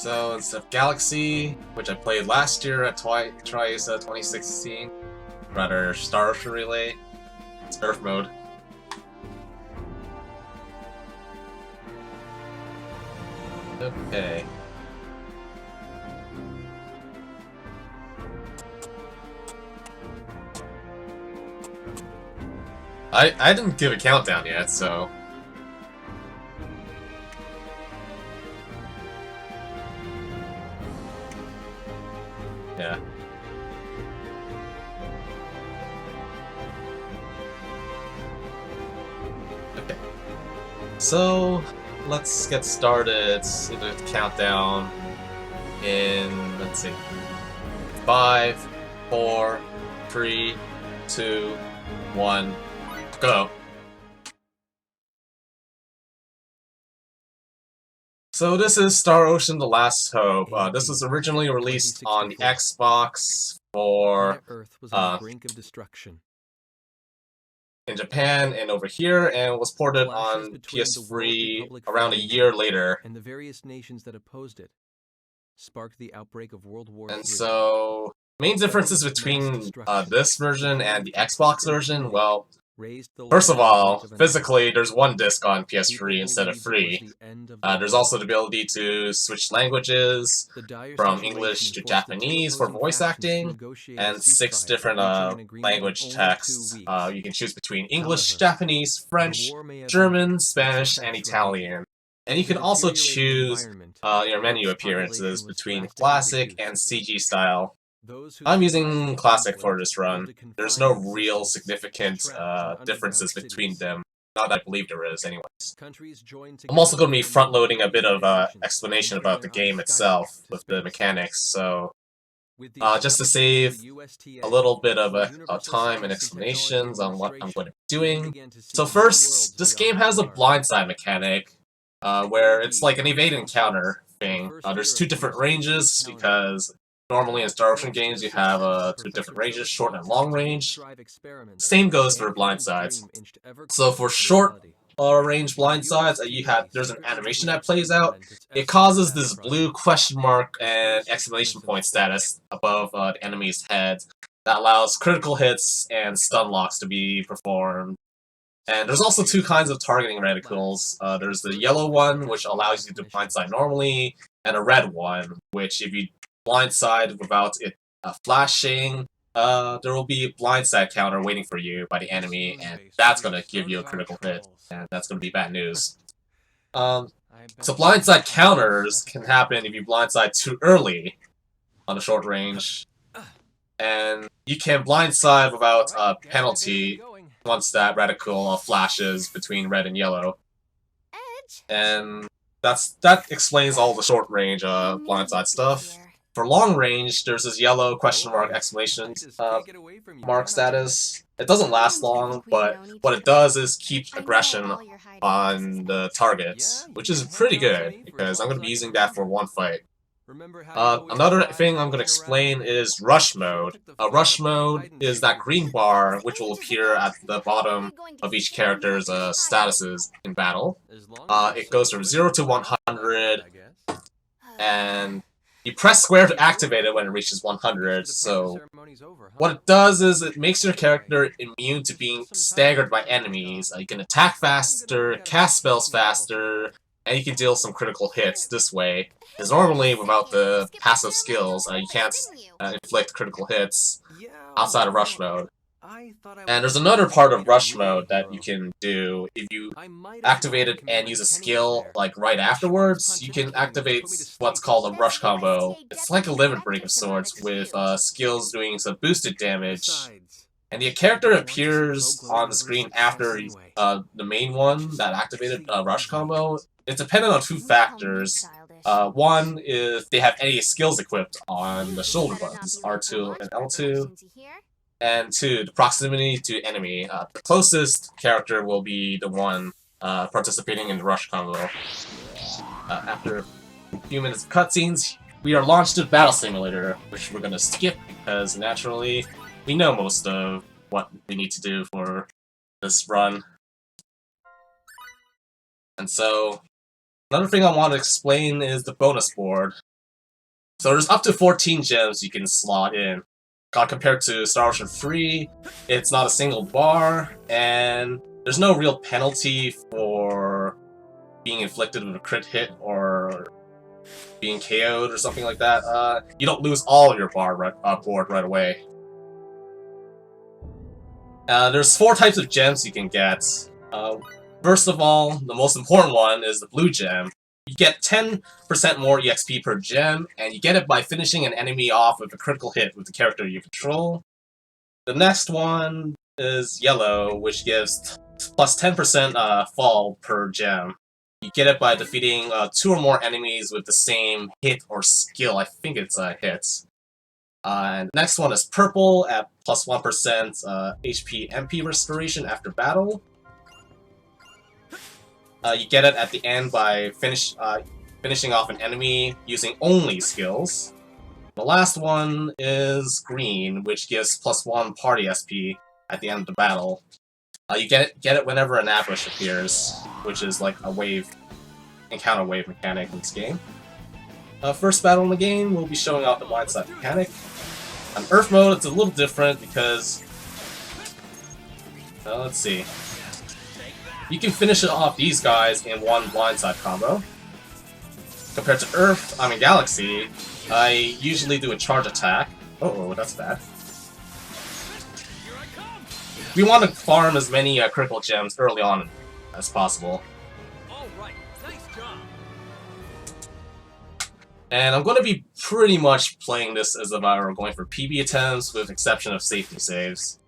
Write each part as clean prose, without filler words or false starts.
So instead of Galaxy, which I played last year at Twice 2016, rather Star Ocean Relay, it's Earth mode. Okay. I didn't give a countdown yet, so... Yeah. Okay. So, let's get started in the countdown in, let's see, 5, 4, 3, 2, 1, go! So this is Star Ocean: The Last Hope. This was originally released on the Xbox for Earth was on the brink of destruction. In Japan and over here, and was ported on PS3 around a year later. And the various nations that opposed it sparked the outbreak of World War III. And so, main differences between this version and the Xbox version, well, first of all, physically, there's one disc on PS3 instead of 3. There's also the ability to switch languages from English to Japanese for voice acting, and 6 different language texts. You can choose between English, Japanese, French, German, Spanish, and Italian. And you can also choose your menu appearances between Classic and CG style. I'm using Classic for this run. There's no real significant differences between them. Not that I believe there is, anyways. I'm also going to be front-loading a bit of explanation about the game itself with the mechanics, so just to save a little bit of time and explanations on what I'm going to be doing. So first, this game has a blindside mechanic, where it's like an evade encounter thing. There's 2 different ranges, because normally in Star Ocean games you have 2 different ranges, short and long range. Same goes for blindsides. So for short range blindsides, there's an animation that plays out. It causes this blue question mark and exclamation point status above the enemy's head that allows critical hits and stun locks to be performed. And there's also 2 kinds of targeting reticles. There's the yellow one, which allows you to blindside normally, and a red one, which if you blindside without it flashing, there will be a blindside counter waiting for you by the enemy, and that's going to give you a critical hit, and that's going to be bad news. So blindside counters can happen if you blindside too early on a short range, and you can blindside without a penalty once that reticle flashes between red and yellow. And that explains all the short range blindside stuff. For long range, there's this yellow question mark exclamation mark status. It doesn't last long, but what it does is keep aggression on the target, which is pretty good, because I'm going to be using that for one fight. Another thing I'm going to explain is rush mode. Rush mode is that green bar which will appear at the bottom of each character's statuses in battle. It goes from 0 to 100, and you press square to activate it when it reaches 100, so what it does is it makes your character immune to being staggered by enemies. You can attack faster, cast spells faster, and you can deal some critical hits this way. Because normally, without the passive skills, you can't inflict critical hits outside of rush mode. And there's another part of rush mode that you can do. If you activate it and use a skill like right afterwards, you can activate what's called a rush combo. It's like a limit break of sorts, with skills doing some boosted damage. And the character appears on the screen after the main one that activated rush combo. It's dependent on 2 factors. One is they have any skills equipped on the shoulder buttons, R2 and L2. And 2, the proximity to enemy. The closest character will be the one participating in the rush combo. After a few minutes of cutscenes, we are launched to Battle Simulator, which we're going to skip because naturally we know most of what we need to do for this run. And so, another thing I want to explain is the bonus board. So there's up to 14 gems you can slot in. Compared to Star Ocean 3, it's not a single bar, and there's no real penalty for being inflicted with a crit hit or being KO'd or something like that. You don't lose all of your board right away. There's 4 types of gems you can get. First of all, the most important one is the blue gem. You get 10% more EXP per gem, and you get it by finishing an enemy off with a critical hit with the character you control. The next one is yellow, which gives plus 10% fall per gem. You get it by defeating 2 or more enemies with the same hit or skill. I think it's a hit. And next one is purple at plus 1% HP MP restoration after battle. You get it at the end by finishing off an enemy using only skills. The last one is green, which gives plus 1 party SP at the end of the battle. You get it whenever an ambush appears, which is like a encounter wave mechanic in this game. First battle in the game, we'll be showing off the blindside mechanic. On Earth mode, it's a little different because... let's see. You can finish off these guys in one blindside combo. Compared to Galaxy, I usually do a charge attack. Oh, that's bad. We want to farm as many critical gems early on as possible. And I'm going to be pretty much playing this as if I were going for PB attempts, with exception of safety saves.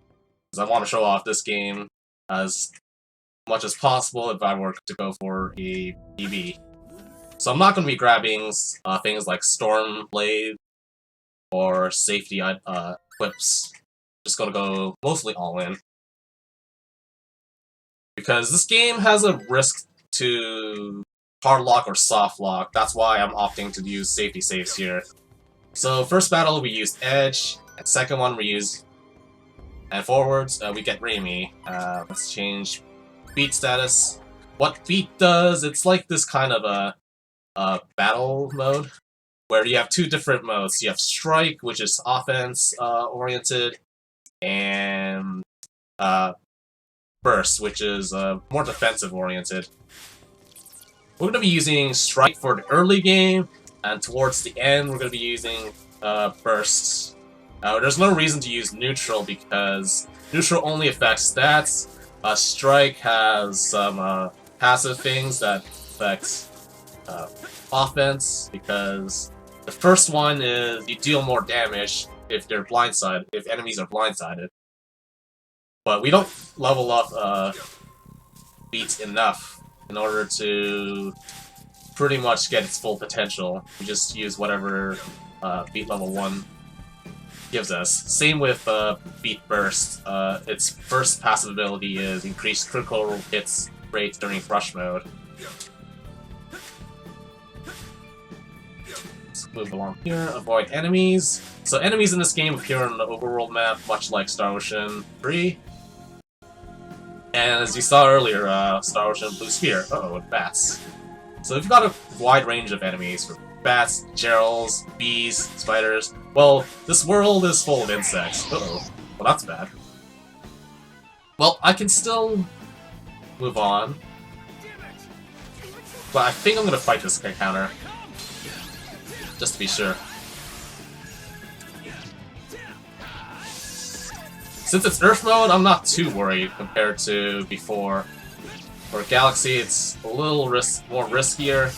Because I want to show off this game as much as possible if I were to go for a PB. So I'm not going to be grabbing things like Storm Blade or safety equips. Just going to go mostly all in. Because this game has a risk to hard lock or soft lock. That's why I'm opting to use safety saves here. So first battle we used Edge, and second one we use... And forwards, we get Raimi. Let's change beat status. What beat does, it's like this kind of a battle mode, where you have 2 different modes. You have Strike, which is offense oriented, and Burst, which is more defensive oriented. We're going to be using Strike for the early game, and towards the end we're going to be using Burst. There's no reason to use Neutral because Neutral only affects stats. Strike has some passive things that affect offense, because the first one is you deal more damage if they're blindsided, if enemies are blindsided. But we don't level up beats enough in order to pretty much get its full potential. We just use whatever beat level 1 gives us. Same with Beat Burst. Its first passive ability is increased critical hits rate during rush mode. Let's move along here. Avoid enemies. So enemies in this game appear on the overworld map, much like Star Ocean 3. And as you saw earlier, Star Ocean Blue Sphere. Uh-oh, with bats. So we've got a wide range of enemies, from bats, gerals, bees, spiders. Well, this world is full of insects. Uh-oh. Well, that's bad. Well, I can still move on. But I think I'm gonna fight this encounter. Just to be sure. Since it's Earth mode, I'm not too worried compared to before. For Galaxy, it's a little more riskier.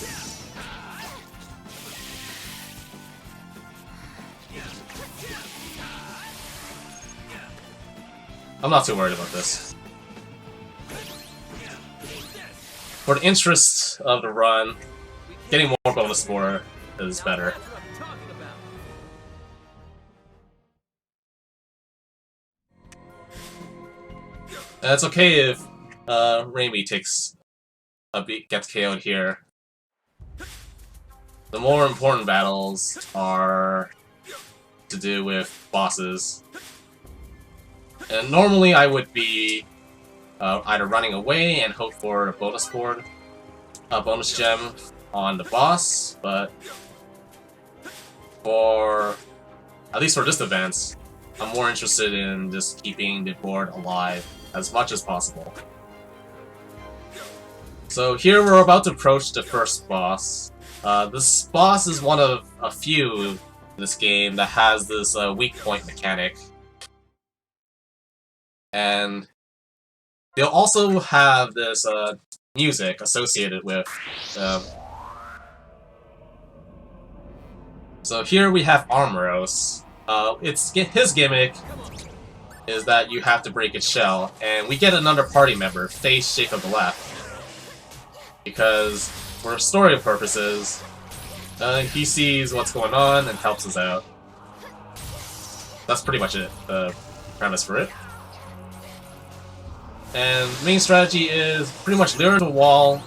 I'm not too worried about this. For the interest of the run, getting more bonus score is better. And it's okay if Raimi gets KO'd here. The more important battles are to do with bosses. And normally I would be either running away and hope for a bonus board, a bonus gem on the boss, but at least for this event, I'm more interested in just keeping the board alive as much as possible. So here we're about to approach the first boss. This boss is one of a few in this game that has this weak point mechanic. And they'll also have this music associated with them. So here we have Armoros. His gimmick is that you have to break its shell, and we get another party member, Face Shape of the Left. Because, for story purposes, he sees what's going on and helps us out. That's pretty much it, the premise for it. And main strategy is pretty much lure the wall,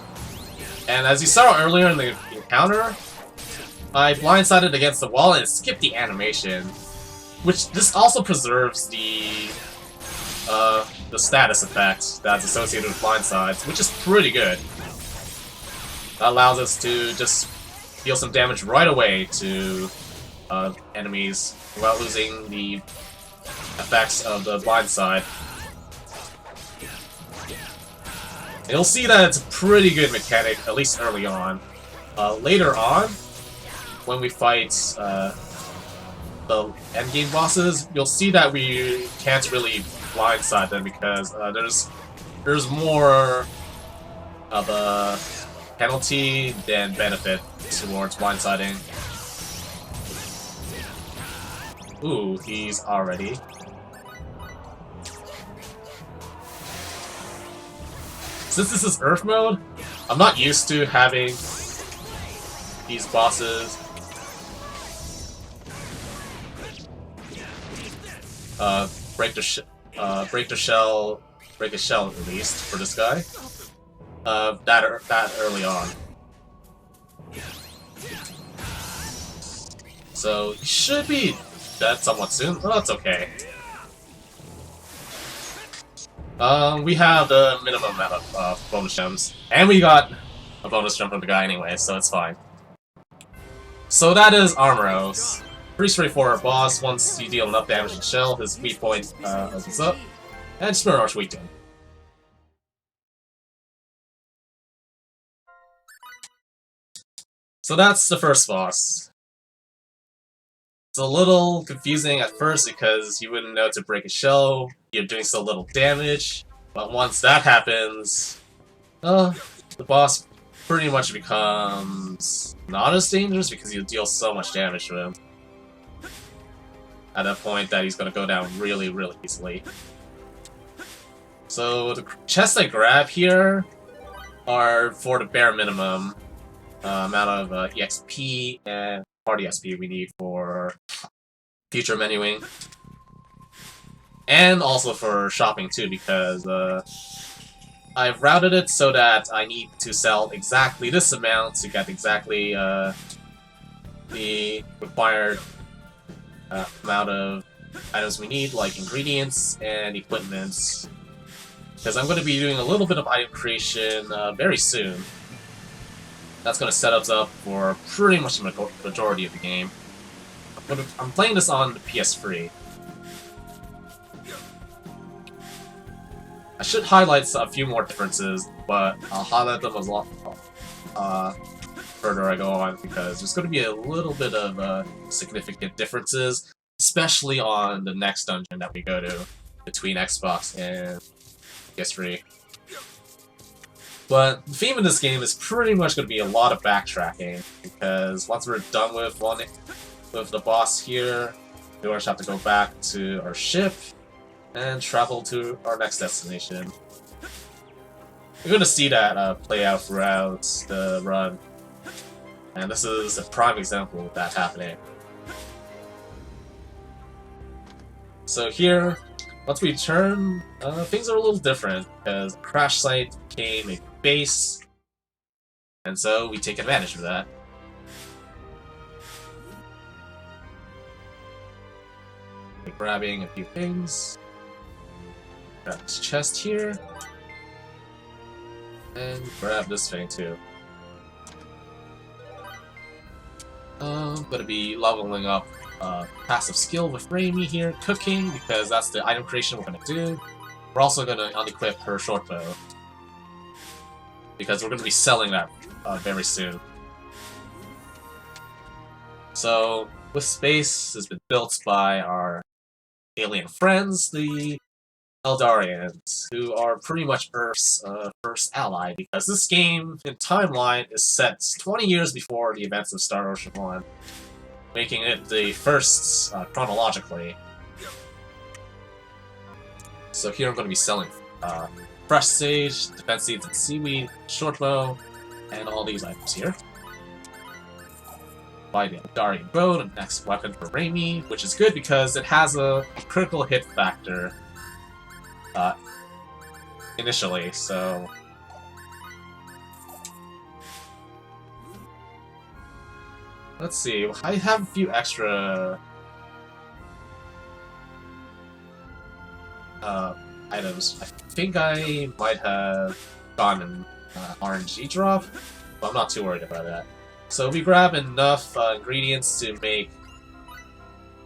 and as you saw earlier in the encounter, I blindsided against the wall and skipped the animation, which this also preserves the status effect that's associated with blindsides, which is pretty good. That allows us to just deal some damage right away to enemies without losing the effects of the blindside. And you'll see that it's a pretty good mechanic, at least early on. Later on, when we fight the endgame bosses, you'll see that we can't really blindside them because there's more of a penalty than benefit towards blindsiding. Ooh, he's already. Since this is Earth mode, I'm not used to having these bosses break the shell at least for this guy. That early on. So he should be dead somewhat soon. Well, that's okay. We have the minimum amount of bonus gems, and we got a bonus gem from the guy anyway, so it's fine. So that is Armoros. Pretty straightforward boss. Once you deal enough damage to the shell, his weak point opens up, and just pretty much weakened. So that's the first boss. It's a little confusing at first because you wouldn't know to break a shell, you're doing so little damage, but once that happens, the boss pretty much becomes not as dangerous because you deal so much damage to him. At that point that he's gonna go down really, really easily. So the chests I grab here are for the bare minimum amount of EXP and party SP we need for future menuing. And also for shopping too, because I've routed it so that I need to sell exactly this amount to get exactly the required amount of items we need, like ingredients and equipment. Because I'm going to be doing a little bit of item creation very soon. That's going to set us up for pretty much the majority of the game. I'm playing this on the PS3. I should highlight a few more differences, but I'll highlight them a lot further I go on, because there's going to be a little bit of significant differences, especially on the next dungeon that we go to between Xbox and PS3. But the theme of this game is pretty much going to be a lot of backtracking, because once we're done with the boss here, we just have to go back to our ship and travel to our next destination. You're going to see that play out throughout the run, and this is a prime example of that happening. So here, once we turn, things are a little different, because the crash site became a base, and so we take advantage of that. We're grabbing a few things. Grab this chest here, and grab this thing too. gonna be leveling up passive skill with Raimi here, cooking, because that's the item creation we're gonna do. We're also gonna unequip her short bow, because we're gonna be selling that very soon. So, with space has been built by our alien friends, the Eldarians, who are pretty much Earth's first ally, because this game in timeline is set 20 years before the events of Star Ocean 1, making it the first chronologically. So here I'm going to be selling fresh sage, defense seeds and seaweed, short bow, and all these items here. Buy the Eldarian bow, the next weapon for Raimi, which is good because it has a critical hit factor initially, so... Let's see, I have a few extra items. I think I might have gotten an RNG drop, but I'm not too worried about that. So we grab enough ingredients to make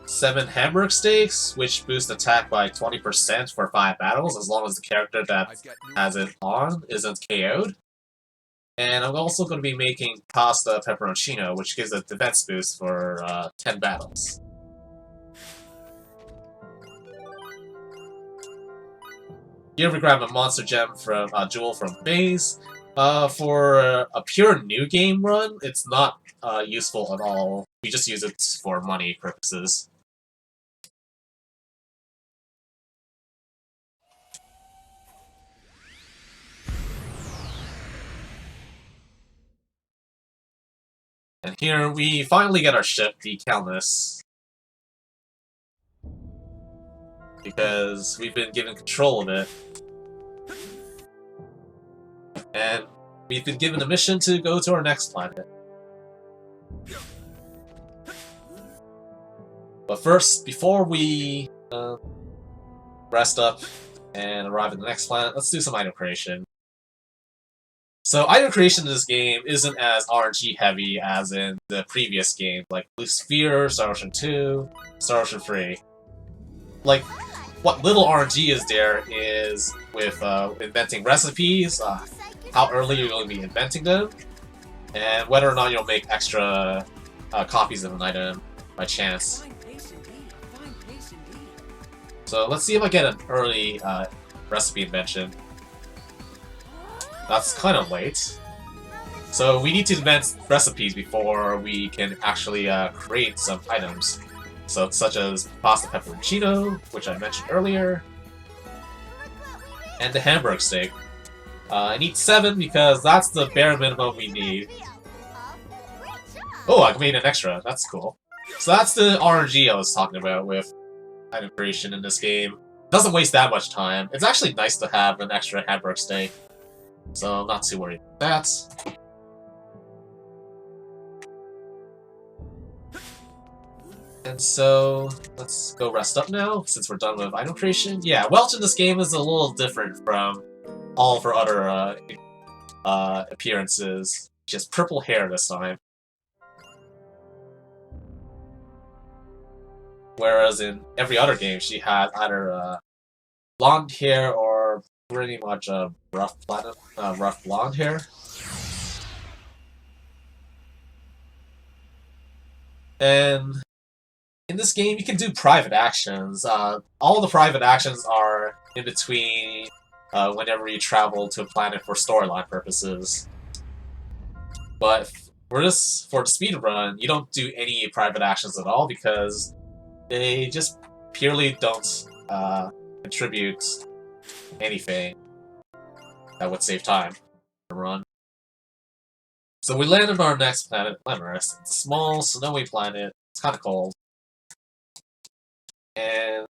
7 hamburg steaks, which boost attack by 20% for 5 battles, as long as the character that has it on isn't KO'd. And I'm also going to be making pasta pepperoncino, which gives a defense boost for 10 battles. Here we grab a monster gem from jewel from Maze. For a pure new game run, it's not useful at all. We just use it for money purposes. And here we finally get our ship, the Calnus. Because we've been given control of it. And we've been given a mission to go to our next planet. But first, before we rest up and arrive at the next planet, let's do some item creation. So item creation in this game isn't as RNG heavy as in the previous game, like Blue Sphere, Star Ocean 2, Star Ocean 3. Like, what little RNG is there is with inventing recipes, how early you're going to be inventing them, and whether or not you'll make extra copies of an item by chance. So let's see if I get an early recipe invention. That's kind of late. So we need to invent recipes before we can actually create some items. So such as pasta pepperoncino, which I mentioned earlier, and the hamburg steak. I need 7 because that's the bare minimum we need. Oh, I made an extra. That's cool. So that's the RNG I was talking about with item creation in this game. Doesn't waste that much time. It's actually nice to have an extra hamburg steak. So I'm not too worried about that. And so, let's go rest up now, since we're done with item creation. Yeah, Welch in this game is a little different from all of her other appearances. She has purple hair this time. Whereas in every other game, she had either blonde hair or pretty much rough blonde hair. And in this game, you can do private actions. All the private actions are in between whenever you travel to a planet for storyline purposes. But for the speedrun, you don't do any private actions at all because they just purely don't contribute anything that would save time to run. So we landed on our next planet, Lemurus. It's a small, snowy planet. It's kind of cold. And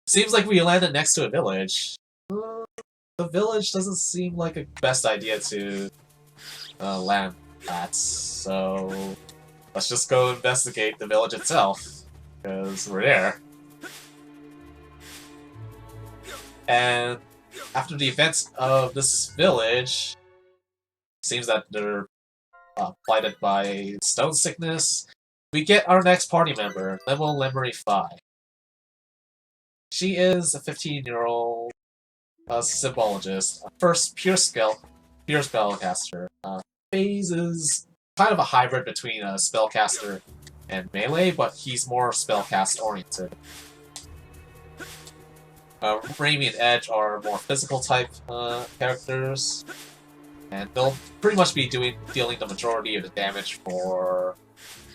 seems like we landed next to a village. The village doesn't seem like a best idea to land at, so let's just go investigate the village itself, because we're there. And after the events of this village, seems that they're blighted by stone sickness. we get our next party member, level Lemery 5. She is a 15-year-old symbologist, first pure spellcaster. Phase is kind of a hybrid between a spellcaster and melee, but he's more spellcast oriented. Raimi and Edge are more physical type characters, and they'll pretty much be dealing the majority of the damage for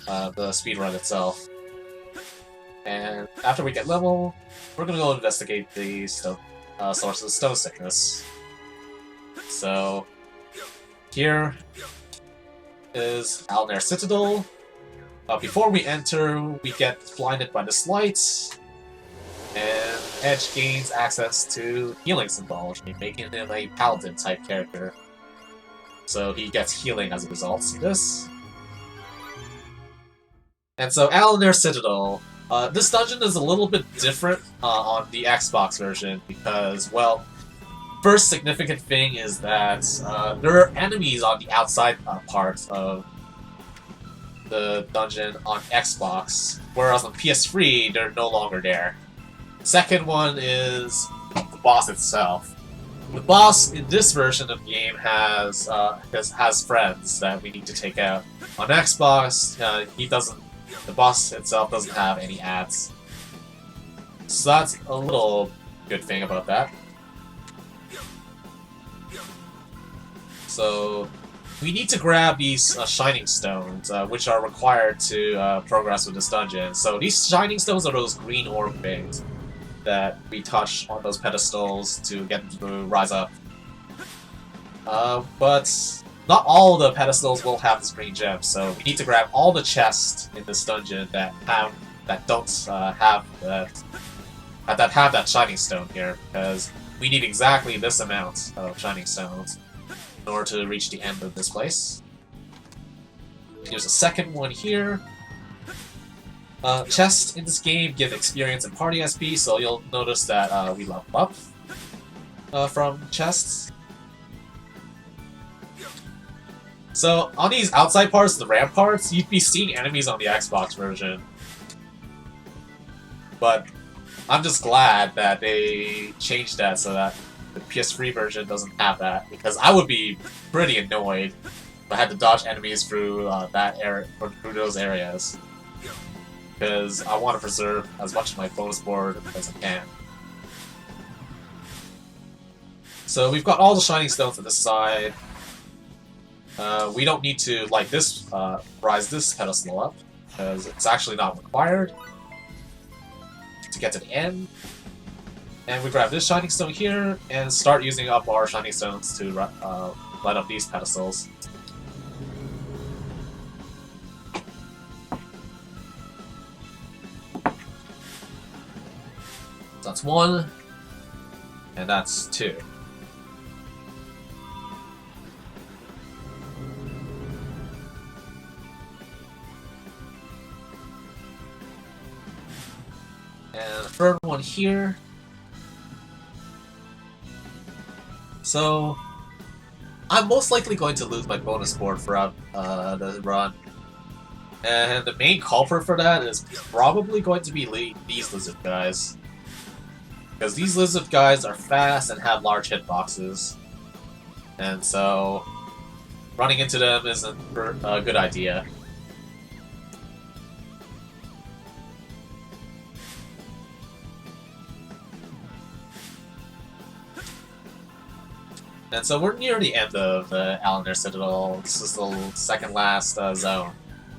the speedrun itself. And after we get level, we're gonna go investigate the source of stone sickness. So here is Alnair Citadel. Before we enter, we get blinded by this light, and Edge gains access to healing symbology, making him a paladin-type character. So he gets healing as a result. See this? And so Alnair Citadel. This dungeon is a little bit different on the Xbox version because, well, first significant thing is that there are enemies on the outside part of the dungeon on Xbox, whereas on PS3 they're no longer there. Second one is the boss itself. The boss in this version of the game has friends that we need to take out. On Xbox, the boss itself doesn't have any ads. So that's a little good thing about that. So we need to grab these shining stones, which are required to progress with this dungeon. So these shining stones are those green orb things that we touch on those pedestals to get them to rise up. But not all the pedestals will have this green gem, so we need to grab all the chests in this dungeon that have that shining stone here, because we need exactly this amount of shining stones in order to reach the end of this place. Here's a second one here. Chests in this game give experience and party SP, so you'll notice that we level up from chests. So, on these outside parts, the ramparts, you'd be seeing enemies on the Xbox version. But I'm just glad that they changed that so that the PS3 version doesn't have that, because I would be pretty annoyed if I had to dodge enemies through that area or through those areas. Because I want to preserve as much of my bonus board as I can. So we've got all the shining stones on this side. We don't need to, like this, rise this pedestal up, because it's actually not required to get to the end. And we grab this shining stone here, and start using up our shining stones to light up these pedestals. That's one, and that's two. And the third one here. So, I'm most likely going to lose my bonus board throughout the run. And the main culprit for that is probably going to be these lizard guys. Because these lizard guys are fast and have large hitboxes. And so, running into them isn't a good idea. And so we're near the end of the Alnair Citadel. This is the second last zone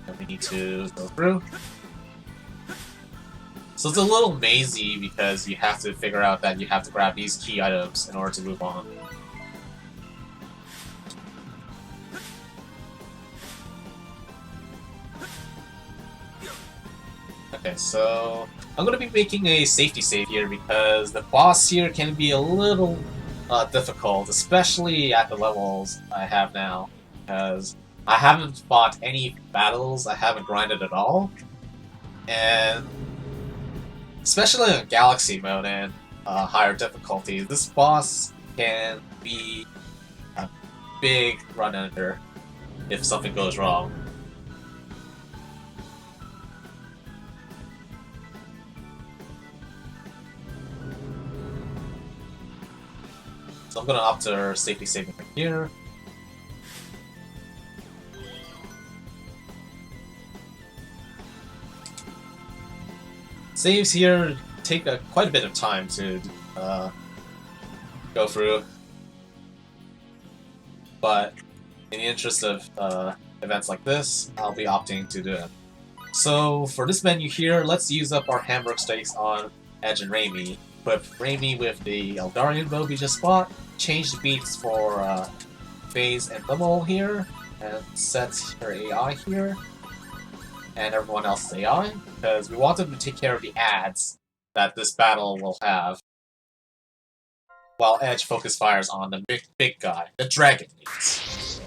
that we need to go through. So it's a little mazy because you have to figure out that you have to grab these key items in order to move on. Okay, so I'm going to be making a safety save here because the boss here can be a little difficult, especially at the levels I have now, because I haven't fought any battles, I haven't grinded at all, and especially on Galaxy mode and higher difficulty, this boss can be a big run-ender if something goes wrong. So I'm gonna opt to safety saving right here. Saves here take quite a bit of time to go through, but in the interest of events like this, I'll be opting to do it. So for this menu here, let's use up our Hamburg steaks on Edge and Raimi. Equip Raimi with the Eldarian robe we just bought, change the beats for Phase and Double here, and set her AI here, and everyone else's AI, because we want them to take care of the ads that this battle will have, while Edge focus fires on the big guy, the Dragon Meat.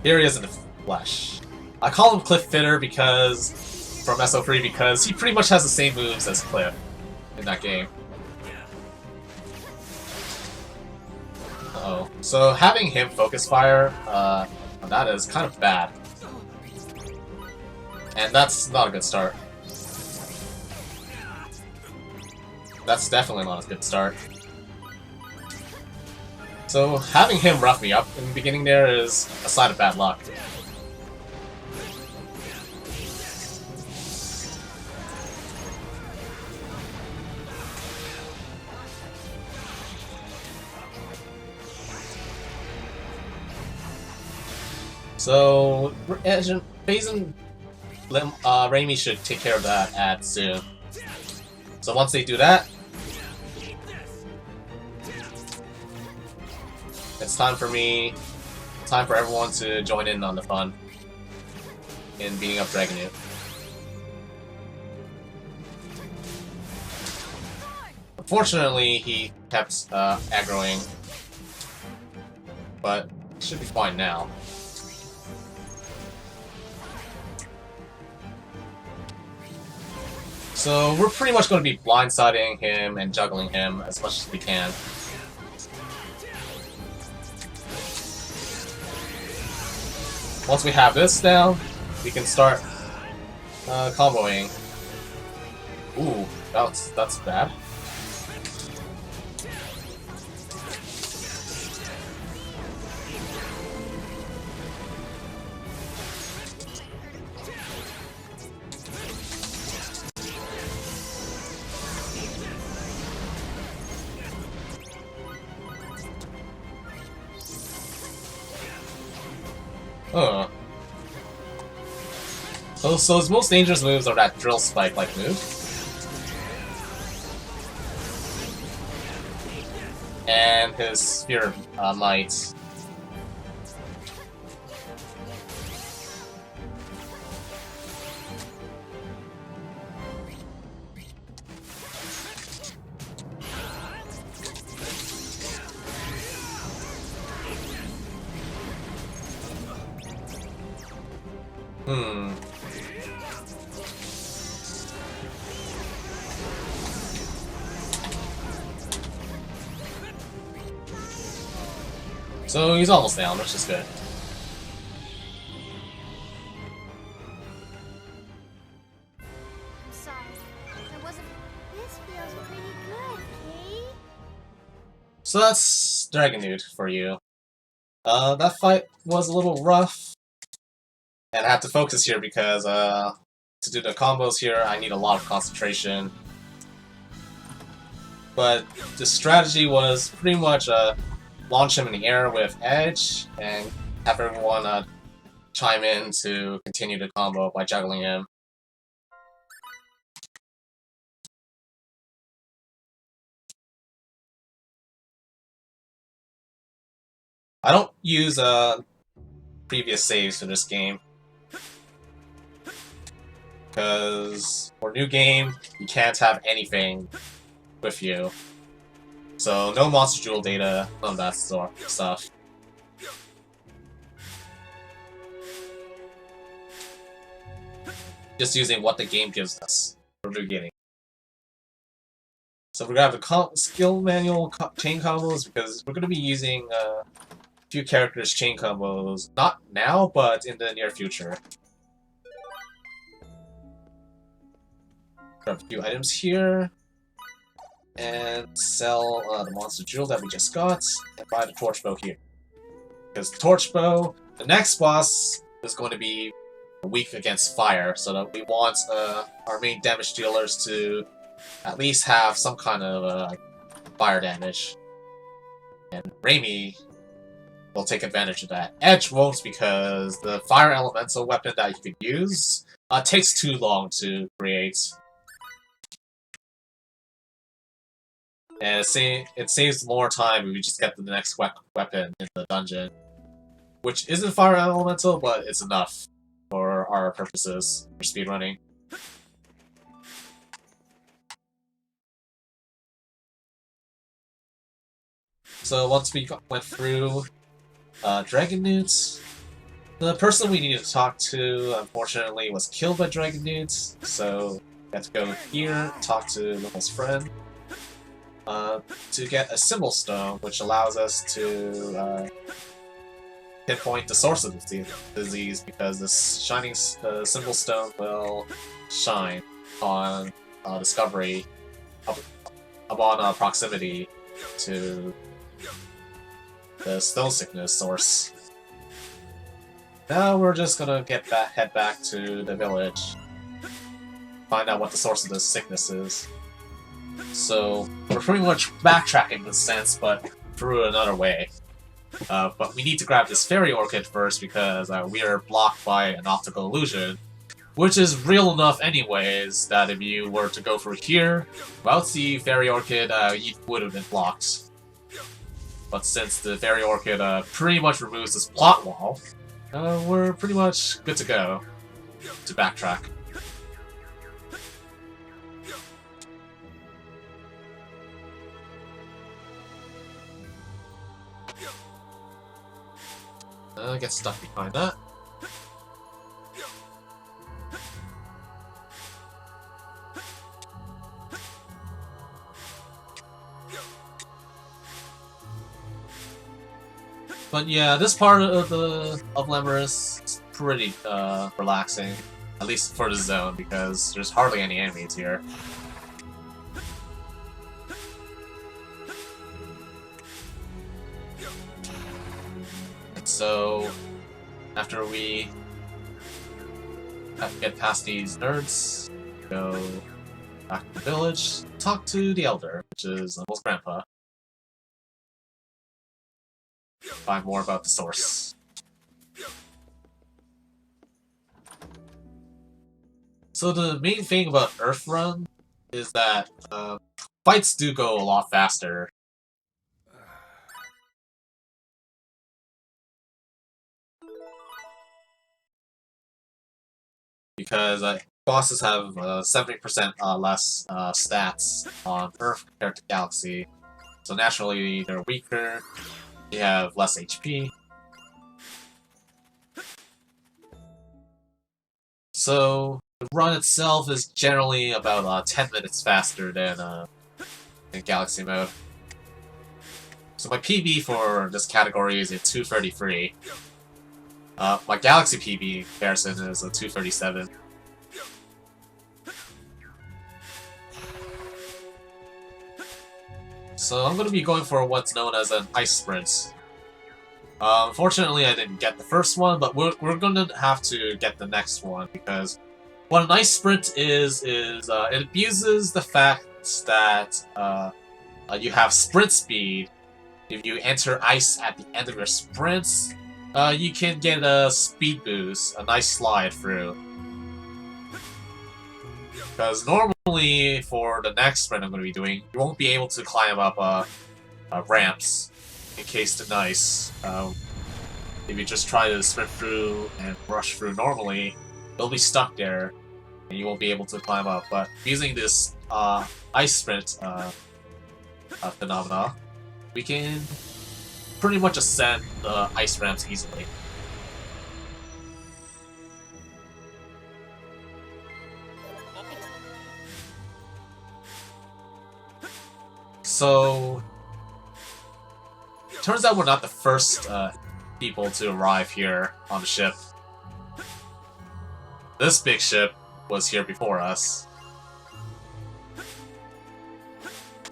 Here he is in the flesh. I call him Cliff Fitter because from SO3 because he pretty much has the same moves as Cliff in that game. Uh-oh. So having him focus fire, that is kind of bad. And that's not a good start. That's definitely not a good start. So having him rough me up in the beginning there is a sign of bad luck. So Phase and Raimi should take care of that ad soon. So once they do that, it's time for everyone to join in on the fun in beating up Dragon Newt. Unfortunately, he kept aggroing, but should be fine now. So we're pretty much going to be blindsiding him and juggling him as much as we can. Once we have this down, we can start comboing. Ooh, that's bad. So his most dangerous moves are that drill spike-like move. And his Sphere of Might. So he's almost down, which is good. I'm sorry. That wasn't. This feels pretty good, Kate. So that's Dragon Newt for you. That fight was a little rough. And I have to focus here because to do the combos here, I need a lot of concentration. But the strategy was pretty much launch him in the air with Edge, and have everyone chime in to continue the combo by juggling him. I don't use previous saves for this game, because for new game, you can't have anything with you. So no monster jewel data, none of that sort of stuff. Just using what the game gives us from the beginning. So we're gonna have the skill manual chain combos because we're gonna be using a few characters chain combos, not now, but in the near future. Grab a few items here. and sell the monster jewel that we just got, and buy the torch bow here. Because the torch bow, the next boss is going to be weak against fire, so that we want our main damage dealers to at least have some kind of fire damage. And Raimi will take advantage of that. Edge won't, because the fire elemental weapon that you could use takes too long to create. And it saves more time if we just get the next weapon in the dungeon. Which isn't fire elemental, but it's enough for our purposes for speedrunning. So once we went through Dragon Newts, the person we needed to talk to, unfortunately, was killed by Dragon Newts, so we had to go here, talk to Little's friend, to get a symbol stone, which allows us to pinpoint the source of the disease, because this shining symbol stone will shine on discovery upon proximity to the stone sickness source. Now we're just gonna head back to the village, find out what the source of this sickness is. So we're pretty much backtracking in this sense, but through another way. But we need to grab this fairy orchid first, because we are blocked by an optical illusion, which is real enough anyways, that if you were to go through here without the fairy orchid, you would have been blocked. But since the fairy orchid pretty much removes this plot wall, we're pretty much good to go to backtrack. Get stuck behind that. But yeah, this part of Lemurus is pretty relaxing, at least for the zone, because there's hardly any enemies here. So, after we have to get past these nerds, go back to the village, talk to the Elder, which is Little's grandpa. Find more about the source. So the main thing about Earthrun is that fights do go a lot faster. Because bosses have 70% less stats on Earth compared to Galaxy. So naturally, they're weaker, they have less HP. So, the run itself is generally about 10 minutes faster than in Galaxy mode. So my PB for this category is a 233. My Galaxy PB in comparison is a 237. So I'm going to be going for what's known as an Ice Sprint. Unfortunately, I didn't get the first one, but we're going to have to get the next one, because what an Ice Sprint is it abuses the fact that you have sprint speed. If you enter ice at the end of your sprints, you can get a speed boost, a nice slide through. Because normally, for the next sprint I'm going to be doing, you won't be able to climb up ramps encased in ice. If you just try to sprint through and rush through normally, you'll be stuck there, and you won't be able to climb up. But using this ice sprint phenomena, we can pretty much ascend the ice ramps easily. So, turns out we're not the first people to arrive here on the ship. This big ship was here before us.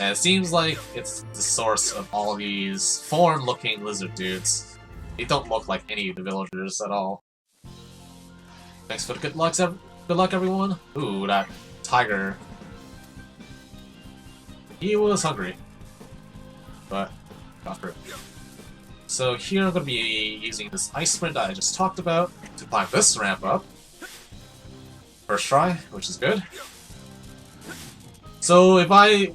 And it seems like it's the source of all these foreign-looking lizard dudes. They don't look like any of the villagers at all. Thanks for the good luck, everyone. Ooh, that tiger. He was hungry, but got through. So here I'm going to be using this ice sprint that I just talked about to climb this ramp up. First try, which is good. So if I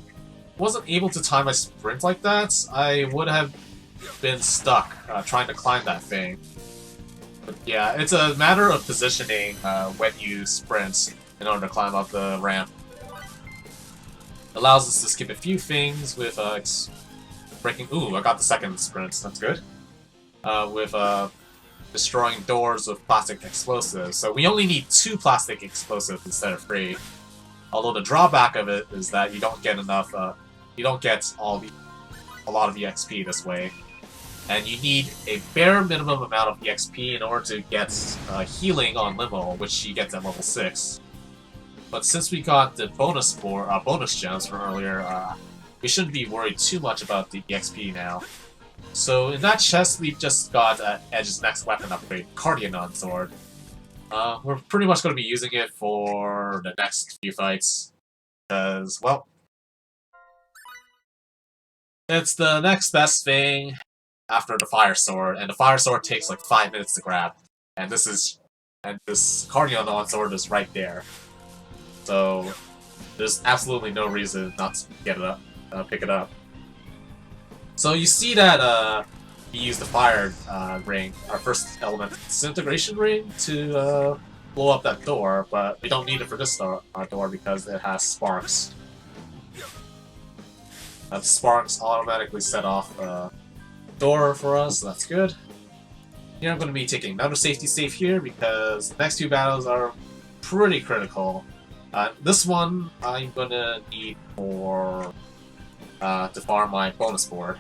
wasn't able to time my sprint like that, I would have been stuck trying to climb that thing. But yeah, it's a matter of positioning when you sprint in order to climb up the ramp. Allows us to skip a few things with breaking. Ooh, I got the second sprint. That's good. With destroying doors with plastic explosives. So we only need 2 plastic explosives instead of 3. Although the drawback of it is that you don't get enough. You don't get a lot of EXP this way, and you need a bare minimum amount of EXP in order to get healing on Limo, which you get at level 6. But since we got the bonus gems from earlier, we shouldn't be worried too much about the EXP now. So in that chest, we just got Edge's next weapon upgrade, Cardianon Sword. We're pretty much going to be using it for the next few fights, because, well, it's the next best thing after the Fire Sword, and the Fire Sword takes like 5 minutes to grab, and this Cardianon Sword is right there. So there's absolutely no reason not to get it up, pick it up. So you see that we use the fire ring, our first element disintegration ring, to blow up that door, but we don't need it for this door because it has sparks. The sparks automatically set off the door for us, so that's good. Here I'm going to be taking another safety save here because the next 2 battles are pretty critical. This one I'm going to need for to farm my bonus board.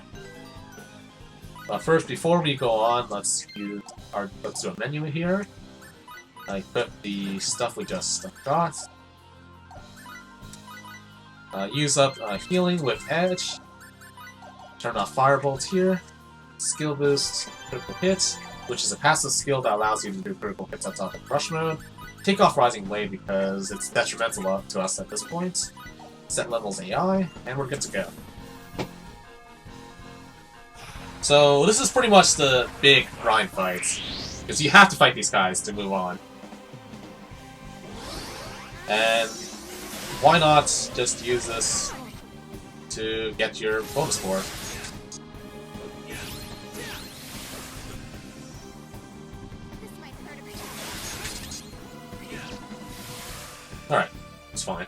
But first, before we go on, let's do a menu here. Equip the stuff we just got. Use up healing with Edge. Turn off Firebolt here. Skill boost, critical hits, which is a passive skill that allows you to do critical hits outside of Rush mode. Take off Rising Blade because it's detrimental to us at this point. Set levels AI, and we're good to go. So this is pretty much the big grind fight, because you have to fight these guys to move on. And why not just use this to get your bonus board? Alright, it's fine.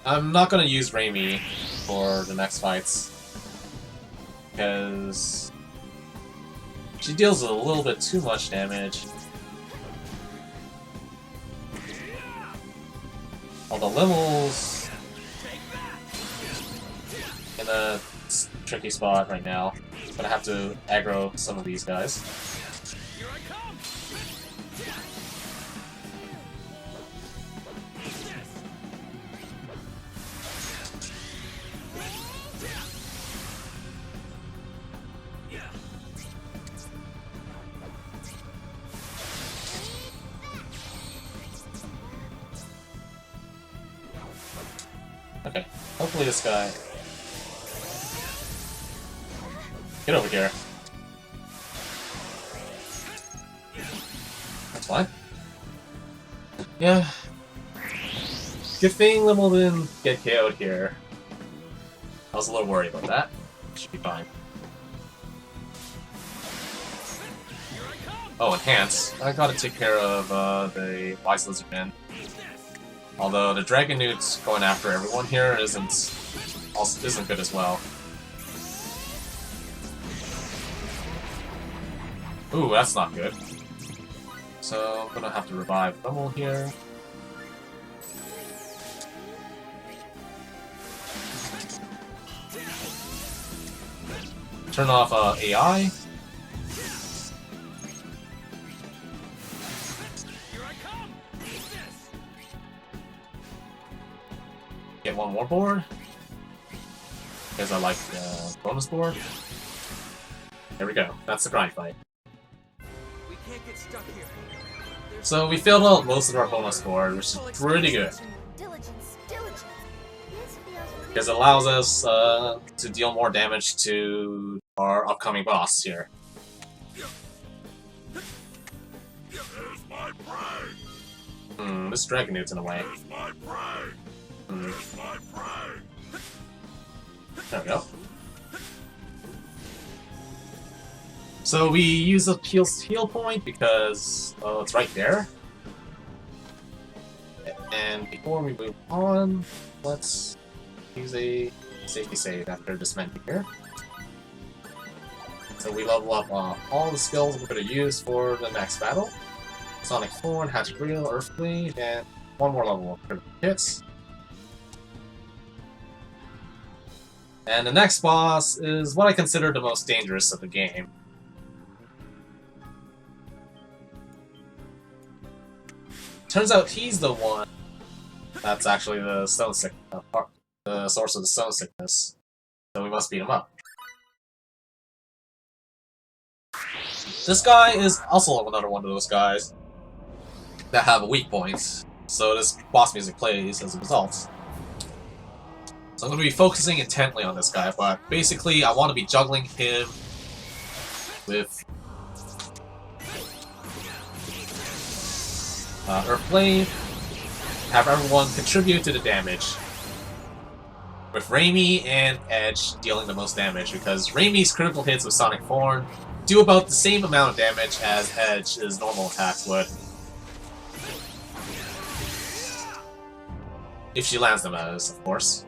I'm not gonna use Raimi for the next fights, because she deals a little bit too much damage. Although Limel's in a tricky spot right now. Gonna have to aggro some of these guys. Okay, hopefully this guy... Get over here. That's fine. Yeah. Good thing Limel didn't get KO'd here. I was a little worried about that. Should be fine. Oh, Enhance. I gotta take care of the Wise Lizard Man. Although the Dragon Newt's going after everyone here isn't good as well. Ooh, that's not good. So I'm gonna have to revive Limel here. Turn off AI. Get one more board. because I like the bonus board. There we go. That's the grind fight. We can't get stuck here. So we filled out most of our bonus board, which is pretty good. Diligence, diligence. This feels Because it allows us to deal more damage to our upcoming boss here. This Dragon Newt's in the way. There we go. So we use a heal point because it's right there. And before we move on, let's use a safety save after this menu here. So we level up all the skills we're going to use for the next battle. Sonic Thorn, Hatchet Reel, Earthly, and one more level of critical hits. And the next boss is what I consider the most dangerous of the game. Turns out he's the one that's actually the stone sickness, the source of the stone sickness. So we must beat him up. This guy is also another one of those guys that have a weak point, so this boss music plays as a result. So I'm going to be focusing intently on this guy, but basically I want to be juggling him with Earthblade, have everyone contribute to the damage, with Raimi and Edge dealing the most damage, because Raimi's critical hits with Sonic Thorn do about the same amount of damage as Edge's normal attacks would. If she lands them as, of course.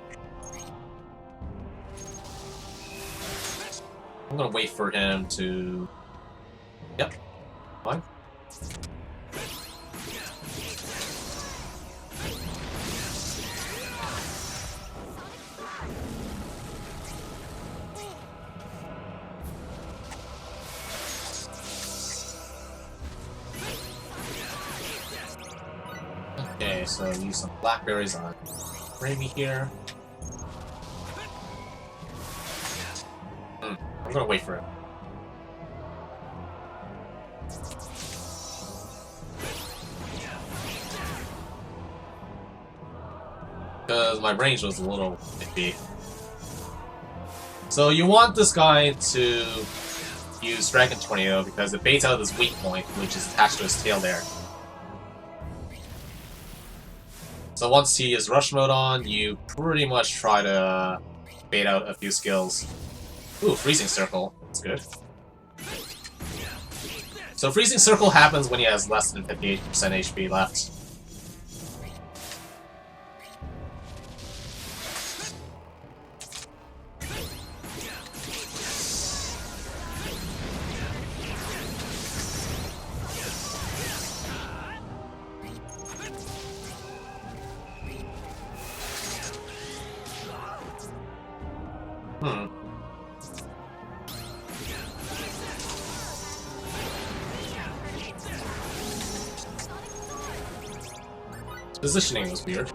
I'm gonna wait for him to... Yep. Fine. Okay, so use some blackberries on Raimi here. I'm gonna wait for him. Because my range was a little iffy. So you want this guy to use Dragon Tornado because it baits out his weak point, which is attached to his tail there. So once he is rush mode on, you pretty much try to bait out a few skills. Ooh, Freezing Circle. That's good. So Freezing Circle happens when he has less than 58% HP left. Positioning was weird.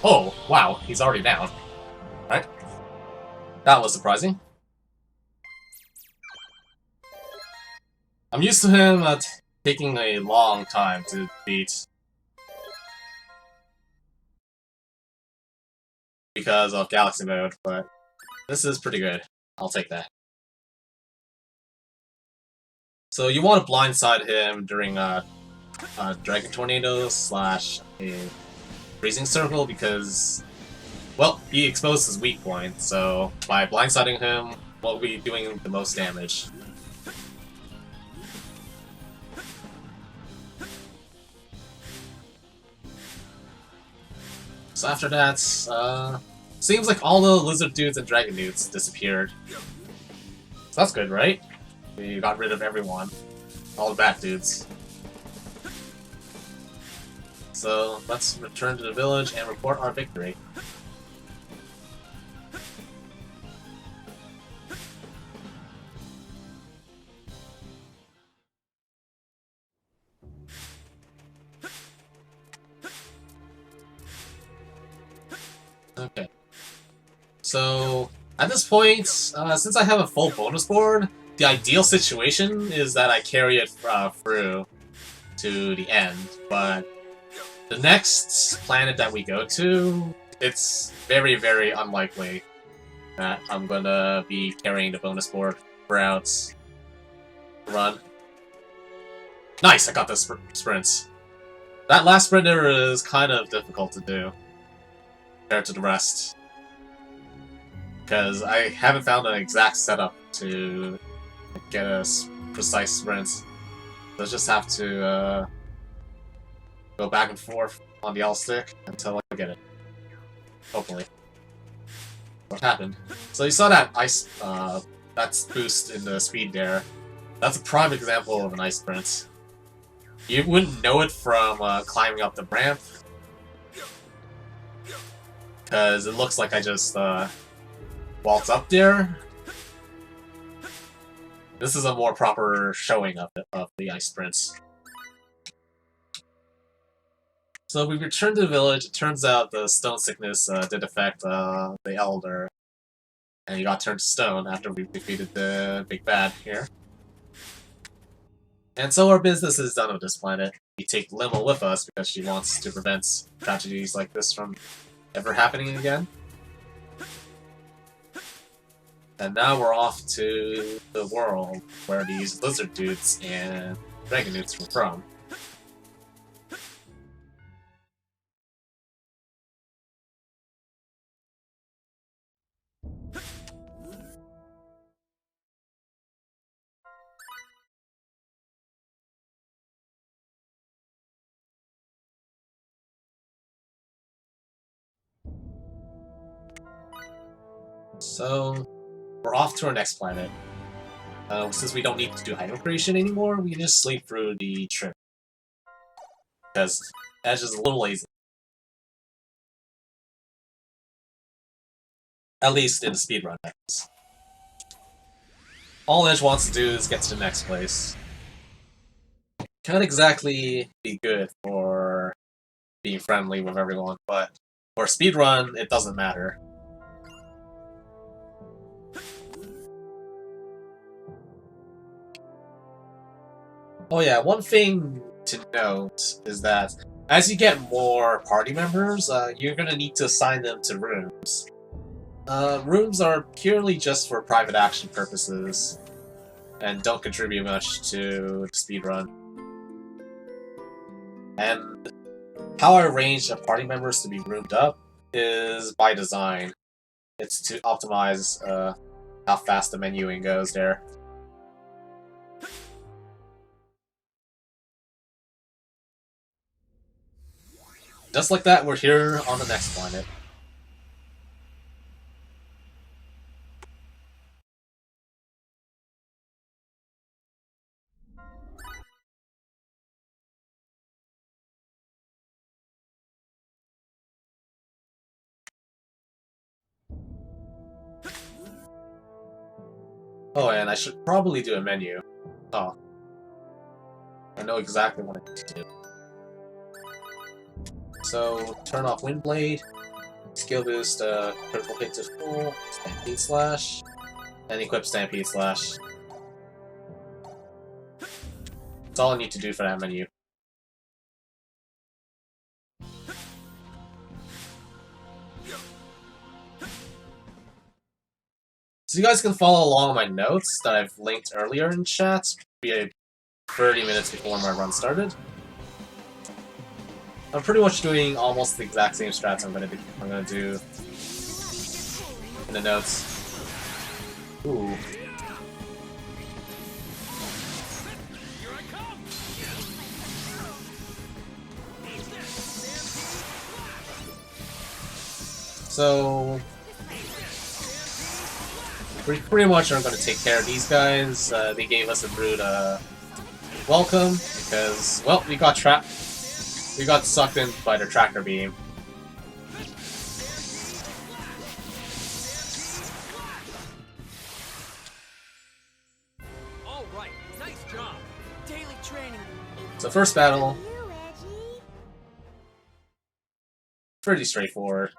Oh, wow, he's already down. Right? That was surprising. I'm used to him taking a long time to beat. Because of Galaxy Mode, but this is pretty good. I'll take that. So you want to blindside him during Dragon Tornado / a Freezing Circle because, well, he exposed his weak point, so by blindsiding him, we'll be doing the most damage. So after that, seems like all the lizard dudes and dragon dudes disappeared. So that's good, right? We got rid of everyone. All the bad dudes. So let's return to the village and report our victory. Okay. So, at this point, since I have a full bonus board, the ideal situation is that I carry it through to the end, but the next planet that we go to, it's very, very unlikely that I'm gonna be carrying the bonus board throughout the run. Nice, I got the sprints. That last sprint there is kind of difficult to do compared to the rest, because I haven't found an exact setup to get a precise sprint. So I just have to go back and forth on the L stick until I get it. Hopefully. What happened? So you saw that ice, that boost in the speed there. That's a prime example of an ice sprint. You wouldn't know it from climbing up the ramp, because it looks like I just waltz up there. This is a more proper showing of the ice sprints. So we returned to the village. It turns out the stone sickness did affect the elder, and he got turned to stone after we defeated the big bad here. And so our business is done with this planet. We take Limo with us because she wants to prevent tragedies like this from ever happening again. And now we're off to the world where these lizard dudes and dragon dudes were from. So, we're off to our next planet. Since we don't need to do item creation anymore, we can just sleep through the trip. Because Edge is a little lazy. At least in the speedrun methods. All Edge wants to do is get to the next place. Can't exactly be good for being friendly with everyone, but for speedrun, it doesn't matter. Oh yeah, one thing to note is that as you get more party members, you're gonna need to assign them to rooms. Rooms are purely just for private action purposes, and don't contribute much to the speedrun. And how I arrange the party members to be roomed up is by design. It's to optimize how fast the menuing goes there. Just like that, we're here on the next planet. Oh, and I should probably do a menu. Oh. I know exactly what I need to do. So, turn off Windblade, skill boost, critical hit to full, Stampede Slash, and equip Stampede Slash. That's all I need to do for that menu. So you guys can follow along my notes that I've linked earlier in chat, 30 minutes before my run started. I'm pretty much doing almost the exact same strats I'm gonna do in the notes. Ooh. So we pretty much are going to take care of these guys. They gave us a rude welcome because, well, we got trapped. We got sucked in by their tractor beam. All right, nice job. Daily training. So first battle, pretty straightforward.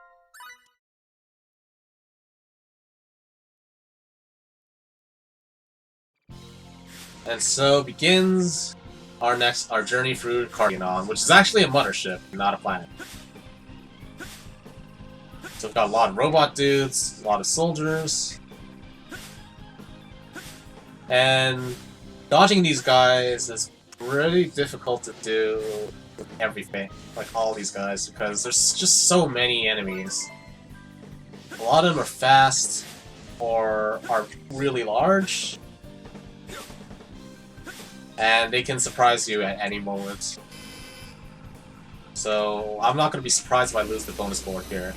And so begins our journey through Cardianon, which is actually a mothership, not a planet. So we've got a lot of robot dudes, a lot of soldiers. And dodging these guys is pretty difficult to do with everything, like all these guys, because there's just so many enemies. A lot of them are fast, or are really large, and they can surprise you at any moment. So I'm not going to be surprised if I lose the bonus board here.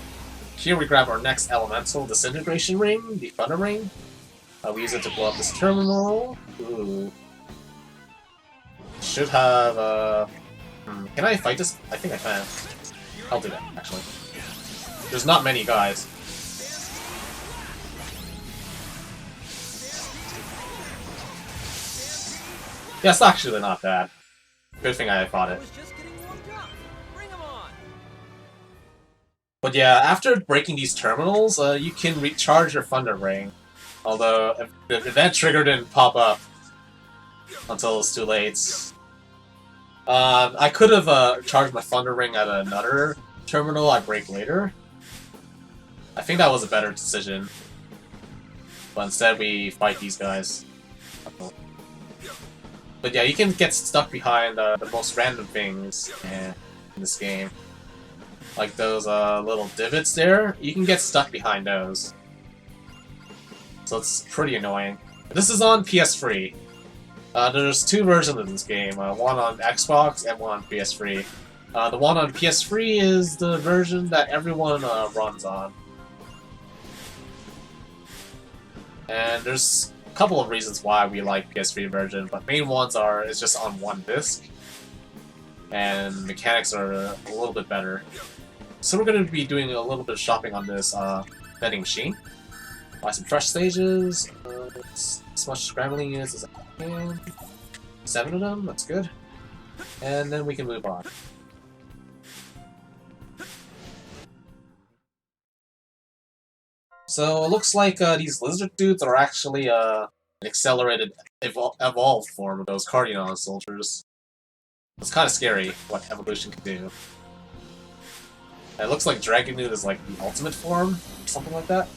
Here we grab our next elemental, Disintegration Ring, the Thunder Ring. We use it to blow up this terminal. Ooh. Should have, Can I fight this? I think I can. I'll do that, actually. There's not many guys. Yeah, it's actually not bad. Good thing I fought it. But yeah, after breaking these terminals, you can recharge your Thunder Ring. Although, if the event trigger didn't pop up until it's too late. I could have charged my Thunder Ring at another terminal I break later. I think that was a better decision. But instead we fight these guys. But yeah, you can get stuck behind the most random things in this game. Like those little divots there, you can get stuck behind those. So it's pretty annoying. This is on PS3. There's two versions of this game, one on Xbox and one on PS3. The one on PS3 is the version that everyone runs on. And there's a couple of reasons why we like PS3 version, but main ones are it's just on one disc, and mechanics are a little bit better. So we're going to be doing a little bit of shopping on this vending machine. Buy some fresh stages, as much scrambling units as I can. 7 of them, that's good. And then we can move on. So it looks like these lizard dudes are actually an accelerated, evolved form of those Cardianon soldiers. It's kind of scary what evolution can do. And it looks like Dragonood is like the ultimate form, or something like that.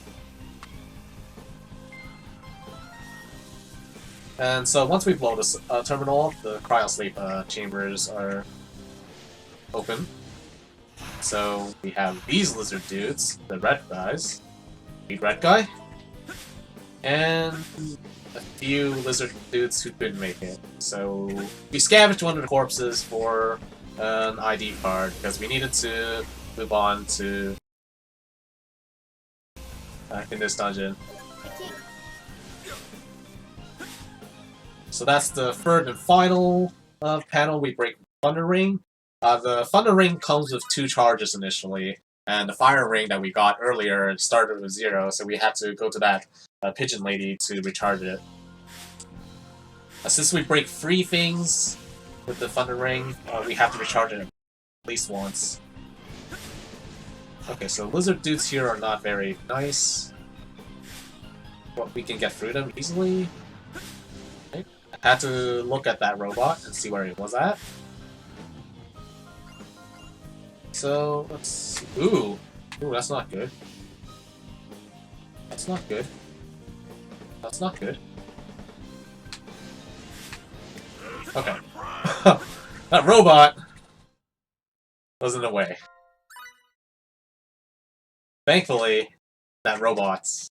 And so once we blow this terminal, the cryosleep chambers are open. So we have these lizard dudes, the red guys, the red guy, and a few lizard dudes who couldn't make it. So we scavenged one of the corpses for an ID card because we needed to move on to in this dungeon. So that's the third and final panel. We break Thunder Ring. The Thunder Ring comes with 2 charges initially, and the Fire Ring that we got earlier started with 0, so we had to go to that pigeon lady to recharge it. Since we break 3 things with the Thunder Ring, we have to recharge it at least once. Okay, so lizard dudes here are not very nice, but we can get through them easily. Okay. I had to look at that robot and see where it was at. So, let's see. Ooh, that's not good. That's not good. That's not good. Okay. That robot was in the way. Thankfully, that robot's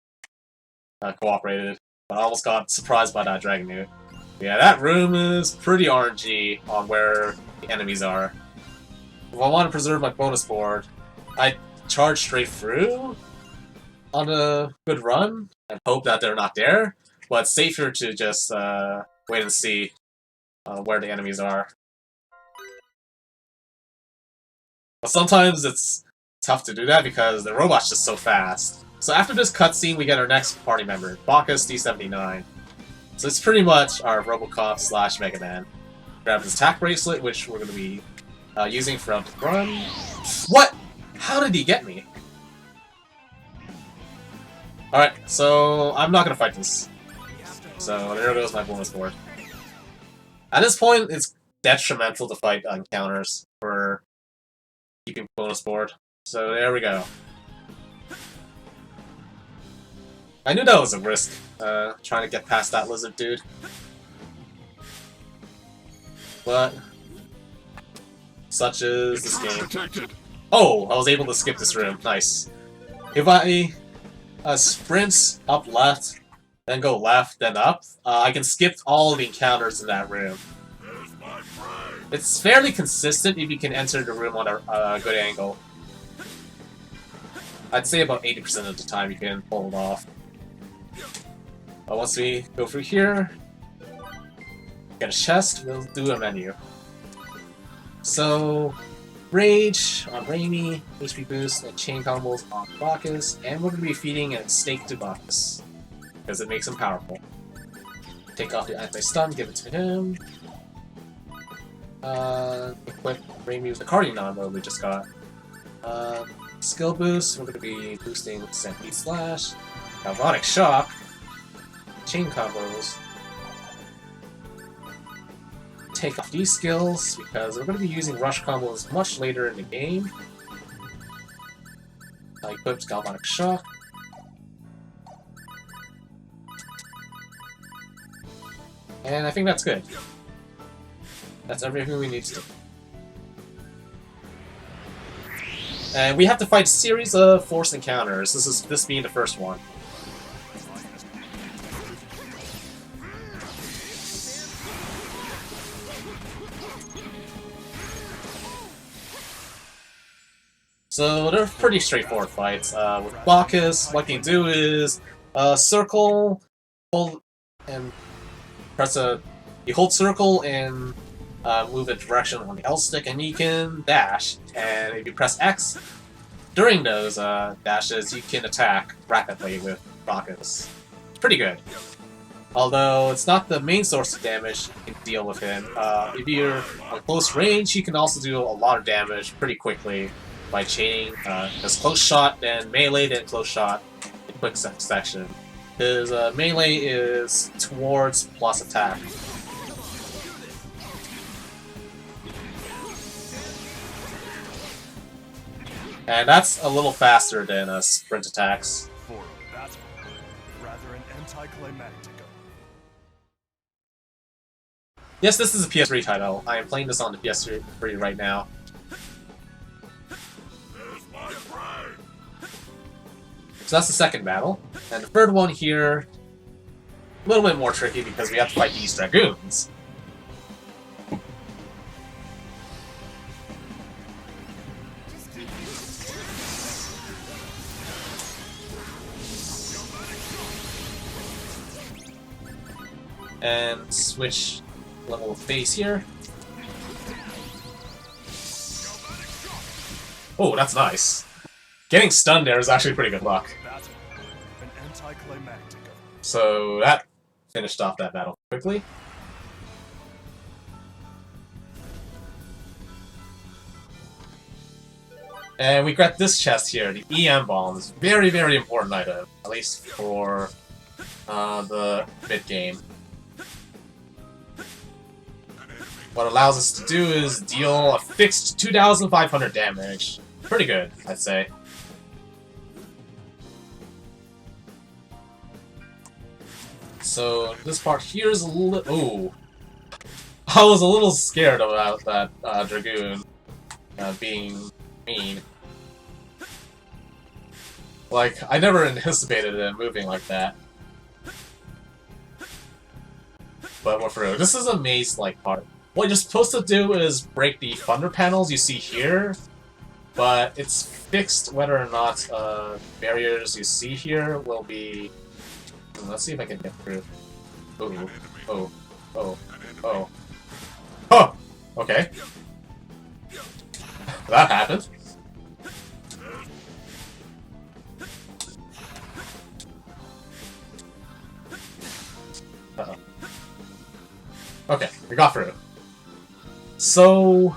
cooperated, but I almost got surprised by that Dragonood. Yeah, that room is pretty RNG on where the enemies are. If I want to preserve my bonus board, I charge straight through on a good run and hope that they're not there, but it's safer to just wait and see where the enemies are. But sometimes it's tough to do that because the robot's just so fast. So after this cutscene, we get our next party member, Bacchus D79. So it's pretty much our Robocop / Mega Man. Grab his attack bracelet, which we're going to be using from the run. What? How did he get me? Alright, so I'm not going to fight this. So there goes my bonus board. At this point, it's detrimental to fight encounters for keeping bonus board. So there we go. I knew that was a risk, trying to get past that lizard dude. But such is this game. Oh, I was able to skip this room. Nice. If I sprint up left, then go left, then up, I can skip all the encounters in that room. It's fairly consistent if you can enter the room on a good angle. I'd say about 80% of the time you can pull it off. But once we go through here, get a chest, we'll do a menu. So, Rage on Raimi, HP boost, and chain combos on Bacchus, and we're going to be feeding a steak to Bacchus, because it makes him powerful. Take off the anti-stun, give it to him. Equip Raimi with the Cardio Nombo we just got. Skill boost, we're going to be boosting Stampede Slash, Galvanic Shock, chain combos. Take off these skills because we're going to be using rush combos much later in the game. Equips Galvanic Shock. And I think that's good. That's everything we need to do. And we have to fight a series of force encounters. This being the first one. So they're pretty straightforward fights. With Bacchus, what you do is circle, hold, and press a. You hold circle and move a direction on the L stick, and you can dash. And if you press X during those dashes, you can attack rapidly with Bacchus. It's pretty good. Although it's not the main source of damage you can deal with him. If you're on close range, you can also do a lot of damage pretty quickly by chaining his close shot, then melee, then close shot in quick section. His melee is towards plus attack. And that's a little faster than sprint attacks. For a battle, rather an anticlimactic. Yes, this is a PS3 title. I am playing this on the PS3 right now. So that's the second battle. And the third one here, a little bit more tricky because we have to fight these dragoons. And switch level of face here. Oh, that's nice. Getting stunned there is actually pretty good luck. So that finished off that battle quickly. And we got this chest here, the EM bombs. Very, very important item, at least for the mid-game. What it allows us to do is deal a fixed 2,500 damage. Pretty good, I'd say. So this part here is a little. Oh, I was a little scared about that dragoon being mean. Like, I never anticipated it moving like that. But we're through. This is a maze-like part. What you're supposed to do is break the thunder panels you see here, but it's fixed whether or not barriers you see here will be. Let's see if I can get through. Oh, oh, oh, oh. Oh! Okay. That happened. Uh-oh. Okay, we got through. So,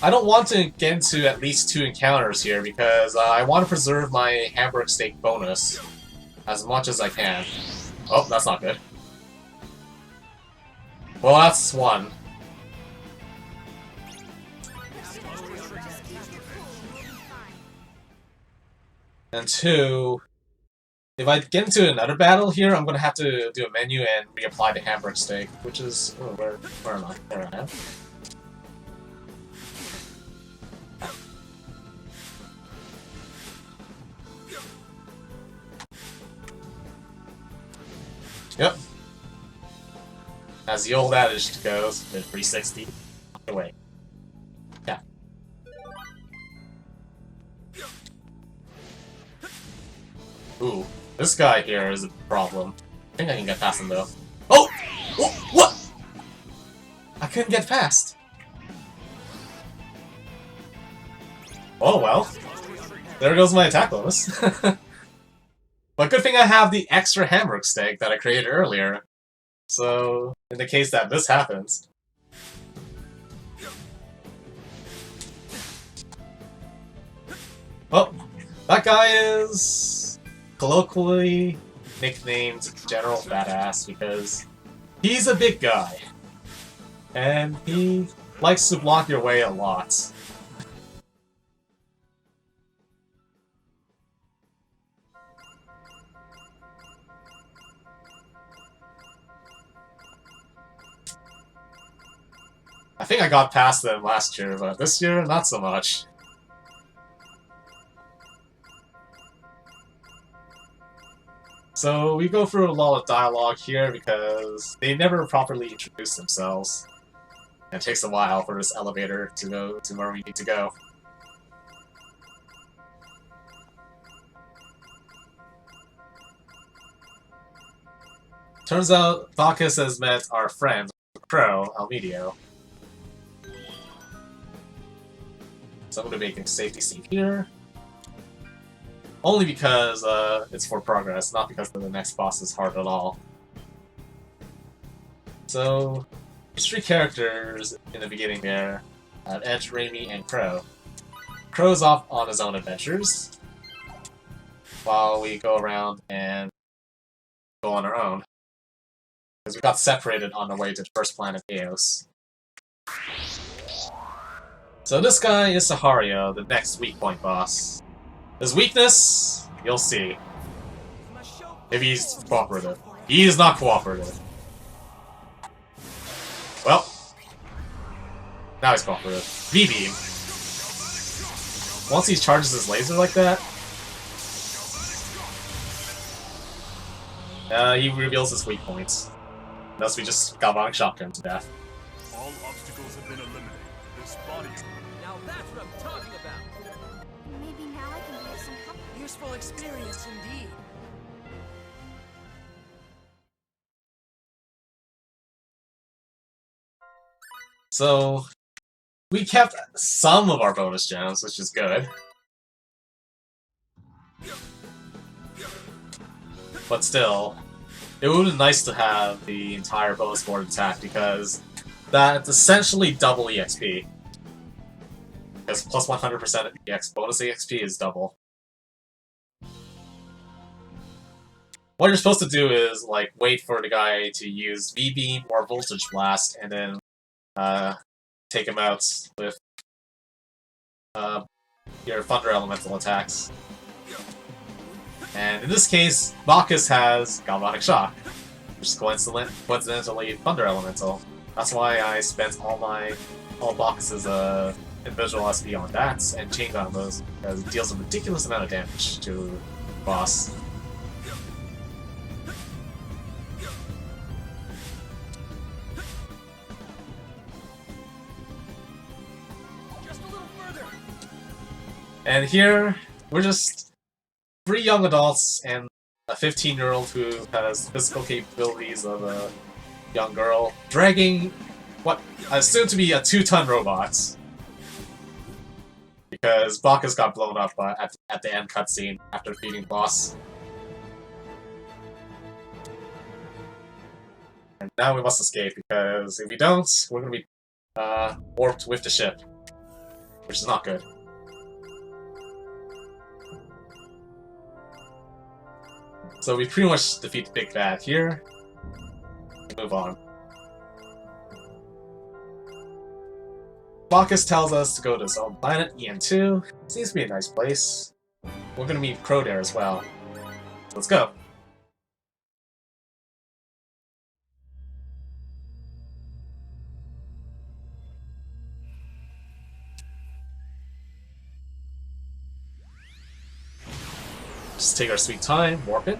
I don't want to get into at least 2 encounters here because I want to preserve my hamburg steak bonus as much as I can. Oh, that's not good. Well, that's one. And two, if I get into another battle here, I'm gonna have to do a menu and reapply the hamburger steak, which is... Oh, where am I? There I am. Yep. As the old adage goes, the 360. Away. Yeah. Ooh, this guy here is a problem. I think I can get past him though. Oh! Oh! What? I couldn't get past. Oh well. There goes my attack bonus. But good thing I have the extra hamburger steak that I created earlier. So, in the case that this happens... Well, that guy is colloquially nicknamed General Badass because he's a big guy. And he likes to block your way a lot. I think I got past them last year, but this year, not so much. So we go through a lot of dialogue here because they never properly introduce themselves. And it takes a while for this elevator to go to where we need to go. Turns out Bacchus has met our friend, Crow, Almedio. So I'm going to make a safety seat here. Only because it's for progress, not because the next boss is hard at all. So, there's three characters in the beginning there. Edge, Raimi, and Crow. Crow's off on his own adventures, while we go around and go on our own. Because we got separated on the way to the first planet, Eos. So this guy is Sahario, the next weak point boss. His weakness, you'll see. If he's cooperative. He is not cooperative. Well, now he's cooperative. V-beam. Once he charges his laser like that, he reveals his weak points. Thus we just galvanic shotgun to death. All obstacles have been eliminated. This body... Now that's what I'm talking about! Maybe now I can use some help. Useful experience indeed. So, we kept some of our bonus gems, which is good. But still, it would be nice to have the entire bonus board attack because that's essentially double EXP. Because plus 100% EX bonus EXP is double. What you're supposed to do is, like, wait for the guy to use V-beam or Voltage Blast, and then take him out with your Thunder Elemental attacks. And in this case, Bacchus has Galvanic Shock, which is coincidentally Thunder Elemental. That's why I spent all Bacchus's individual SP on that and chain combos, because it deals a ridiculous amount of damage to the boss. And here, we're just 3 young adults and a 15-year-old who has physical capabilities of a young girl, dragging what I assume to be a 2-ton robot. Because Bacchus got blown up at the end cutscene after defeating the boss. And now we must escape, because if we don't, we're gonna be warped with the ship. Which is not good. So we pretty much defeat the big bad here. Move on. Bacchus tells us to go to his own planet, EN2. Seems to be a nice place. We're gonna meet Crow there as well. Let's go. Just take our sweet time, warp it.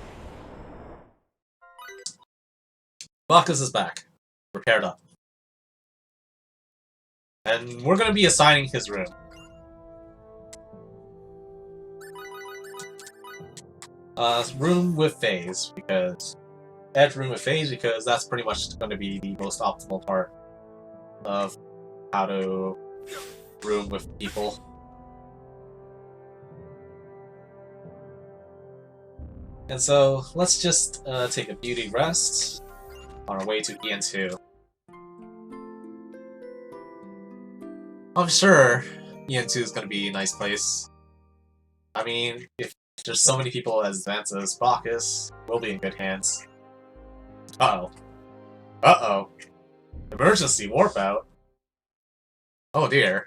Bacchus is back. We're paired up. And we're gonna be assigning his room. Room with phase, because edge room with phase, because that's pretty much going to be the most optimal part of how to room with people. And so let's just take a beauty rest on our way to EN2. I'm sure EN2 is going to be a nice place. I mean, if there's so many people as advanced as Bacchus, we'll be in good hands. Uh-oh. Uh-oh. Emergency warp out. Oh dear.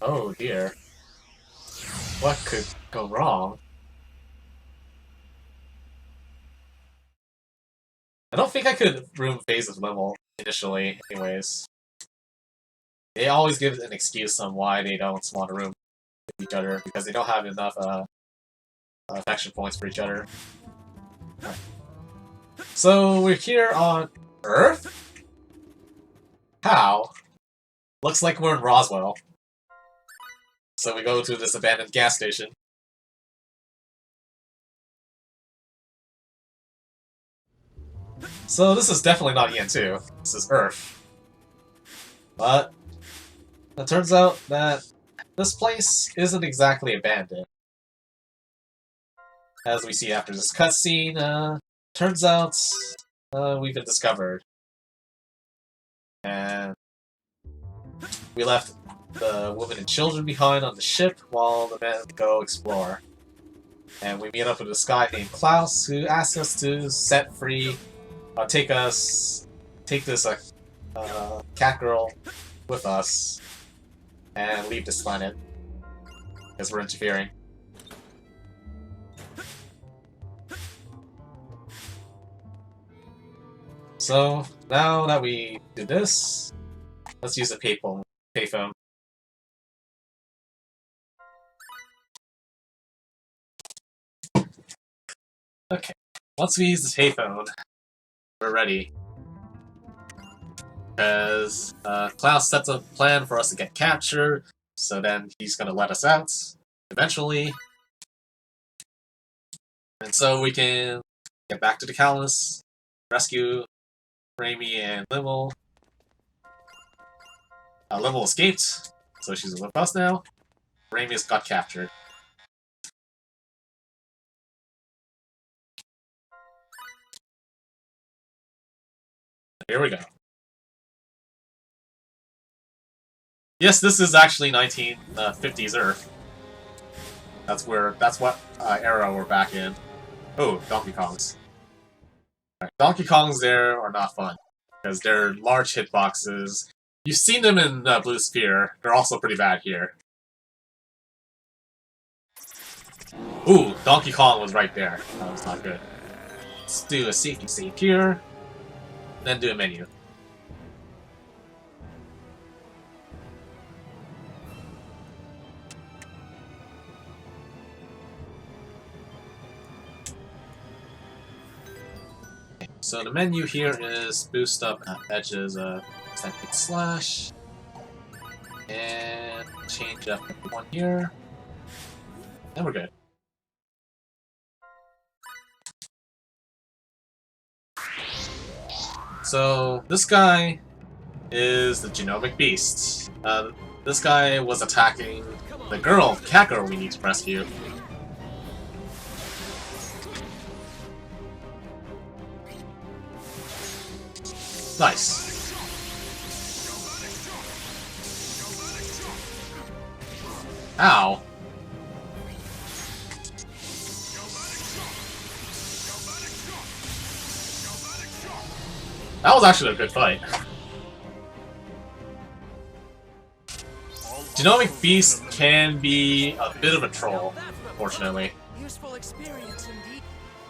Oh dear. What could go wrong? I don't think I could room phase of level initially, anyways. They always give an excuse on why they don't want to room with each other, because they don't have enough affection points for each other. Right. So we're here on Earth? How? Looks like we're in Roswell. So we go to this abandoned gas station. So this is definitely not EN2. This is Earth. But it turns out that this place isn't exactly abandoned. As we see after this cutscene, turns out we've been discovered. And we left the women and children behind on the ship while the men go explore. And we meet up with this guy named Klaus, who asks us to set free, take this cat girl with us and leave this planet, because we're interfering. So, now that we do this, let's use a payphone. Okay, once we use the payphone, we're ready. Because Klaus sets a plan for us to get captured, so then he's gonna let us out, eventually. And so we can get back to the Calus, rescue Raimi and Limmel. Limmel escaped, so she's with us now. Raimi has got captured. Here we go. Yes, this is actually 1950s Earth. That's what era we're back in. Oh, Donkey Kongs. Right. Donkey Kongs there are not fun, because they're large hitboxes. You've seen them in Blue Sphere. They're also pretty bad here. Ooh, Donkey Kong was right there. That was not good. Let's do a safety save here, then do a menu. So the menu here is boost up edges, second slash, and change up one here, and we're good. So this guy is the genomic beast. This guy was attacking the cat girl we need to rescue. Nice. Ow. That was actually a good fight. Genomic Beast can be a bit of a troll, unfortunately. Useful experience indeed.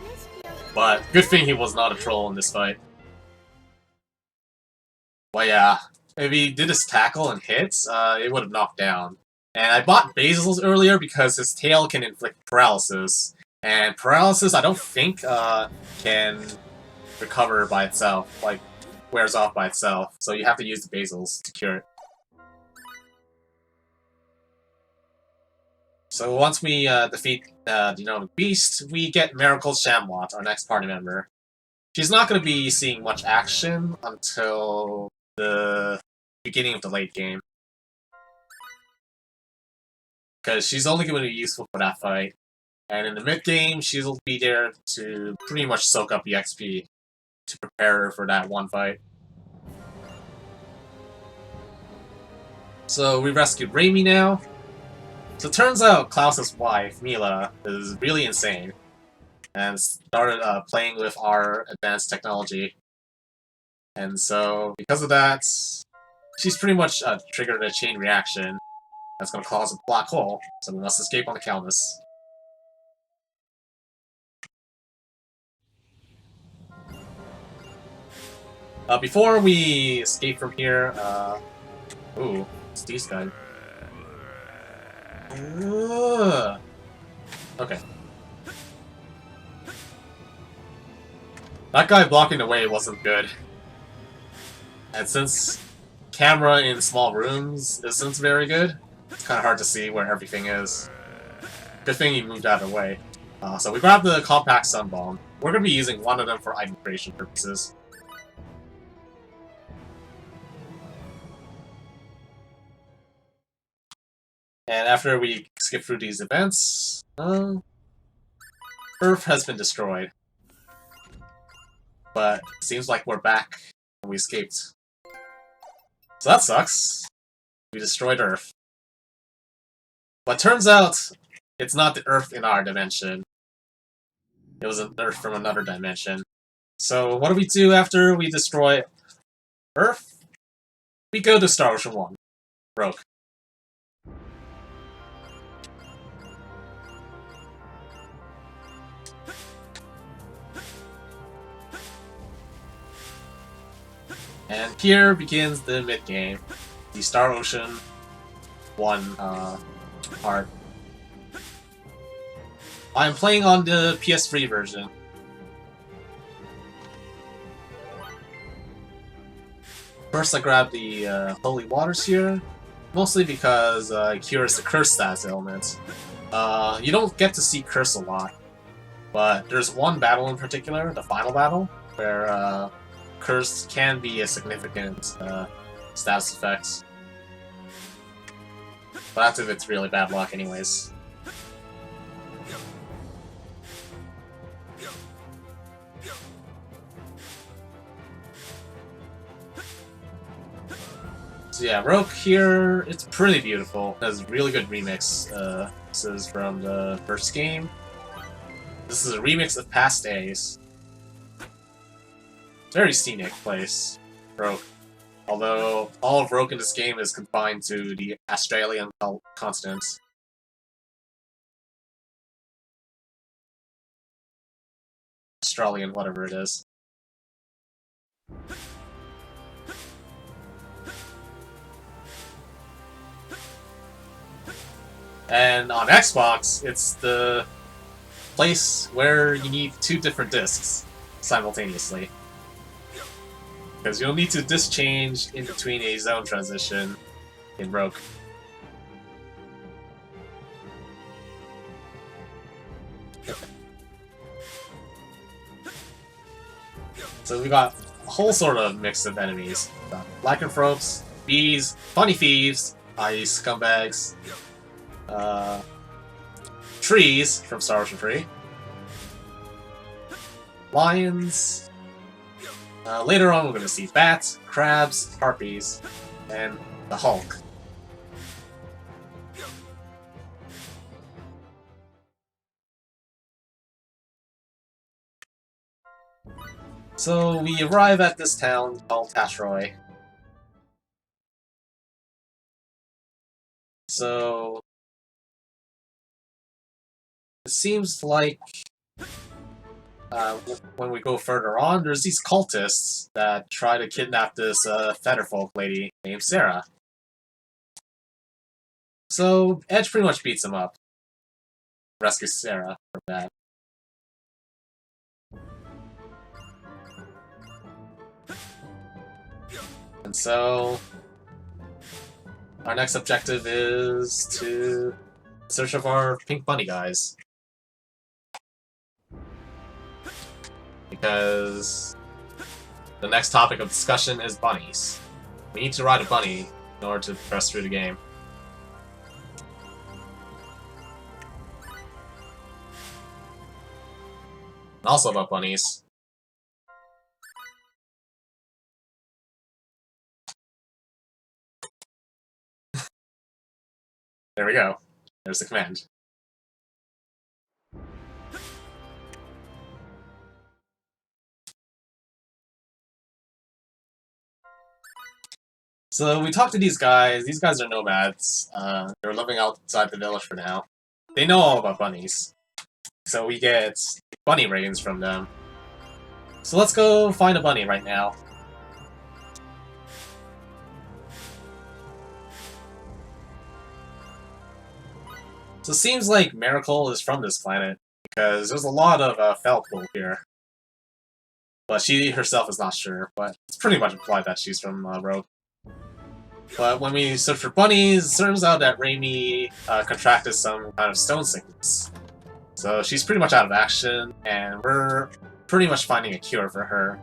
This feels But good thing he was not a troll in this fight. Well, yeah, if he did his tackle and hits, it would have knocked down. And I bought Basil's earlier because his tail can inflict paralysis. And paralysis, I don't think, can recover by itself, like, wears off by itself. So you have to use the Basil's to cure it. So once we defeat the Genomic Beast, we get Miracle Shamwat, our next party member. She's not going to be seeing much action until the beginning of the late game. Because she's only going to be useful for that fight. And in the mid game, she'll be there to pretty much soak up the XP to prepare her for that one fight. So we rescued Raimi now. So it turns out Klaus's wife, Mila, is really insane. And started playing with our advanced technology. And so, because of that, she's pretty much triggered a chain reaction that's going to cause a black hole, so we must escape on the Calnus. Before we escape from here, ooh, it's these guys. Okay. That guy blocking the way wasn't good. And since camera in small rooms isn't very good, it's kind of hard to see where everything is. Good thing he moved out of the way. So we grabbed the compact sun bomb. We're going to be using one of them for item creation purposes. And after we skip through these events, Earth has been destroyed. But it seems like we're back and we escaped. So that sucks. We destroyed Earth. But turns out, it's not the Earth in our dimension. It was an Earth from another dimension. So what do we do after we destroy Earth? We go to Star Ocean 1. Broke. And here begins the mid-game. The Star Ocean 1 part. I'm playing on the PS3 version. First I grabbed the Holy Waters here, mostly because it cures the Curse status ailment. You don't get to see Curse a lot, but there's one battle in particular, the final battle, where Curse can be a significant status effect. But that's if it's really bad luck anyways. So yeah, Rogue here, it's pretty beautiful. It has a really good remix. This is from the first game. This is a remix of Past Days. Very scenic place, Rogue. Although all of Rogue in this game is confined to the Australian continent. Australian, whatever it is. And on Xbox, it's the place where you need 2 different discs simultaneously. Because you'll need to disc change in between a zone transition in Rogue. So we got a whole sort of mix of enemies. Lycanthropes, bees, funny thieves, i.e. scumbags, trees from Star Ocean 3, lions. Later on, we're going to see bats, crabs, harpies, and the Hulk. So we arrive at this town called Tashroy. So it seems like when we go further on, there's these cultists that try to kidnap this Featherfolk lady named Sarah. So Edge pretty much beats him up, rescues Sarah from that. And so our next objective is to search of our pink bunny guys. Because the next topic of discussion is bunnies. We need to ride a bunny in order to progress through the game. And also about bunnies. There we go. There's the command. So we talked to these guys. These guys are nomads. They're living outside the village for now. They know all about bunnies. So we get bunny reins from them. So let's go find a bunny right now. So it seems like Miracle is from this planet, because there's a lot of Felpool here. But she herself is not sure, but it's pretty much implied that she's from Rogue. But when we search for bunnies, it turns out that Raimi contracted some kind of stone sickness. So she's pretty much out of action, and we're pretty much finding a cure for her.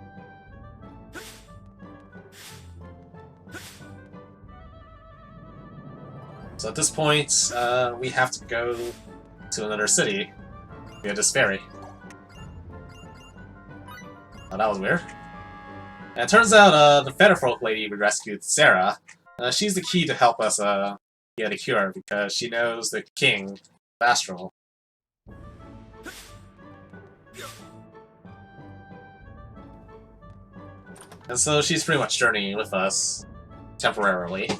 So at this point, we have to go to another city via this ferry. Oh, that was weird. And it turns out the Featherfolk lady we rescued, Sarah, she's the key to help us get a cure, because she knows the king, Astral. And so she's pretty much journeying with us, temporarily.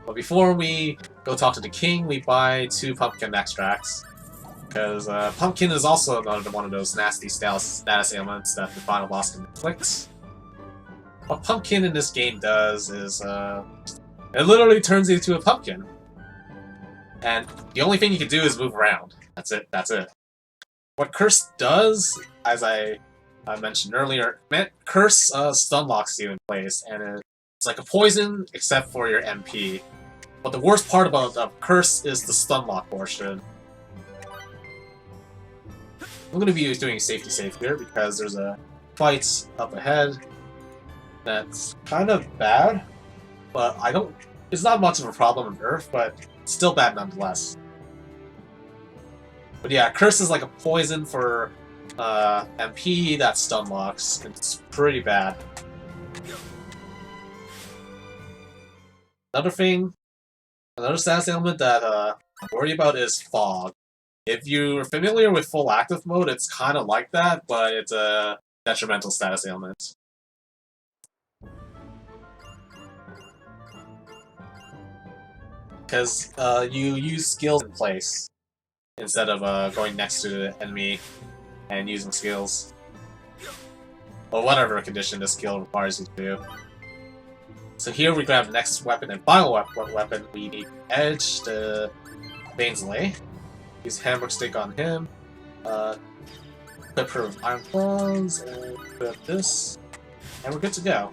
But before we go talk to the king, we buy 2 pumpkin extracts. Because pumpkin is also another one of those nasty status ailments that the final boss can inflict. What pumpkin in this game does is, it literally turns you into a pumpkin. And the only thing you can do is move around. That's it. What Curse does, as I mentioned earlier, Curse stun locks you in place, and it's like a poison except for your MP. But the worst part about Curse is the stun lock portion. I'm going to be doing safety safe here because there's a fight up ahead that's kind of bad, but it's not much of a problem on Earth, but it's still bad nonetheless. But yeah, Curse is like a poison for MP that stun locks. It's pretty bad. Another status ailment that I worry about is Fog. If you're familiar with full active mode, it's kind of like that, but it's a detrimental status ailment. Because you use skills in place instead of going next to the enemy and using skills. Or whatever condition the skill requires you to do. So here we grab the next weapon and final weapon. We need Edge, the Bainsley. Use Hamburg Stick on him. Equip her with Iron Claws, and equip this. And we're good to go.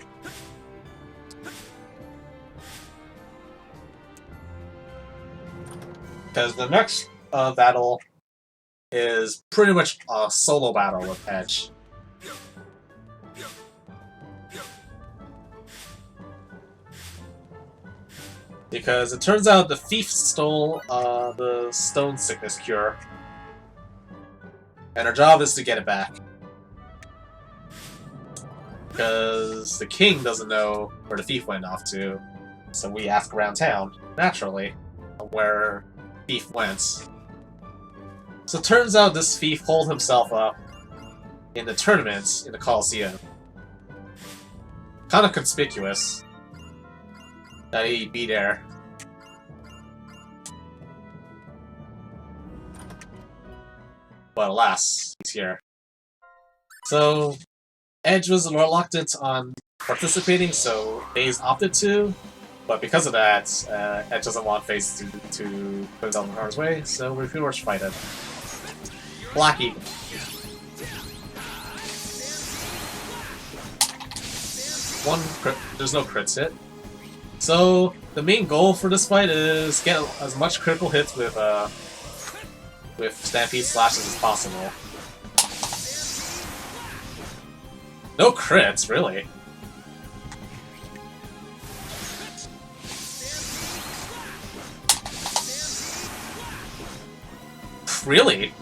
Because the next battle is pretty much a solo battle with Edge. Because it turns out the thief stole the stone sickness cure. And our job is to get it back. Because the king doesn't know where the thief went off to. So we ask around town, naturally, where the thief went. So it turns out this thief holed himself up in the tournament in the Colosseum. Kind of conspicuous. that he'd be there. But alas, he's here. So, Edge was reluctant on participating, so FaZe opted to. But because of that, Edge doesn't want FaZe to put himself in harm's way, so we pretty much fight it. Black Eagle. One crit, there's no crits hit. So the main goal for this fight is get as much critical hits with Stampede Slashes as possible. No crits, really. Really?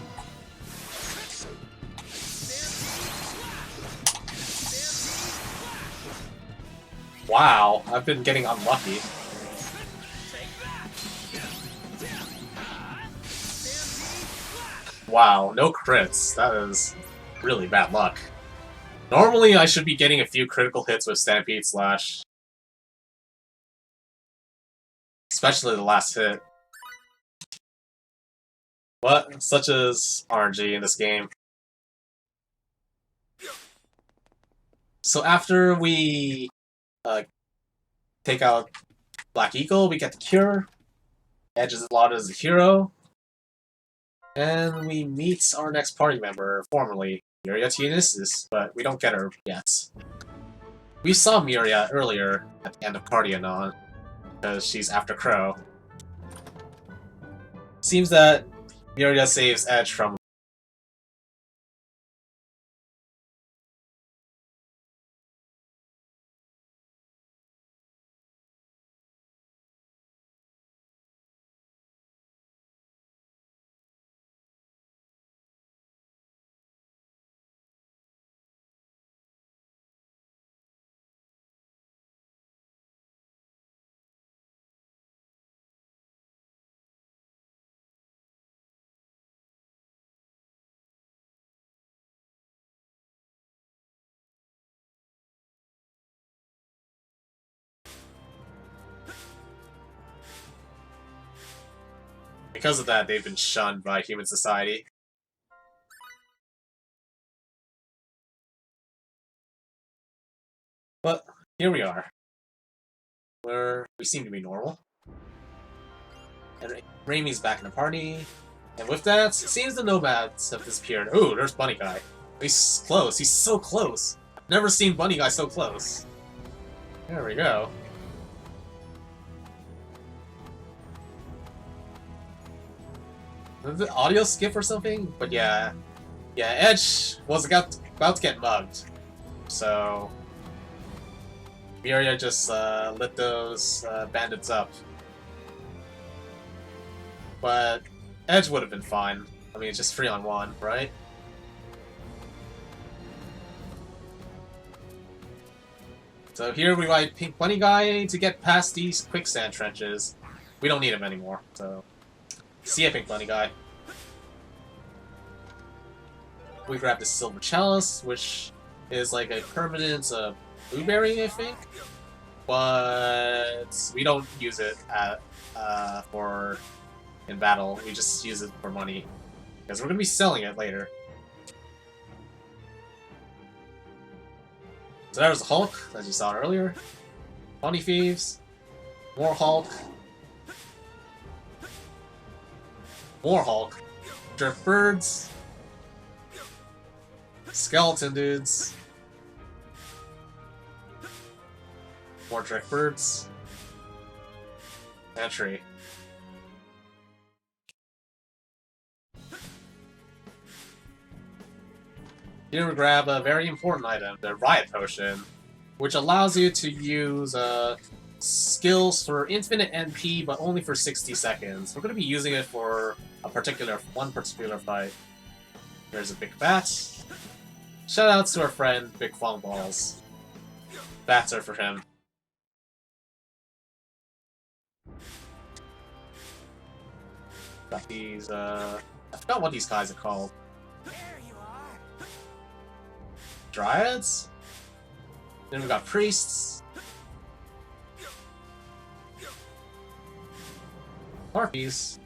Wow, I've been getting unlucky. Wow, no crits. That is really bad luck. Normally, I should be getting a few critical hits with Stampede Slash. Especially the last hit. But, such as RNG in this game. So after we take out Black Eagle, we get the Cure. Edge is lauded as a hero. And we meet our next party member, formerly Miria Tianissus, but we don't get her yet. We saw Miria earlier at the end of Party Anon, because she's after Crow. Seems that Miria saves Edge from because of that, they've been shunned by human society. But here we are, where we seem to be normal. And Raimi's back in the party, and with that, it seems the nomads have disappeared. Ooh, there's Bunny Guy. He's close. He's so close. I've never seen Bunny Guy so close. There we go. Did the audio skip or something? But yeah. Yeah, Edge was about to get mugged. So Miria just lit those bandits up. But Edge would have been fine. I mean, it's just 3-on-1, right? So here we ride Pink Bunny Guy to get past these quicksand trenches. We don't need him anymore, so... See ya, Pink Bunny Guy. We grab the Silver Chalice, which is like a permanent blueberry, I think? But we don't use it in battle. We just use it for money. Because we're going to be selling it later. So there's the Hulk, as you saw earlier. Bunny Thieves. More Hulk. More Hulk. Drift Birds. Skeleton Dudes. More Drift Birds. Entry. Here we grab a very important item, the Riot Potion, which allows you to use skills for infinite NP, but only for 60 seconds. We're going to be using it for one particular fight. There's a Big Bat. Shoutouts to our friend, Big Fong Balls. Bats are for him. Got these, I forgot what these guys are called. Dryads? Then we got priests. Harpies.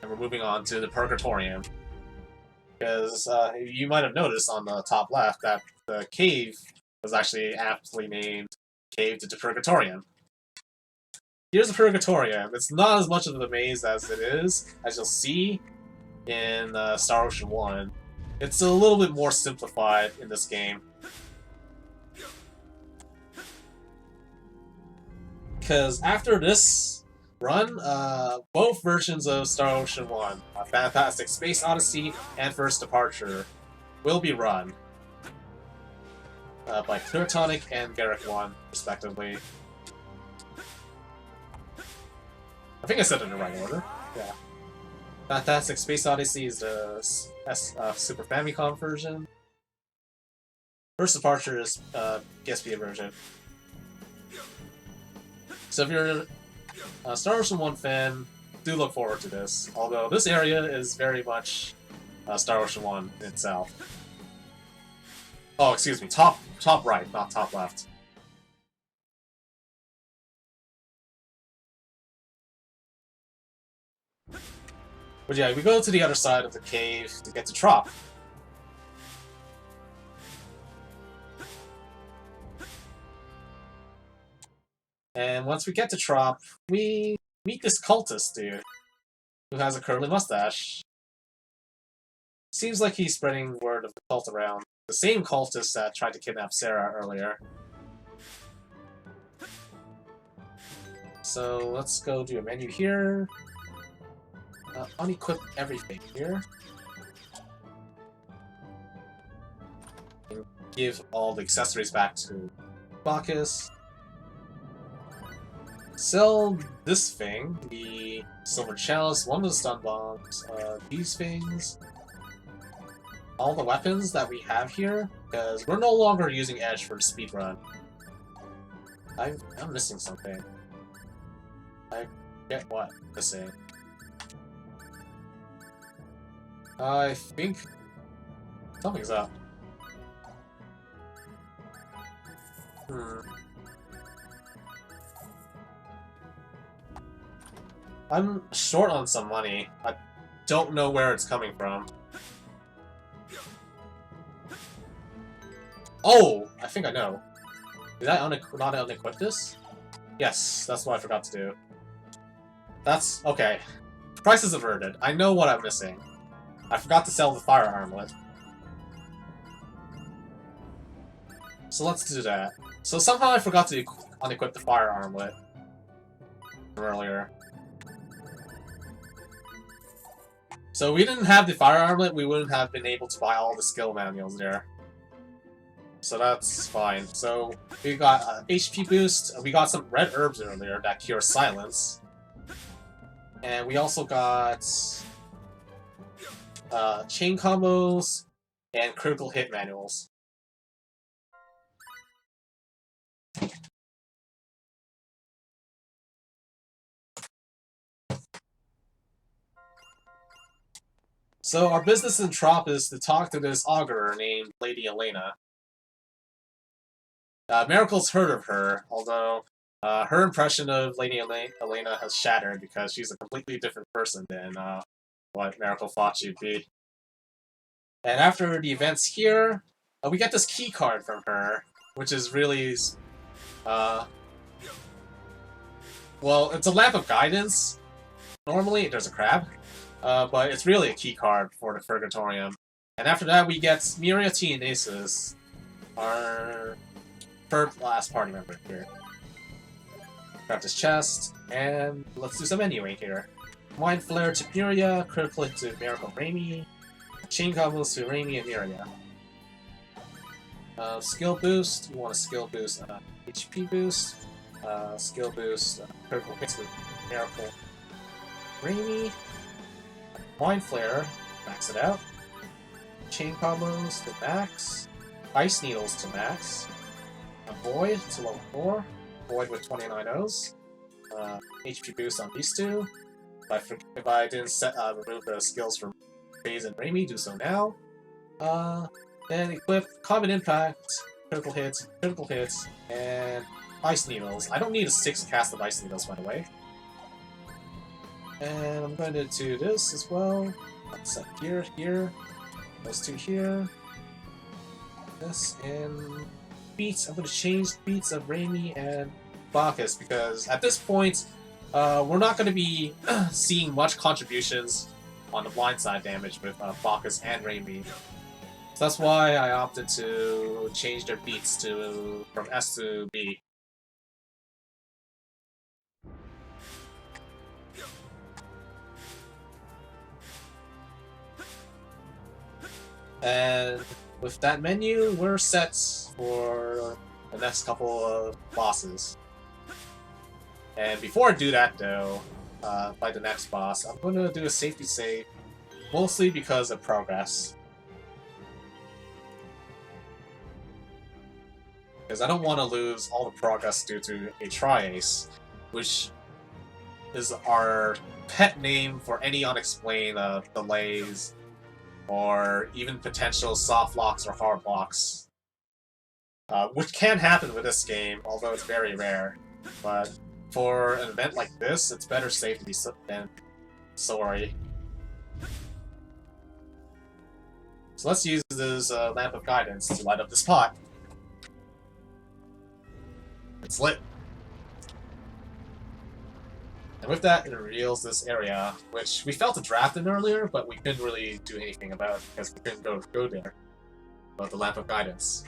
And we're moving on to the Purgatorium. Because you might have noticed on the top left that the cave was actually aptly named Cave to the Purgatorium. Here's the Purgatorium. It's not as much of a maze as it is, as you'll see in Star Ocean 1. It's a little bit more simplified in this game. Because after this run, both versions of Star Ocean 1, Fantastic Space Odyssey and First Departure, will be run by Cleartonic and Garrick 1, respectively. I think I said it in the right order. Yeah. Fantastic Space Odyssey is the Super Famicom version. First Departure is PSP version. So if you're a Star Ocean 1 fan, do look forward to this. Although this area is very much Star Ocean 1 itself. Oh, excuse me, top right, not top left. But yeah, we go to the other side of the cave to get to Trop. And once we get to Trop, we meet this cultist dude who has a curly mustache. Seems like he's spreading word of the cult around. The same cultist that tried to kidnap Sarah earlier. So let's go do a menu here. Unequip everything here. And give all the accessories back to Bacchus. Sell this thing, the Silver Chalice, one of the stun bombs, these things, all the weapons that we have here, because we're no longer using Edge for the speedrun. I'm missing something. I get what? Missing. I think something's up. I'm short on some money. I don't know where it's coming from. Oh! I think I know. Did I not unequip this? Yes, that's what I forgot to do. That's... okay. Price is averted. I know what I'm missing. I forgot to sell the fire armlet. So let's do that. So somehow I forgot to unequip the fire armlet earlier. So if we didn't have the fire armlet, we wouldn't have been able to buy all the skill manuals there. So that's fine. So we got HP boost, we got some red herbs earlier that cure silence. And we also got chain combos and critical hit manuals. So our business in Trop is to talk to this augurer named Lady Elena. Miracle's heard of her, although her impression of Lady Elena has shattered because she's a completely different person than what Miracle thought she'd be. And after the events here, we get this key card from her, which is really... well, it's a lamp of guidance. Normally, there's a crab. But it's really a key card for the Purgatorium. And after that, we get Miria T and Aces, our third last party member here. Grab this chest, and let's do some menuing here. Mind Flare to Miria, Critical Hit to Miracle Raimi, Chain Combos to Raimi and Miria. Skill Boost, we want a Skill Boost, HP Boost, Skill Boost, Critical Hits with Miracle Raimi. Mind Flare, max it out. Chain Combos to max. Ice Needles to max. A Void to level 4. Void with 29 O's. HP boost on these two. If I didn't remove the skills from Phase and Raimi, do so now. Then equip Common Impact, critical hits, and Ice Needles. I don't need a 6 cast of Ice Needles, by the way. And I'm going to do this as well. Set here, here. Those two here. This and beats. I'm going to change beats of Raimi and Bacchus because at this point, we're not going to be seeing much contributions on the blindside damage with Bacchus and Raimi. So that's why I opted to change their beats to from S to B. And with that menu, we're set for the next couple of bosses. And before I do that though, fight the next boss, I'm going to do a safety save, mostly because of progress. Because I don't want to lose all the progress due to a tri-ace, which is our pet name for any unexplained delays, or even potential soft locks or hard locks. Which can happen with this game, although it's very rare. But for an event like this, it's better safe to be than sorry. So let's use this Lamp of Guidance to light up this pot. It's lit. And with that, it reveals this area, which we felt a draft in earlier, but we couldn't really do anything about because we couldn't go there. But the Lamp of Guidance.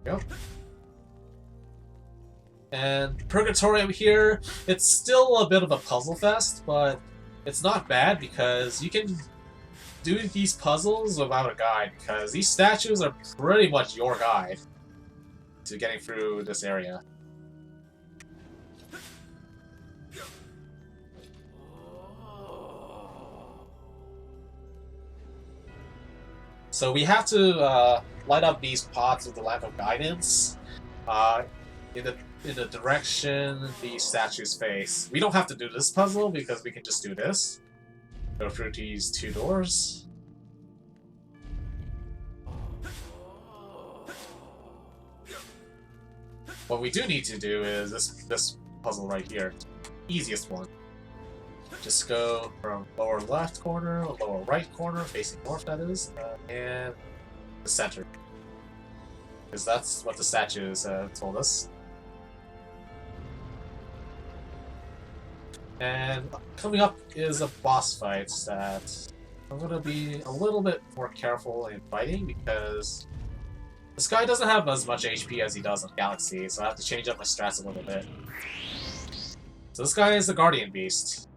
Go. And Purgatory over here, it's still a bit of a puzzle fest, but it's not bad because you can do these puzzles without a guide, because these statues are pretty much your guide to getting through this area. So we have to light up these pots with the Lamp of Guidance in the direction the statues face. We don't have to do this puzzle because we can just do this. Go through these two doors. What we do need to do is this puzzle right here. Easiest one. Just go from lower left corner, lower right corner, facing north that is, and the center. Because that's what the statues told us. And coming up is a boss fight that I'm going to be a little bit more careful in fighting because this guy doesn't have as much HP as he does on Galaxy, so I have to change up my strats a little bit. So this guy is the Guardian Beast.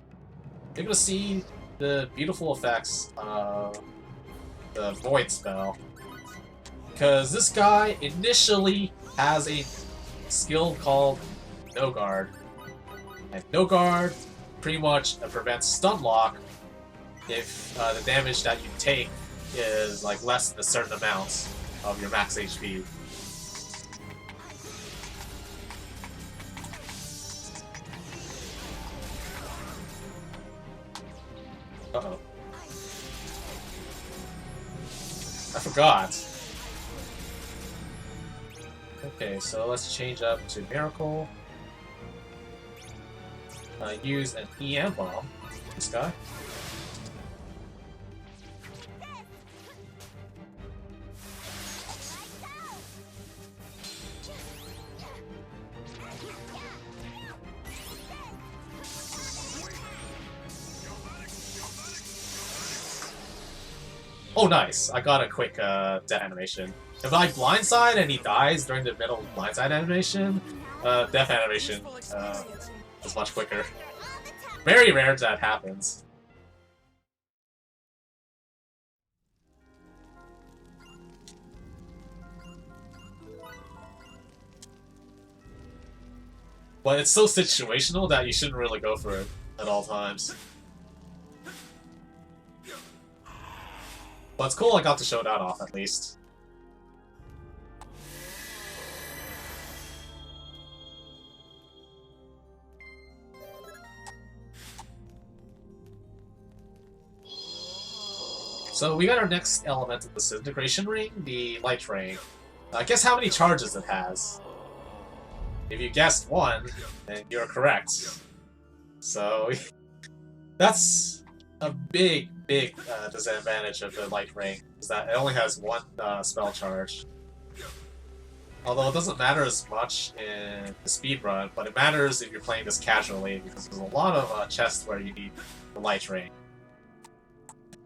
You're going to see the beautiful effects of the Void spell. Because this guy initially has a skill called No Guard. And No Guard pretty much prevents stun lock if the damage that you take is like less than a certain amount of your max HP. Uh-oh. I forgot. Okay, so let's change up to Miracle. Use an EM bomb. This guy. Oh, nice! I got a quick death animation. If I blindside and he dies during the middle blindside animation, death animation is much quicker. Very rare that happens. But it's so situational that you shouldn't really go for it at all times. But it's cool I got to show that off at least. So we got our next element of the Disintegration Ring, the Light Ring. Guess how many charges it has? If you guessed 1, then you're correct. So that's a big disadvantage of the Light Ring, is that it only has 1 spell charge. Although it doesn't matter as much in the speedrun, but it matters if you're playing this casually, because there's a lot of chests where you need the Light Ring.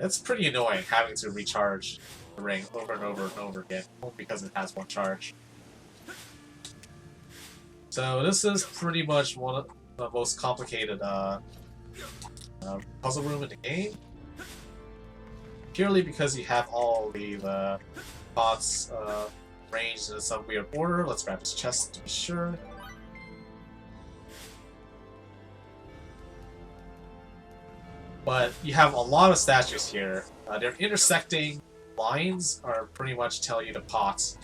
It's pretty annoying having to recharge the ring over and over and over again, only because it has 1 charge. So this is pretty much one of the most complicated puzzle room in the game. Purely because you have all the pots arranged in some weird order. Let's grab this chest to be sure. But you have a lot of statues here. Their intersecting lines are pretty much tell you the pots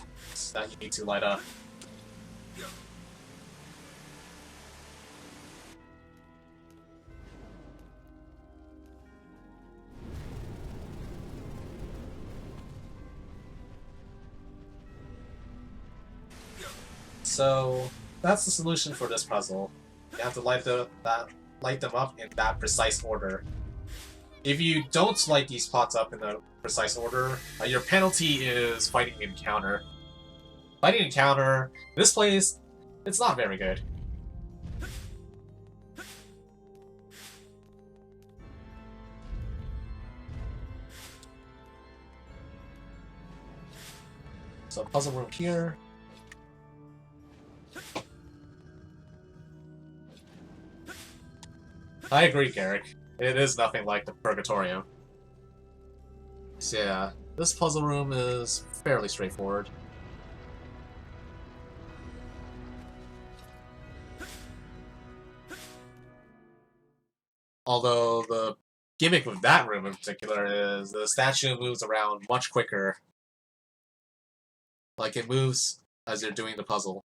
that you need to light up. So that's the solution for this puzzle. You have to light them up in that precise order. If you don't light these pots up in the precise order, your penalty is fighting an encounter. Fighting an encounter, in this place, it's not very good. So puzzle room here. I agree, Garrick. It is nothing like the Purgatorium. So yeah, this puzzle room is fairly straightforward. Although the gimmick with that room in particular is the statue moves around much quicker. Like it moves as you're doing the puzzle.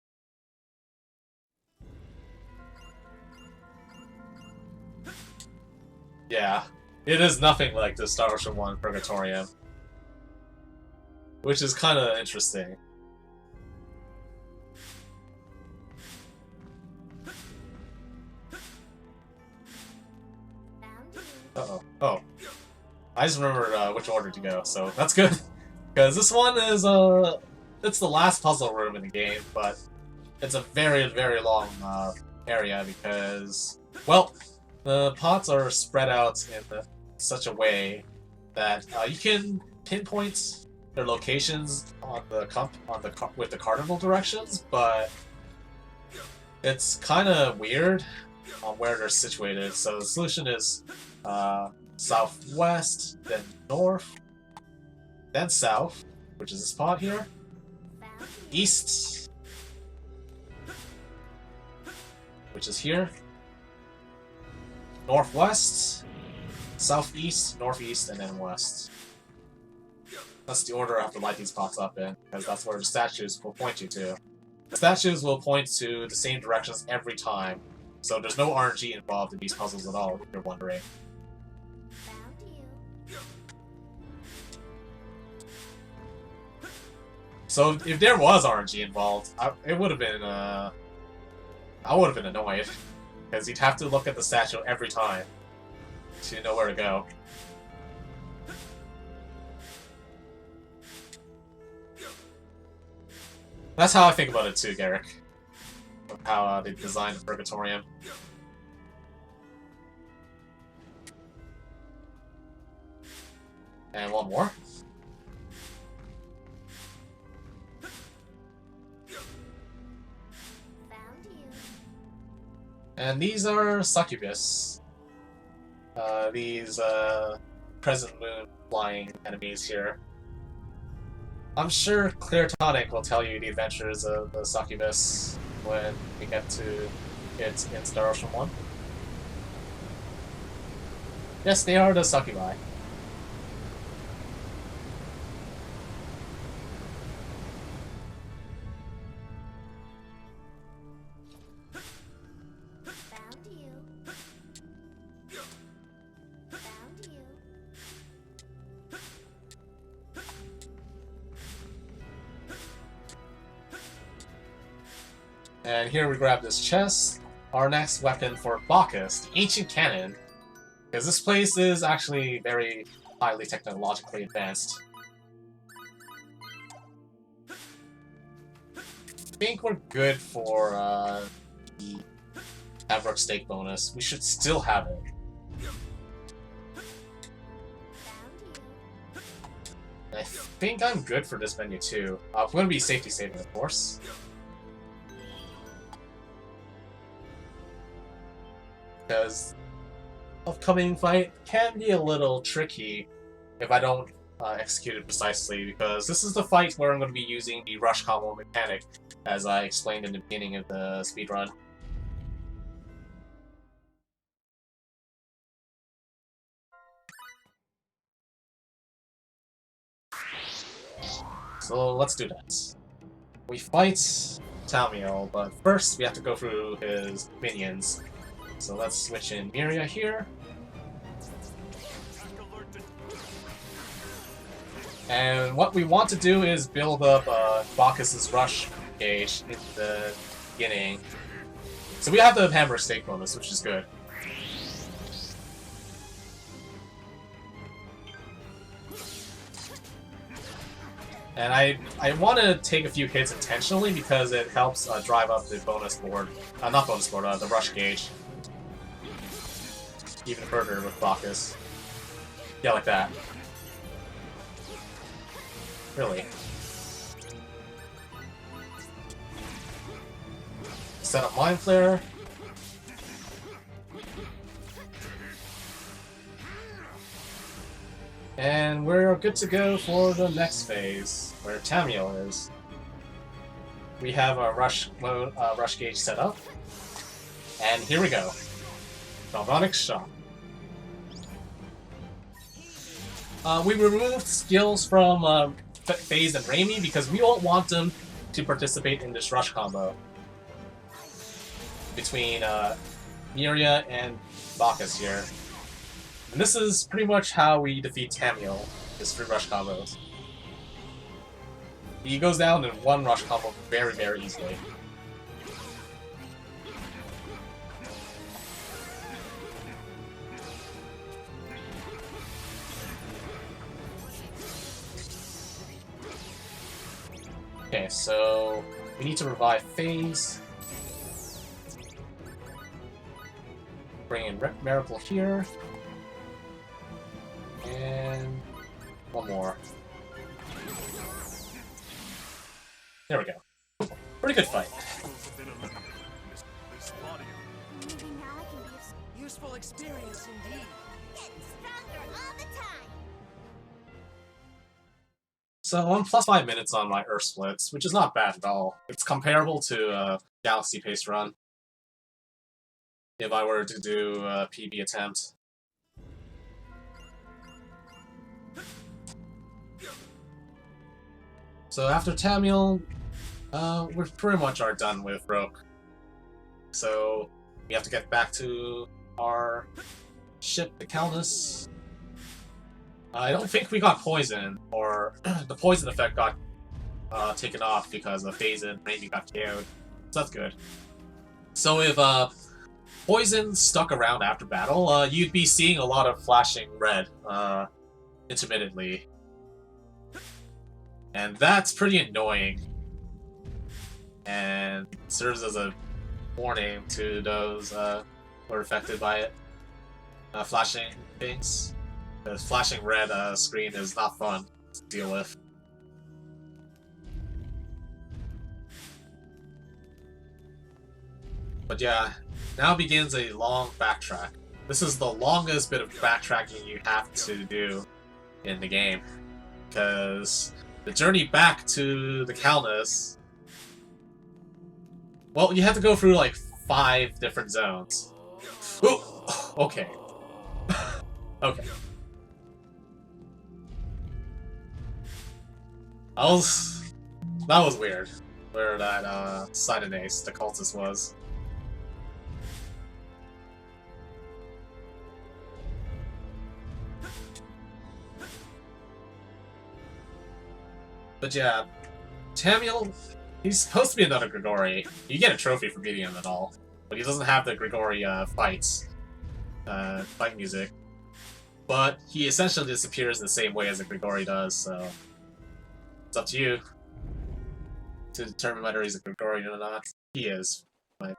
Yeah, it is nothing like the Star Ocean 1 Purgatorium. Which is kind of interesting. Uh-oh. Oh. I just remembered which order to go, so that's good. Because this one is, it's the last puzzle room in the game, but it's a very, very long area because, well, the pots are spread out in such a way that you can pinpoint their locations on with the cardinal directions, but it's kind of weird on where they're situated. So the solution is southwest, then north, then south, which is this pot here, east, which is here, northwest, southeast, northeast, and then west. That's the order I have to light these pots up in, because that's where the statues will point you to. The statues will point to the same directions every time, so there's no RNG involved in these puzzles at all, if you're wondering. So if there was RNG involved, it would have been, I would have been annoyed. Because you'd have to look at the statue every time to know where to go. That's how I think about it too, Garrick. Of how they designed the Purgatorium. And one more. And these are succubus. These Crescent Moon flying enemies here. I'm sure Clear Tonic will tell you the adventures of the succubus when we get to it in Star Ocean 1. Yes, they are the succubi. And here we grab this chest. Our next weapon for Bacchus, the Ancient Cannon. Because this place is actually very highly technologically advanced. I think we're good for the Avrock stake bonus. We should still have it. And I think I'm good for this menu too. I'm going to be safety saving, of course. Because upcoming fight can be a little tricky if I don't execute it precisely, because this is the fight where I'm going to be using the rush combo mechanic, as I explained in the beginning of the speedrun. So let's do that. We fight Tamio, but first we have to go through his minions. So let's switch in Miria here. And what we want to do is build up Bacchus's rush gauge in the beginning. So we have the hammer stake bonus, which is good. And I want to take a few hits intentionally because it helps drive up the bonus board. Not bonus board, the rush gauge. Even further with Bacchus. Yeah, like that. Really. Set up Mind Flare. And we're good to go for the next phase, where Tamio is. We have our rush mode, rush gauge set up. And here we go. Galvanic Shock. We removed skills from FaZe and Raimi because we don't want them to participate in this rush combo between Miria and Bacchus here. And this is pretty much how we defeat Tamio, is through rush combos. He goes down in one rush combo very, very easily. Okay, so we need to revive FaZe. Bring in Miracle here. And one more. There we go. Pretty good fight. Maybe now I can be of Useful experience indeed. getting stronger all the time. So I'm plus 5 minutes on my Earth splits, which is not bad at all. It's comparable to a Galaxy pace run. If I were to do a PB attempt. So after Tamil, we pretty much are done with Rogue. So we have to get back to our ship, the Calnus. I don't think we got poisoned, or the poison effect got taken off because the FaZe and Raimi got KO'd. So that's good. So if poison stuck around after battle, you'd be seeing a lot of flashing red intermittently. And that's pretty annoying. And serves as a warning to those who are affected by it. Flashing things. The flashing red screen is not fun to deal with. But yeah, now begins a long backtrack. This is the longest bit of backtracking you have to do in the game. Because the journey back to the Calnus, well, you have to go through like 5 different zones. Ooh, okay. Okay. That was weird, where that Sidonase, the cultist, was. But yeah, Tamil He's supposed to be another Grigori. You get a trophy for beating him at all. But he doesn't have the Grigori fight music. But he essentially disappears in the same way as the Grigori does, so it's up to you to determine whether he's a Grigori or not. He is. But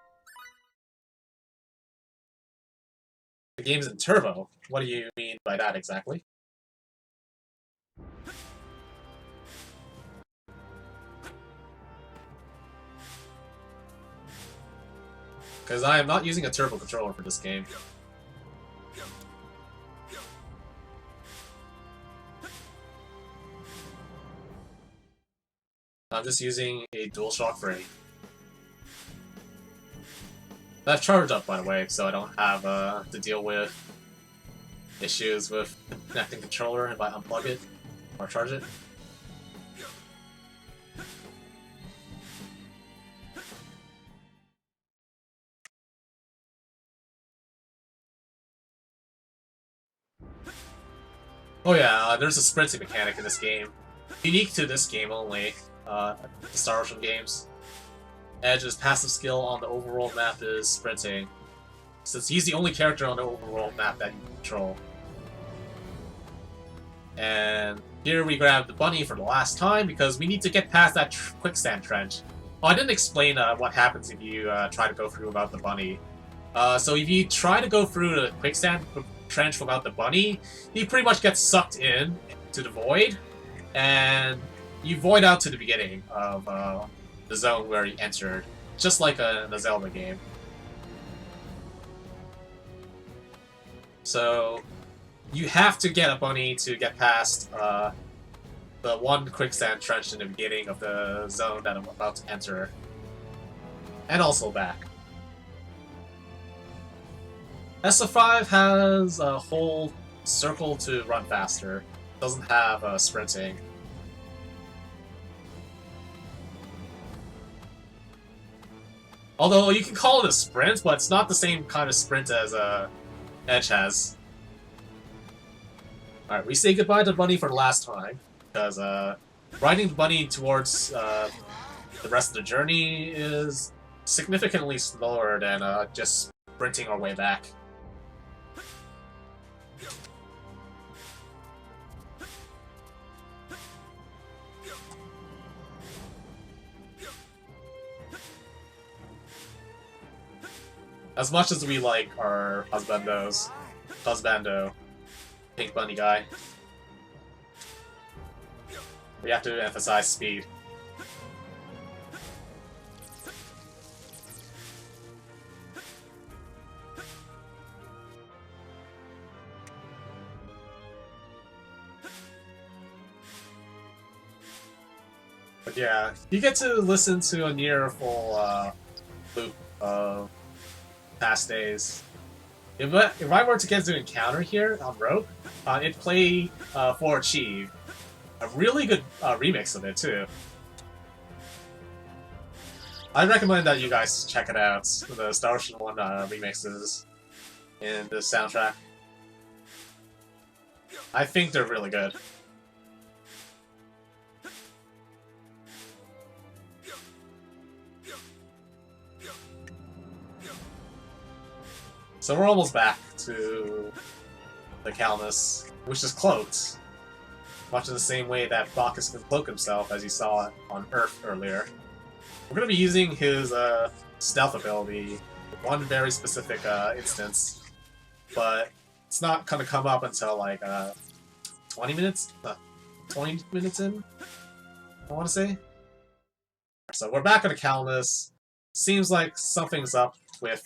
the game's in turbo. What do you mean by that exactly? Because I am not using a turbo controller for this game. I'm just using a DualShock 3. I've charged up, by the way, so I don't have to deal with issues with connecting controller if I unplug it or charge it. Oh yeah, there's a sprinting mechanic in this game. Unique to this game only, the Star Ocean games. Edge's passive skill on the overworld map is sprinting, since he's the only character on the overworld map that you can control. And here we grab the bunny for the last time because we need to get past that quicksand trench. Oh, I didn't explain what happens if you try to go through without the bunny. So if you try to go through the quicksand trench without the bunny, you pretty much get sucked in to the void, and you void out to the beginning of the zone where you entered, just like in a Zelda game. So you have to get a bunny to get past the one quicksand trench in the beginning of the zone that I'm about to enter, and also back. SF5 has a whole circle to run faster. It doesn't have sprinting. Although you can call it a sprint, but it's not the same kind of sprint as Edge has. Alright, we say goodbye to Bunny for the last time, because riding the Bunny towards the rest of the journey is significantly slower than just sprinting our way back. As much as we like our husbando, pink bunny guy, we have to emphasize speed. But yeah, you get to listen to a near full loop of past days. If I were to get to encounter here on Rogue, it'd play for Achieve. A really good remix of it, too. I'd recommend that you guys check it out, the Star Ocean 1 remixes in the soundtrack. I think they're really good. So we're almost back to the Calnus, which is cloaked. Much in the same way that Bacchus can cloak himself, as you saw on Earth earlier. We're going to be using his stealth ability in one very specific instance, but it's not going to come up until like 20 minutes? 20 minutes in, I want to say? So we're back on the Calnus. Seems like something's up with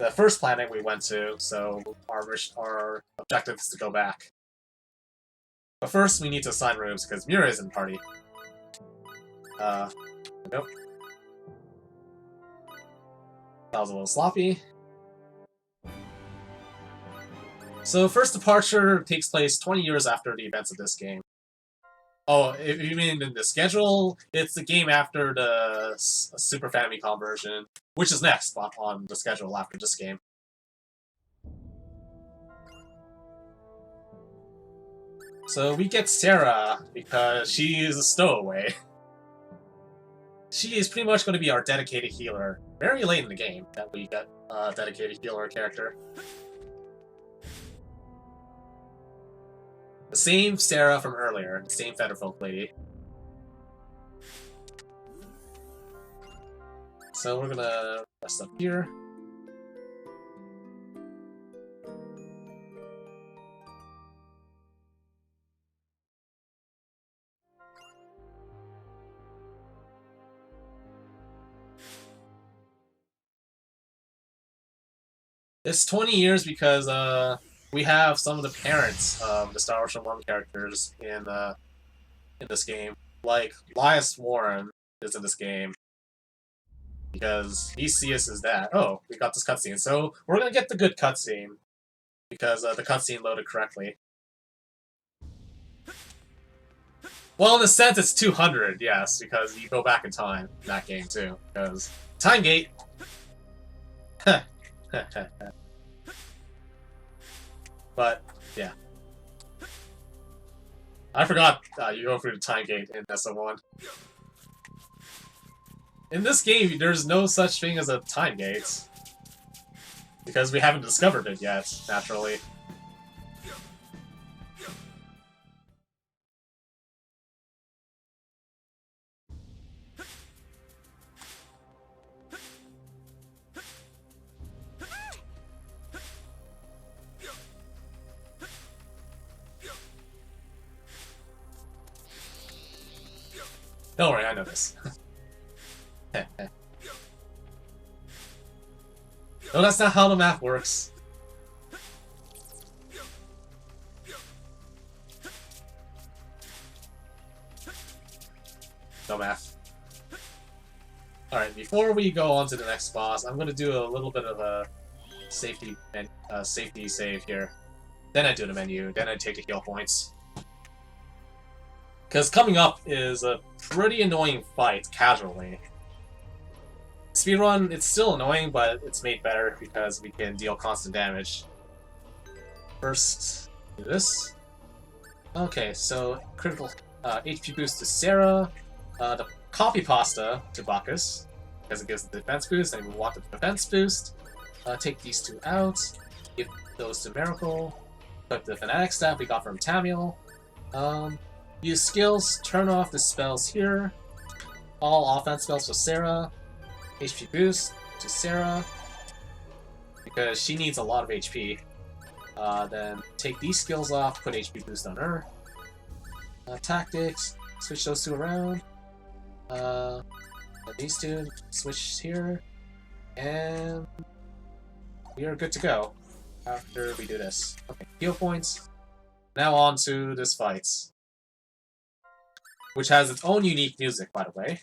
the first planet we went to, so our objective is to go back. But first, we need to assign rooms, because Mira is in the party. Nope. That was a little sloppy. So, first departure takes place 20 years after the events of this game. Oh, if you mean in the schedule, it's the game after the Super Famicom version, which is next on the schedule after this game. So we get Sarah, because she is a stowaway. she is pretty much going to be our dedicated healer. Very late in the game that we get a dedicated healer character. The same Sarah from earlier, the same Featherfolk lady. So we're gonna rest up here. It's 20 years because we have some of the parents of the Star Wars One characters in this game. Like Elias Warren is in this game because he sees his dad. Oh, we got this cutscene. So we're gonna get the good cutscene because the cutscene loaded correctly. Well, in a sense, it's 200, yes, because you go back in time in that game too. Because time gate. But yeah, I forgot you go through the time gate in SO1. In this game, there's no such thing as a time gate because we haven't discovered it yet. Naturally. Don't worry, I know this. No, that's not how the math works. No math. Alright, before we go on to the next boss, I'm gonna do a little bit of a safety save here. Then I do the menu, then I take the heal points. Because coming up is a pretty annoying fight, casually. Speedrun, it's still annoying, but it's made better because we can deal constant damage. First, do this. Okay, so critical HP boost to Sarah, the copy pasta to Bacchus, because it gives the defense boost, and we want the defense boost. Take these two out, give those to Miracle, put the Fanatic Staff we got from Tamiel. Use skills, turn off the spells here. All offense spells for Sarah. HP boost to Sarah, because she needs a lot of HP. Then take these skills off, put HP boost on her. Tactics, switch those two around. These two, switch here. And we are good to go after we do this. Okay, heal points. Now on to this fight, which has its own unique music, by the way.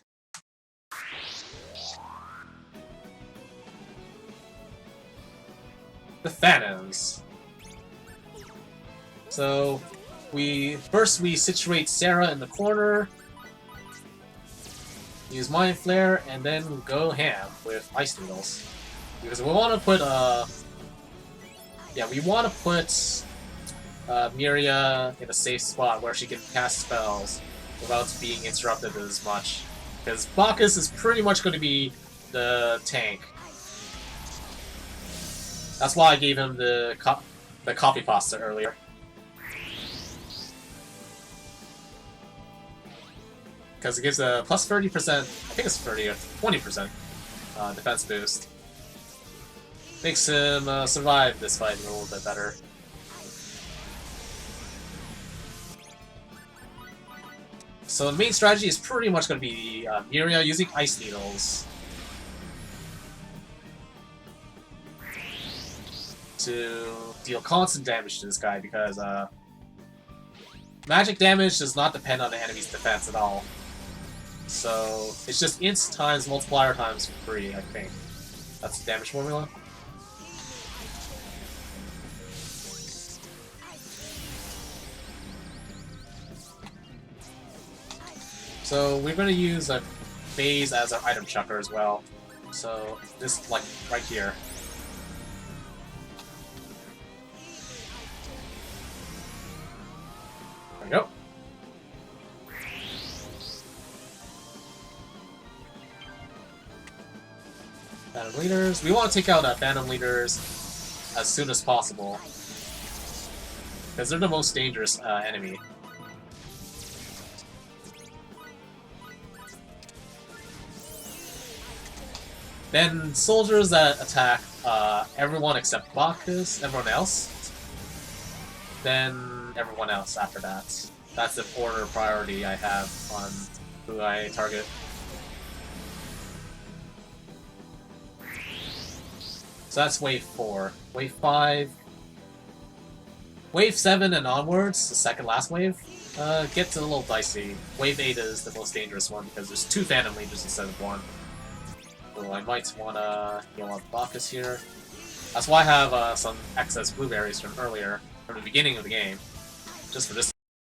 The Phantoms. So, first we situate Sarah in the corner, use Mind Flare, and then go ham with Ice Needles. Because we want to put, we want to put Miria in a safe spot where she can cast spells without being interrupted as much. Because Bacchus is pretty much going to be the tank. That's why I gave him the copy pasta earlier. Because it gives a plus 30%, I think it's 30 or 20% defense boost. Makes him survive this fight a little bit better. So the main strategy is pretty much going to be Miria using Ice Needles to deal constant damage to this guy, because magic damage does not depend on the enemy's defense at all. So it's just int times multiplier times free, I think. That's the damage formula. So we're going to use a phase as our item chucker as well. So this, like, right here. There we go. Phantom Leaders. We want to take out Phantom Leaders as soon as possible. Because they're the most dangerous enemy. Then soldiers that attack everyone except Bacchus, everyone else. Then everyone else after that. That's the order priority I have on who I target. So that's wave 4. Wave 5. Wave 7 and onwards, the second last wave, gets a little dicey. Wave 8 is the most dangerous one because there's 2 Phantom Legions instead of 1. So I might want to heal up Bacchus here. That's why I have some excess blueberries from earlier, from the beginning of the game, just for this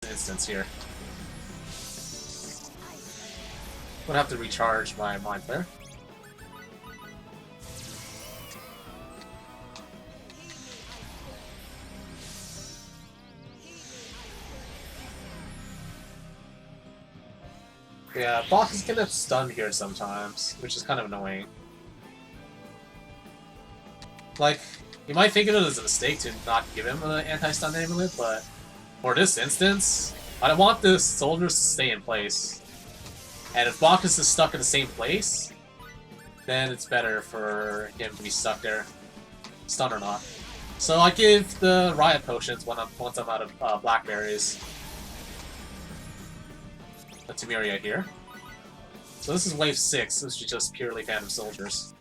instance here. I'm gonna have to recharge my Mind Flare. Yeah, Bacchus can get stunned here sometimes, which is kind of annoying. Like, you might think of it as a mistake to not give him an anti-stun amulet, but for this instance, I want the soldiers to stay in place. And if Bacchus is stuck in the same place, then it's better for him to be stuck there, stun or not. So I give the Riot Potions once I'm out of Blackberries. The Temeria here. So this is wave 6, this is just purely Phantom Soldiers.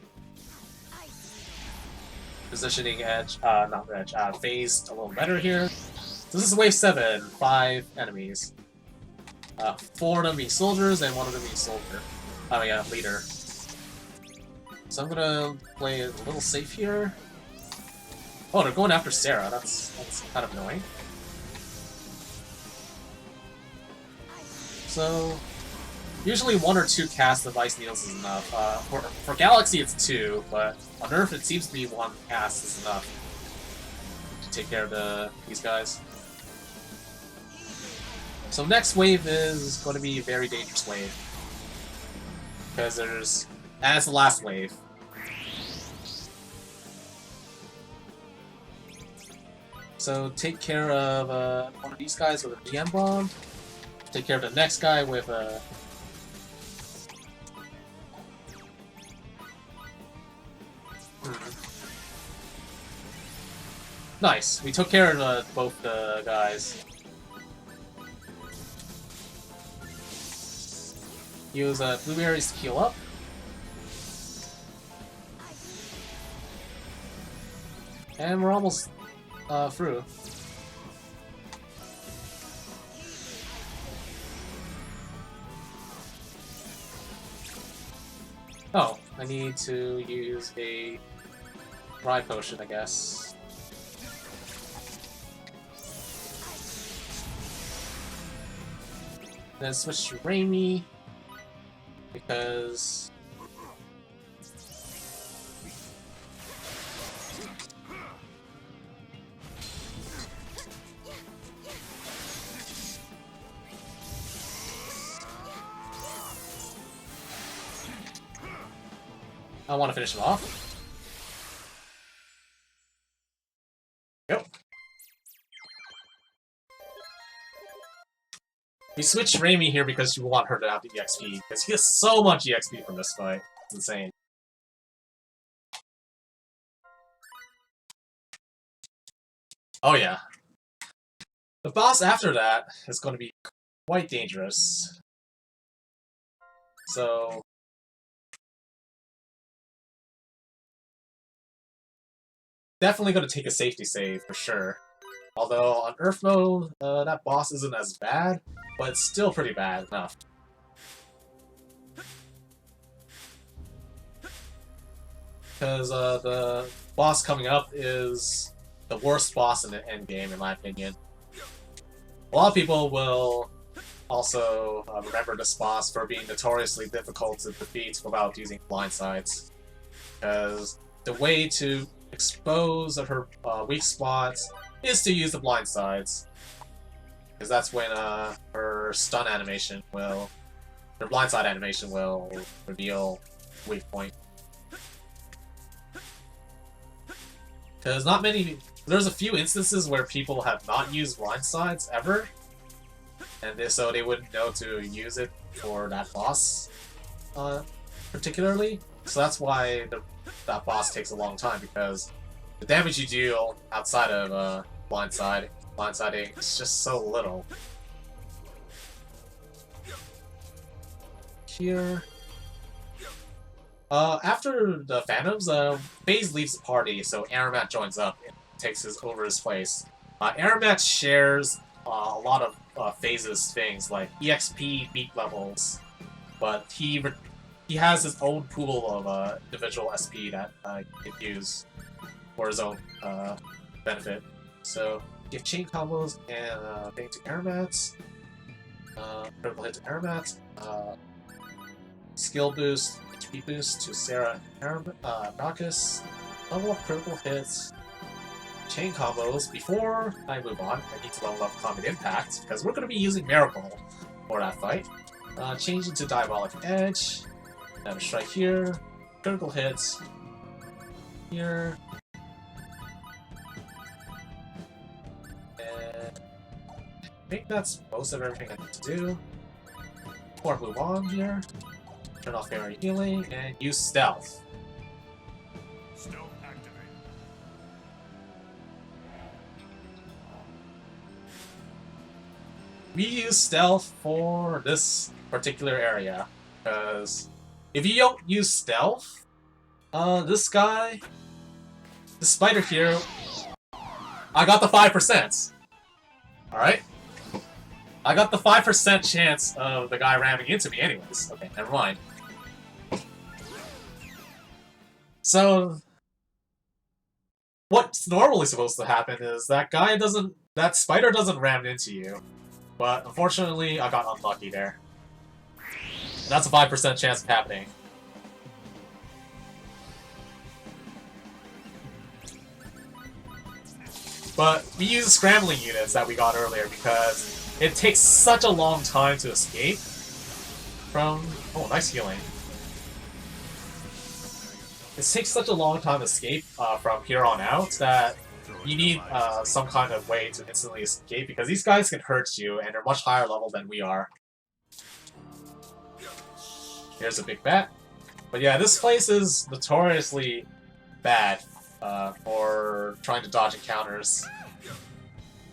Positioning edge, not edge, phased a little better here. So this is wave 7, 5 enemies. 4 of them being soldiers and 1 of them being soldier. Oh yeah, leader. So I'm gonna play a little safe here. Oh, they're going after Sarah, that's kind of annoying. So, usually 1 or 2 casts of Ice Needles is enough. For Galaxy it's 2, but on Earth it seems to be 1 cast is enough to take care of these guys. So next wave is going to be a very dangerous wave. Because there's... and it's the last wave. So take care of one of these guys with a GM Bomb. Take care of the next guy with a... Nice. We took care of both the guys. Use blueberries to heal up. And we're almost through. Oh, I need to use a Riot Potion, I guess. Then switch to Raimi, because... I want to finish him off. Yep. We switched Raimi here because you want her to have the EXP, because he has so much EXP from this fight. It's insane. Oh yeah. The boss after that is going to be quite dangerous. So... definitely going to take a safety save, for sure. Although, on Earth mode, that boss isn't as bad, but it's still pretty bad enough. Because the boss coming up is the worst boss in the endgame, in my opinion. A lot of people will also remember this boss for being notoriously difficult to defeat without using blindsides. Because the way to expose her weak spots is to use the blindsides. Because that's when her stun animation will... her blindside animation will reveal weak point. Because not many... There's a few instances where people have not used blindsides ever. And so they wouldn't know to use it for that boss, particularly. So that's why that boss takes a long time, because the damage you deal outside of blindsiding is just so little. Here... after the Phantoms, FaZe leaves the party, so Aramat joins up and takes over his place. Aramat shares a lot of FaZe's things, like EXP beat levels, but he has his own pool of individual SP that he can use for his own benefit. So, give chain combos and thing to Aramat, critical hit to Aramat, skill boost, HP boost to Sarah Marcus, level up critical hits, chain combos. Before I move on, I need to level up Combat Impact, because we're going to be using Miracle for that fight. Change into Diabolic Edge, have a strike here, critical hits here, and I think that's most of everything I need to do. Before I move on here, turn off Fairy Healing, and use Stealth. Stealth activated. We use Stealth for this particular area, because if you don't use Stealth, this spider here, I got the 5%. Alright? I got the 5% chance of the guy ramming into me anyways. Okay, never mind. So, what's normally supposed to happen is that spider doesn't ram into you. But unfortunately, I got unlucky there. And that's a 5% chance of happening. But we use scrambling units that we got earlier because it takes such a long time to escape from... Oh, nice healing. It takes such a long time to escape from here on out that you need some kind of way to instantly escape, because these guys can hurt you and they're much higher level than we are. Here's a big bat. But yeah, this place is notoriously bad for trying to dodge encounters,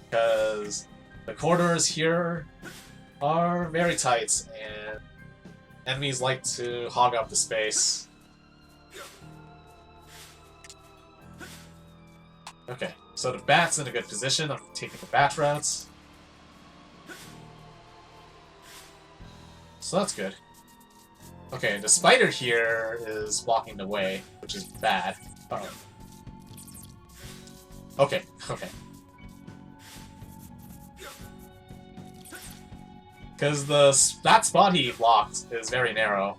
because the corridors here are very tight and enemies like to hog up the space. Okay, so the bat's in a good position. I'm taking the bat routes. So that's good. Okay, the spider here is blocking the way, which is bad. Uh-oh. Okay, okay. Because that spot he blocked is very narrow.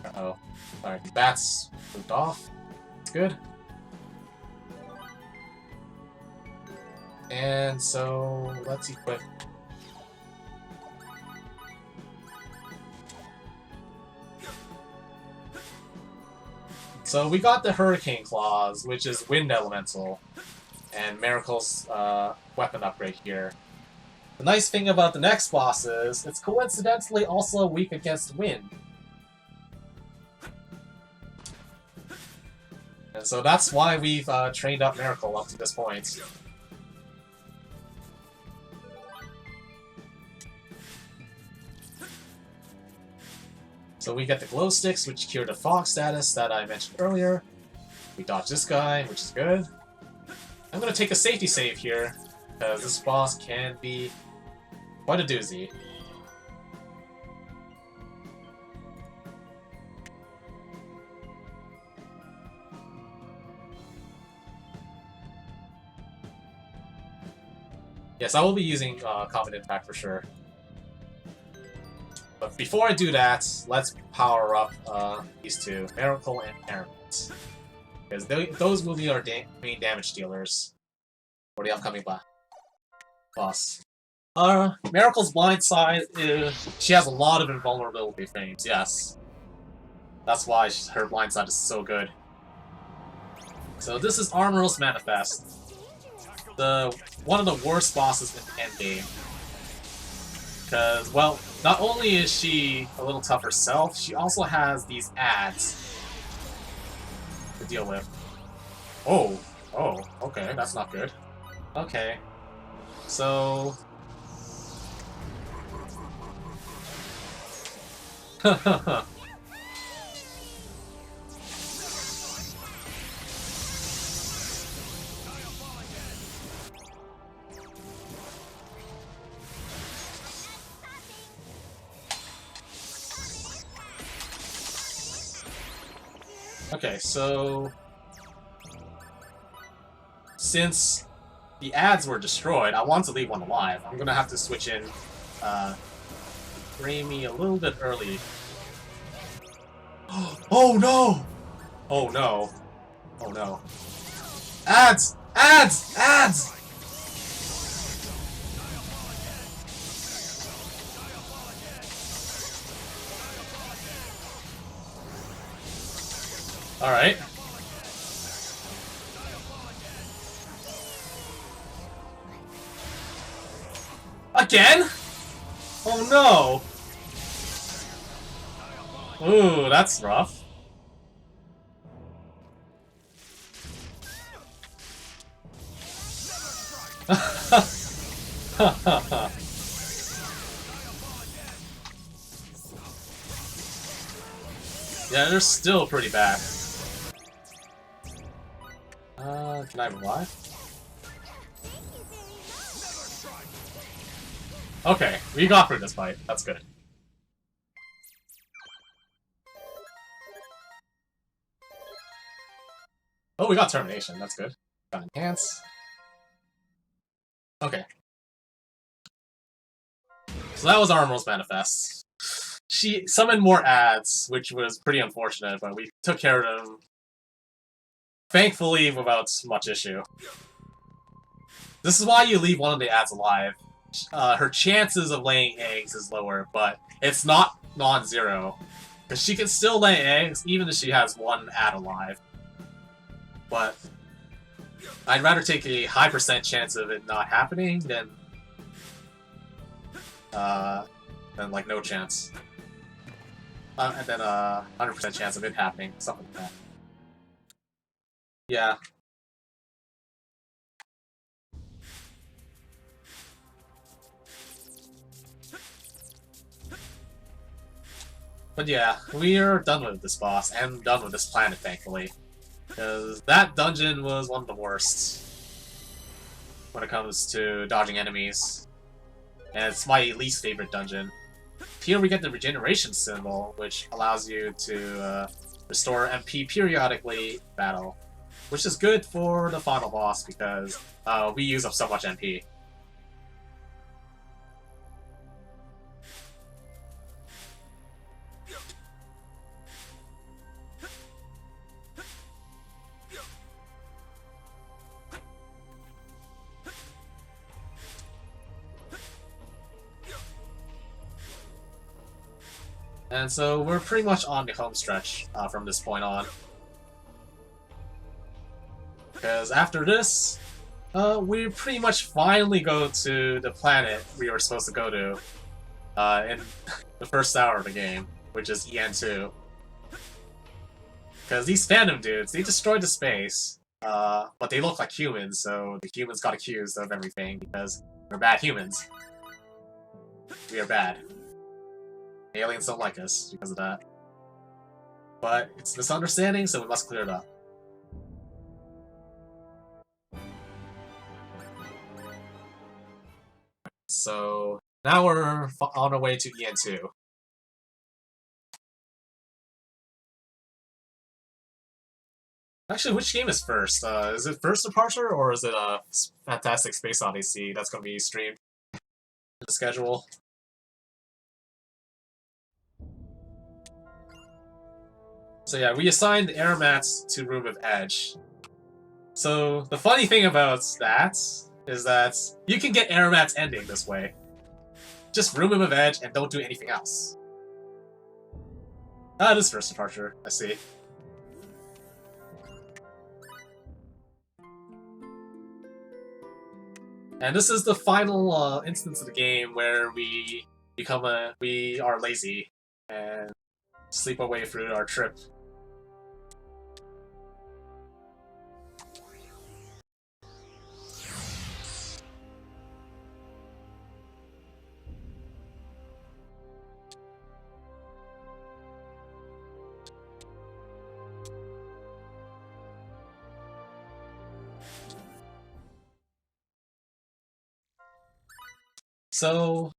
Uh-oh. Alright, the bat's moved off. It's good. And so, let's equip. So we got the Hurricane Claws, which is Wind Elemental, and Miracle's weapon upgrade here. The nice thing about the next boss is, it's coincidentally also weak against wind. And so that's why we've trained up Miracle up to this point. So we get the glow sticks, which cure the fog status that I mentioned earlier. We dodge this guy, which is good. I'm gonna take a safety save here, because this boss can be quite a doozy. Yes, I will be using Combat Impact for sure. But before I do that, let's power up these two, Miracle and Aramat. Because those will be our main damage dealers for the upcoming boss. Miracle's blind side is... She has a lot of invulnerability frames, yes. That's why her blind side is so good. So this is Armor's Manifest. One of the worst bosses in the endgame. Because, well, not only is she a little tough herself, she also has these ads to deal with. Oh, okay, that's not good. Okay, so... Okay, so... Since the ads were destroyed, I want to leave one alive. I'm gonna have to switch in, Raimi a little bit early. Oh no! Oh no. Oh no. Ads! Ads! Ads! Alright. Again? Oh no! Ooh, that's rough. Yeah, they're still pretty bad. Can I revive? Okay, we got through this fight. That's good. Oh, we got Termination. That's good. Got Enhance. Okay. So that was Armor's Manifest. She summoned more ads, which was pretty unfortunate, but we took care of them, thankfully, without much issue. This is why you leave one of the ads alive. Her chances of laying eggs is lower, but it's not non-zero. Because she can still lay eggs, even if she has one ad alive. But I'd rather take a high % chance of it not happening than like no chance. And then 100% chance of it happening, something like that. Yeah. But yeah, we are done with this boss, and done with this planet, thankfully. Because that dungeon was one of the worst when it comes to dodging enemies. And it's my least favorite dungeon. Here we get the regeneration symbol, which allows you to restore MP periodically in battle. Which is good for the final boss, because we use up so much MP. And so we're pretty much on the home stretch from this point on. Because after this, we pretty much finally go to the planet we were supposed to go to in the first hour of the game, which is EN2. Because these Phantom dudes, they destroyed the space, but they look like humans, so the humans got accused of everything because we're bad humans. We are bad. Aliens don't like us because of that. But it's a misunderstanding, so we must clear it up. So now we're on our way to EN2. Actually, which game is first? Is it First Departure, or is it Fantastic Space Odyssey that's going to be streamed in the schedule? So yeah, we assigned Aeromats to Room of Edge. So the funny thing about that is that you can get Aeromats ending this way. Just Room of Edge and don't do anything else. Ah, this First Departure, I see. And this is the final instance of the game where we are lazy and sleep our way through our trip. So,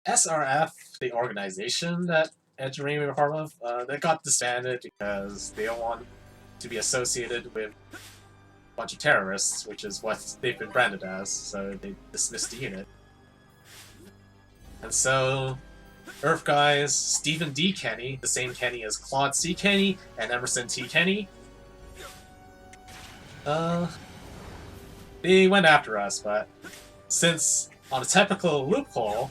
SRF, the organization that Edge and Rainbow were part of, they got disbanded because they don't want to be associated with a bunch of terrorists, which is what they've been branded as, so they dismissed the unit. And so, Earth guys, Stephen D. Kenny, the same Kenny as Claude C. Kenny and Emerson T. Kenny, they went after us, but since on a technical loophole,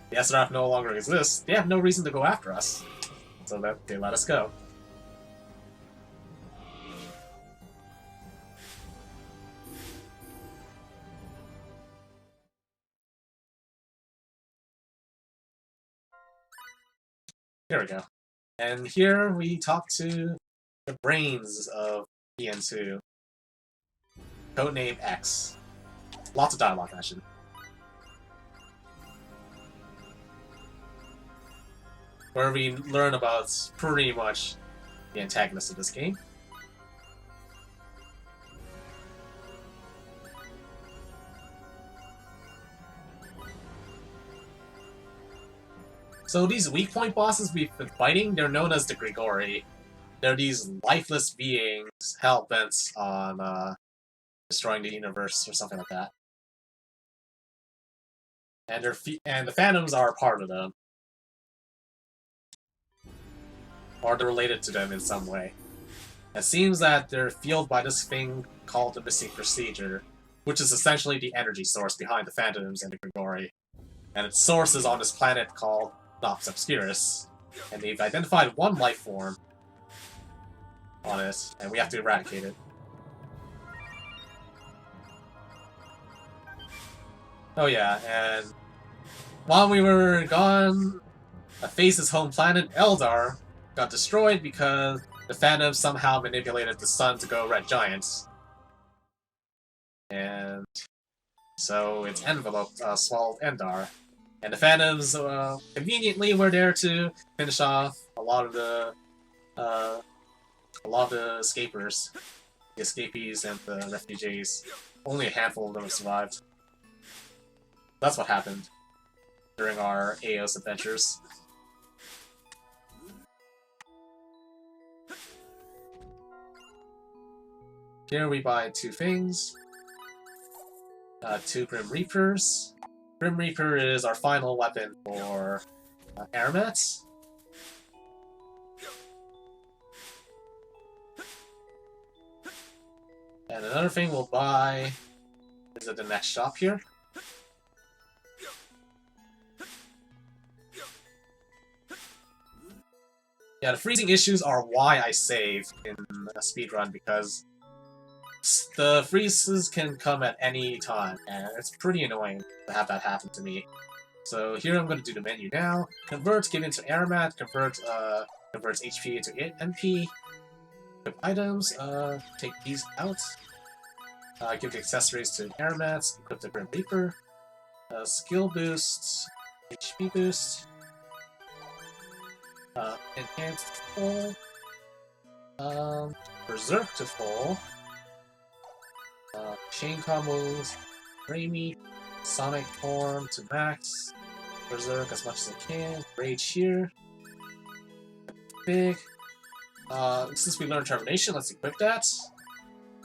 the SRF no longer exists, they have no reason to go after us, so that they let us go. Here we go. And here we talk to the brains of PN2. Codename X. Lots of dialogue action. Where we learn about pretty much the antagonist of this game. So these weak point bosses we've been fighting, they're known as the Grigori. They're these lifeless beings hell-bent on destroying the universe or something like that. And the Phantoms are a part of them. Or they're related to them in some way. It seems that they're fueled by this thing called the Missing Procedure, which is essentially the energy source behind the Phantoms and the Grigori. And its source is on this planet called Nox Obscurus, and they've identified one life form on it, and we have to eradicate it. Oh yeah, and while we were gone, Phase's home planet, Eldar, got destroyed because the Phantoms somehow manipulated the sun to go red giants. And so its envelope swallowed Endar. And the Phantoms, conveniently, were there to finish off a lot of the escapers, the escapees and the refugees. Only a handful of them have survived. That's what happened during our Aos adventures. Here we buy two things. Two Grim Reapers. Grim Reaper is our final weapon for Aramats. And another thing we'll buy is at the next shop here. Yeah, the freezing issues are why I save in a speedrun, because the freezes can come at any time, and it's pretty annoying to have that happen to me. So here I'm going to do the menu now. Convert, give into Aramat, converts HP into MP. Equip items, take these out. Give the accessories to Aramats, equip the Grim Reaper. Skill boost, HP boost. Enhanced to full. Berserk to full. Chain combos, Raimi, Sonic form to max, Berserk as much as I can, Rage here, big. Since we learned Termination, let's equip that.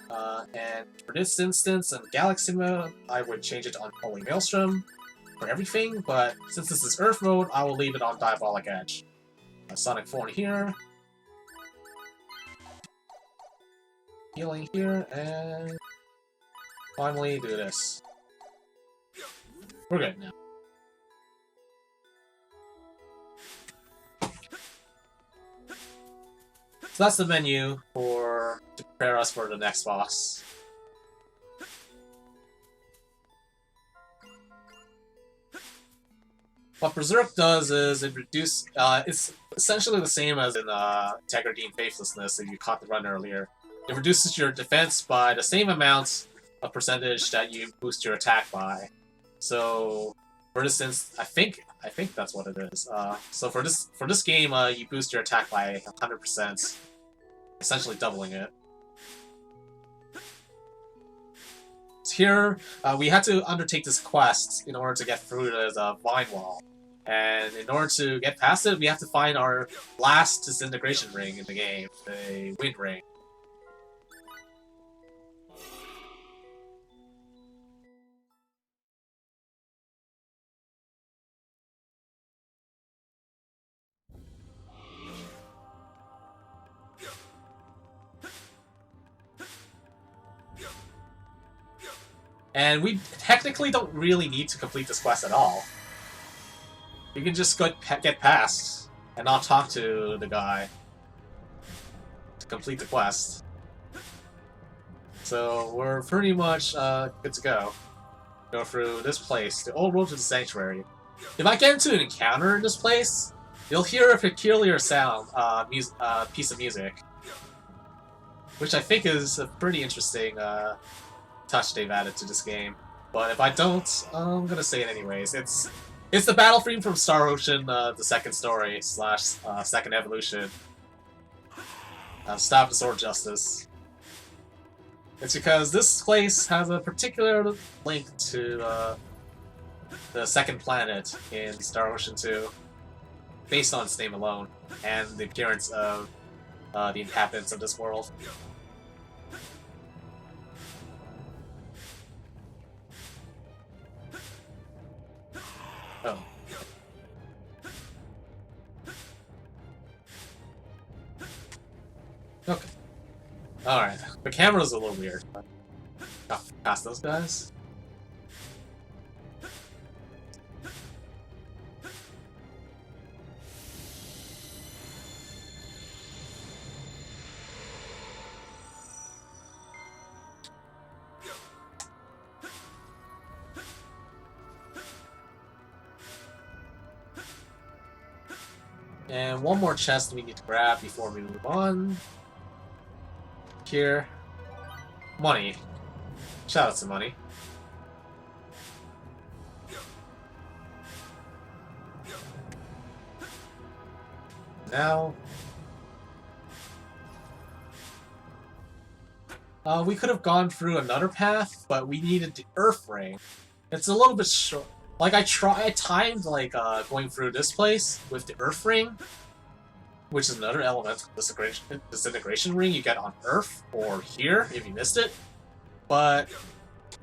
And for this instance, in Galaxy mode, I would change it to Unholy Maelstrom for everything, but since this is Earth mode, I will leave it on Diabolic Edge. Sonic form here. Healing here, and finally do this. We're good now. So that's the menu to prepare us for the next boss. what Berserk does is it reduces. It's essentially the same as in Integrity and Faithlessness that you caught the run earlier. It reduces your defense by the same amount of percentage that you boost your attack by. So, for instance, I think that's what it is. So for this game, you boost your attack by 100%, essentially doubling it. So here, we had to undertake this quest in order to get through the vine wall. And in order to get past it, we have to find our last disintegration ring in the game, the wind ring. And we technically don't really need to complete this quest at all. You can just get past and not talk to the guy to complete the quest. So we're pretty much good to go. Go through this place, the old road to the sanctuary. If I get into an encounter in this place, you'll hear a peculiar sound, piece of music, which I think is a pretty interesting touch they've added to this game. But if I don't, I'm gonna say it anyways. It's the battle theme from Star Ocean, the second story / second evolution. Stop the Sword Justice. It's because this place has a particular link to the second planet in Star Ocean 2, based on its name alone, and the appearance of the inhabitants of this world. Oh. Okay. Alright. The camera's a little weird. Got past those guys. And one more chest we need to grab before we move on. Here. Money. Shout out to money. Now... we could have gone through another path, but we needed the Earth Ring. It's a little bit short. Like, I timed, like, going through this place with the Earth Ring, which is another element of disintegration ring you get on Earth, or here, if you missed it. But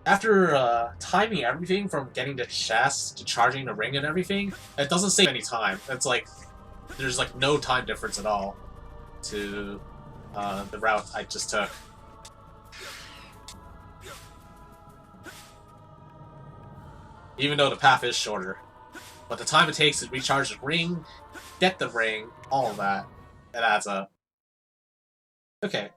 after timing everything from getting the chest to charging the ring and everything, it doesn't save any time. It's like, there's like no time difference at all to the route I just took. Even though the path is shorter. But the time it takes to recharge the ring, get the ring, all of that, it adds up. Okay.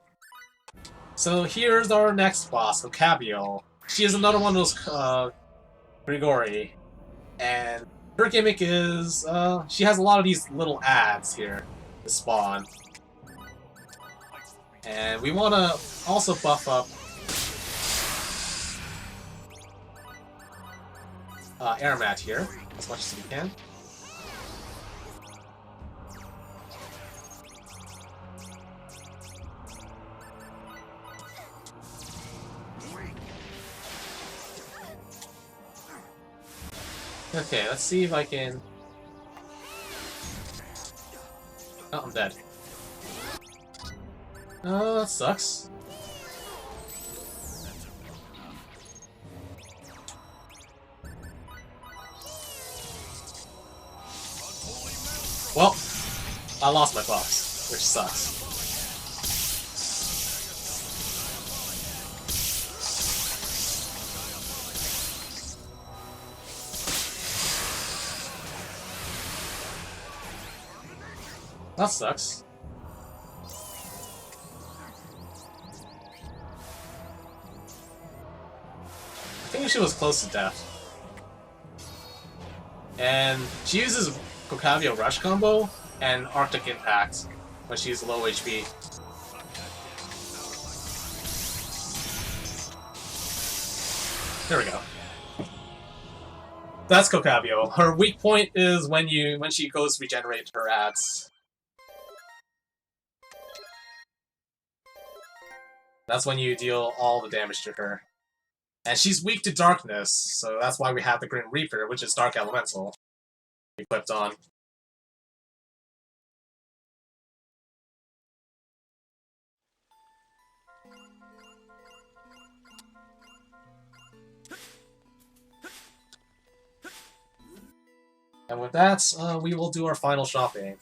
So here's our next boss, Ocabiel. She is another one of those Grigori. And her gimmick is, she has a lot of these little ads here to spawn. And we want to also buff up Aromat here, as much as we can. Okay, let's see if I can... Oh, I'm dead. Oh, that sucks. Well, I lost my boss, which sucks. That sucks. I think she was close to death. And she uses Kokavio Rush combo and Arctic Impact when she's low HP. There we go. That's Kokavio. Her weak point is when she goes to regenerate her ads. That's when you deal all the damage to her. And she's weak to darkness, so that's why we have the Grim Reaper, which is Dark Elemental, equipped on. And with that, we will do our final shopping.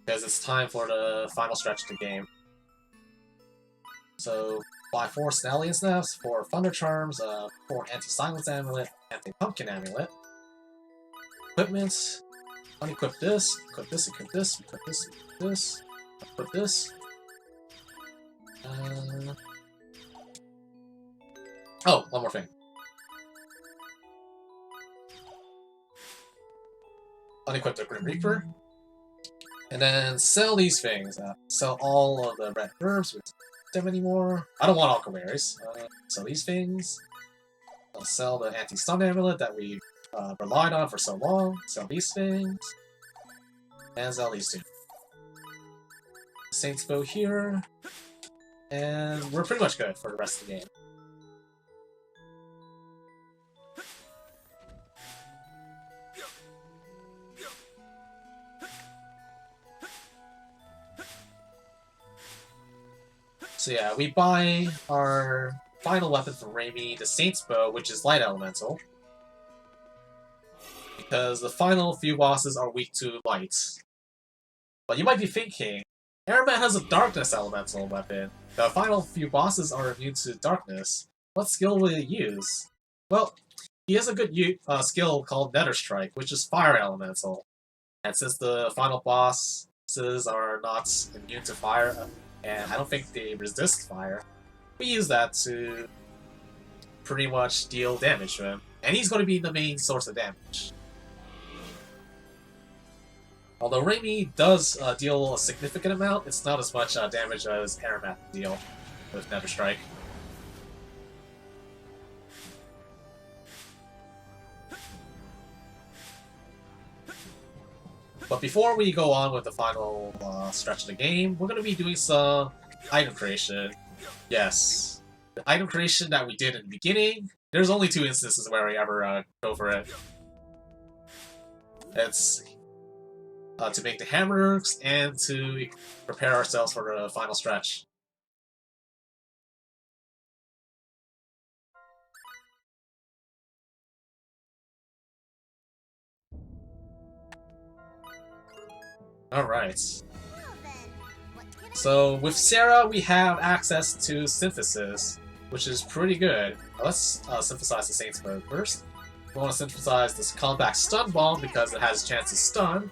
Because it's time for the final stretch of the game. So, buy 4 Stallion Snaps, 4 Thunder Charms, 4 Anti-Silence Amulet, Anti-Pumpkin Amulet. Equipment. Unequip this, equip this, equip this, equip this, equip this, equip this. Oh, one more thing. Unequip the Grim Reaper. And then sell these things. Sell all of the red herbs. We don't have them anymore. I don't want Alchemaries. Sell these things. I'll sell the anti-stun amulet that we relied on for so long. Sell these things. And sell these two. Saints Bow here. And we're pretty much good for the rest of the game. So yeah, we buy our final weapon from Raimi, the Saints Bow, which is Light Elemental. Because the final few bosses are weak to light. But you might be thinking, Airman has a Darkness Elemental weapon. The final few bosses are immune to darkness. What skill will he use? Well, he has a good skill called Nether Strike, which is Fire Elemental. And since the final bosses are not immune to fire, and I don't think they resist fire, we use that to pretty much deal damage to him. And he's going to be the main source of damage. Although Raimi does deal a significant amount, it's not as much damage as Aramat deal with Nether Strike. But before we go on with the final stretch of the game, we're going to be doing some item creation. Yes, the item creation that we did in the beginning, there's only 2 instances where we ever go for it. It's to make the hammers and to prepare ourselves for the final stretch. Alright. So with Sarah, we have access to Synthesis, which is pretty good. Let's synthesize the Saints Bow first. We want to synthesize this Combat Stun Bomb because it has a chance to stun.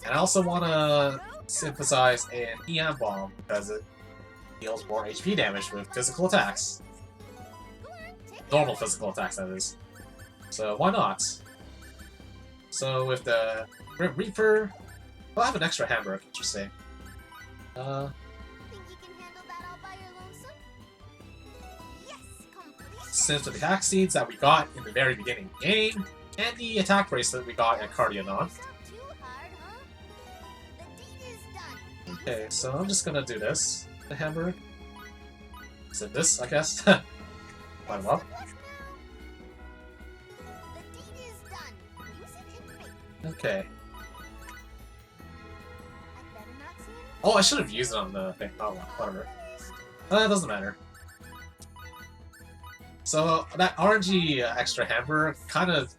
And I also want to synthesize an EM Bomb because it deals more HP damage with physical attacks. Normal physical attacks, that is. So why not? So with the Grim Reaper, I'll have an extra hammer, interesting. Think you can handle that all by your lonesome? Yes, complete. Since the attack seeds that we got in the very beginning of the game, and the attack bracelet we got at Cardionon. Not too hard, huh? The deed is done. Okay, so I'm just gonna do this. The hammer. Is it this, I guess? Light him up. The deed is done. Use it in fate. Okay. I better not see any. Oh, I should have used it on the thing. Oh, well, whatever. It doesn't matter. So, that RNG extra hammer kind of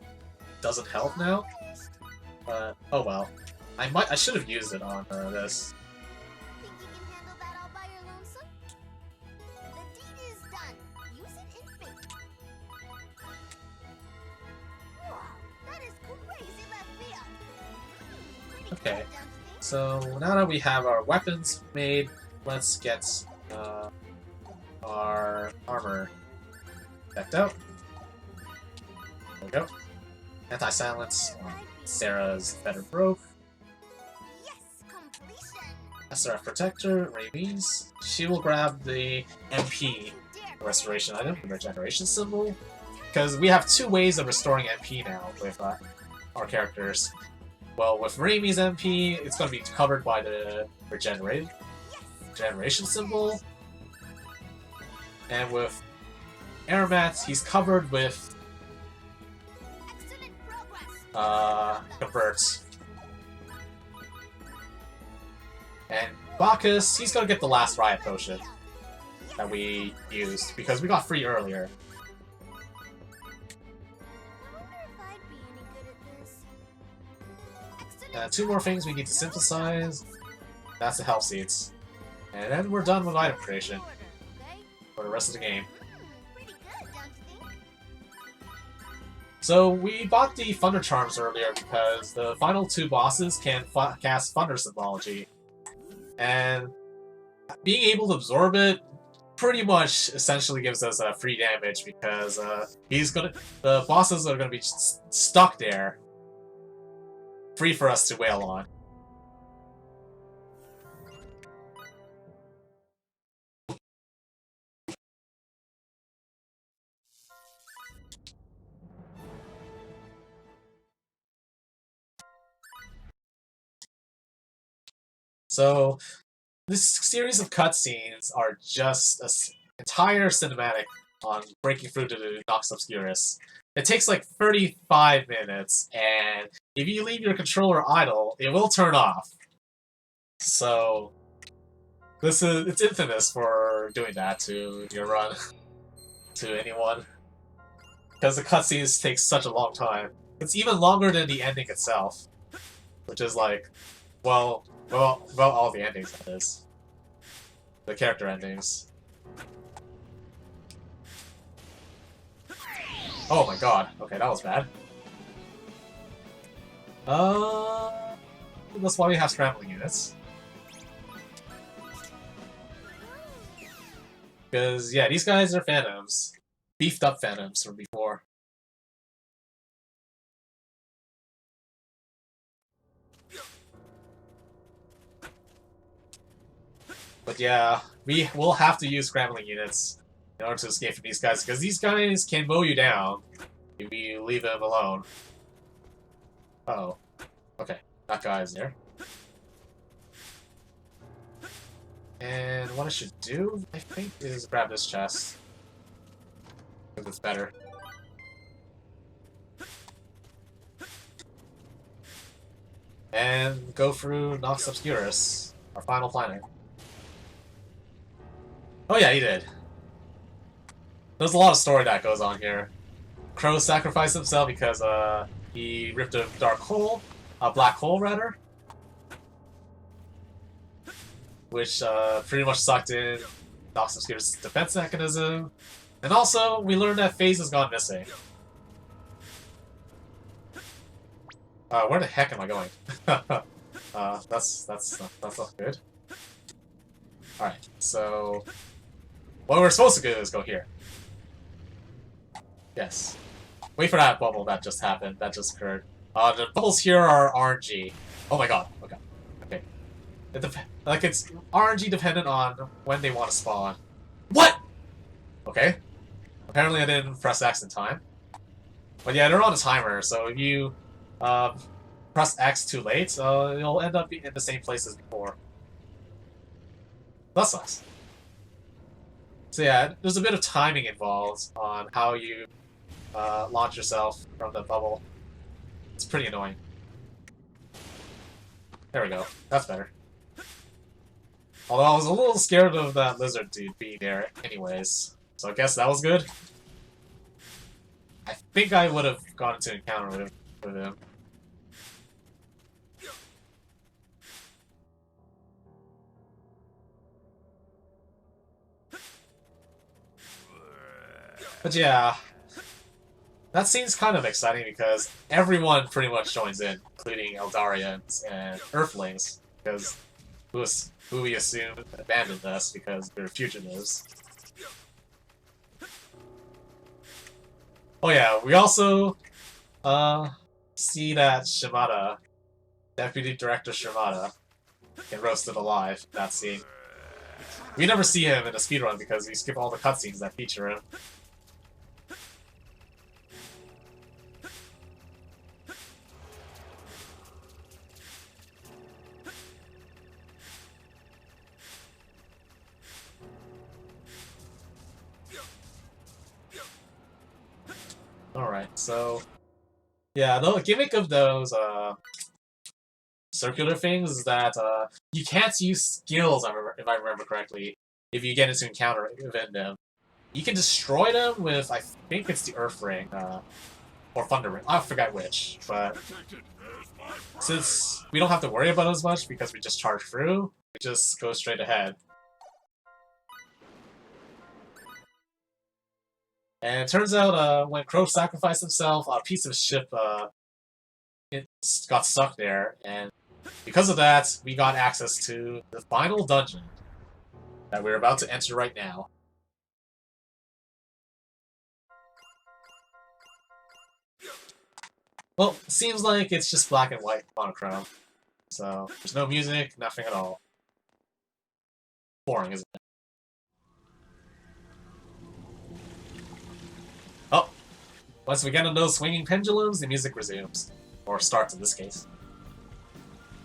doesn't help now. But, oh well. I should have used it on this. Think you can handle that all by your lonesome? The deed is done. Use it in fate. Wow, that is crazy left field. Pretty Okay. cool, don't you think? So, now that we have our weapons made, let's get our armor decked out. There we go. Anti-silence on Sarah's better broke. Yes, completion. SRF Protector, Rabies. She will grab the MP restoration item, the regeneration symbol. Because we have two ways of restoring MP now with our characters. Well, with Raimi's MP, it's going to be covered by the regeneration symbol. And with Aramat, he's covered with Excellent progress. Convert. And Bacchus, he's going to get the last Riot Potion that we used, because we got free earlier. I wonder if I'd be any good at this. Excellent Two more things we need to synthesize. That's the health seeds. And then we're done with item creation okay? for the rest of the game. Pretty good, don't you think? So we bought the Thunder Charms earlier because the final two bosses can cast Thunder Symbology. And being able to absorb it pretty much essentially gives us free damage because the bosses are gonna be stuck there, free for us to wail on. So, this series of cutscenes are just an entire cinematic on breaking through to the Nox Obscurus. It takes like 35 minutes, and if you leave your controller idle, it will turn off. So, it's infamous for doing that to your run, to anyone. Because the cutscenes take such a long time. It's even longer than the ending itself. Which is like, well, all the endings, that is. The character endings. Oh my god. Okay, that was bad. That's why we have scrambling units. Because, yeah, these guys are Phantoms. Beefed up Phantoms from before. But yeah, we will have to use scrambling units in order to escape from these guys, because these guys can mow you down if you leave them alone. Uh-oh. Okay, that guy is there. And what I should do, I think, is grab this chest. Because it's better. And go through Nox Obscurus, our final planet. Oh yeah, he did. There's a lot of story that goes on here. Crow sacrificed himself because he ripped a dark hole, a black hole rather, which pretty much sucked in Nox Obscurus' defense mechanism. And also, we learned that Phase has gone missing. Where the heck am I going? That's not good. Alright, so what we're supposed to do is go here. Yes. Wait for that bubble that just happened, that just occurred. The bubbles here are RNG. Oh my god, okay. Okay. It's RNG dependent on when they want to spawn. What?! Okay. Apparently I didn't press X in time. But yeah, they're on a timer, so if you press X too late, you'll end up in the same place as before. That sucks. So yeah, there's a bit of timing involved on how you launch yourself from the bubble. It's pretty annoying. There we go. That's better. Although I was a little scared of that lizard dude being there anyways. So I guess that was good. I think I would have gone into an encounter with him. But yeah, that scene's kind of exciting because everyone pretty much joins in, including Eldarians and Earthlings, because who we assume abandoned us because they're fugitives. Oh yeah, we also see that Shimada, Deputy Director Shimada, get roasted alive in that scene. We never see him in a speedrun because we skip all the cutscenes that feature him. Alright, so... yeah, the gimmick of those, circular things is that, you can't use skills, if I remember correctly, if you get into encounter within them. You can destroy them with, I think it's the Earth Ring, or Thunder Ring, I forget which, but... since we don't have to worry about it as much because we just charge through, we just go straight ahead. And it turns out, when Crow sacrificed himself, a piece of ship, it got stuck there, and because of that, we got access to the final dungeon that we're about to enter right now. Well, seems like it's just black and white monochrome, so there's no music, nothing at all. Boring, isn't it? Oh! Once we get on those swinging pendulums, the music resumes. Or starts in this case.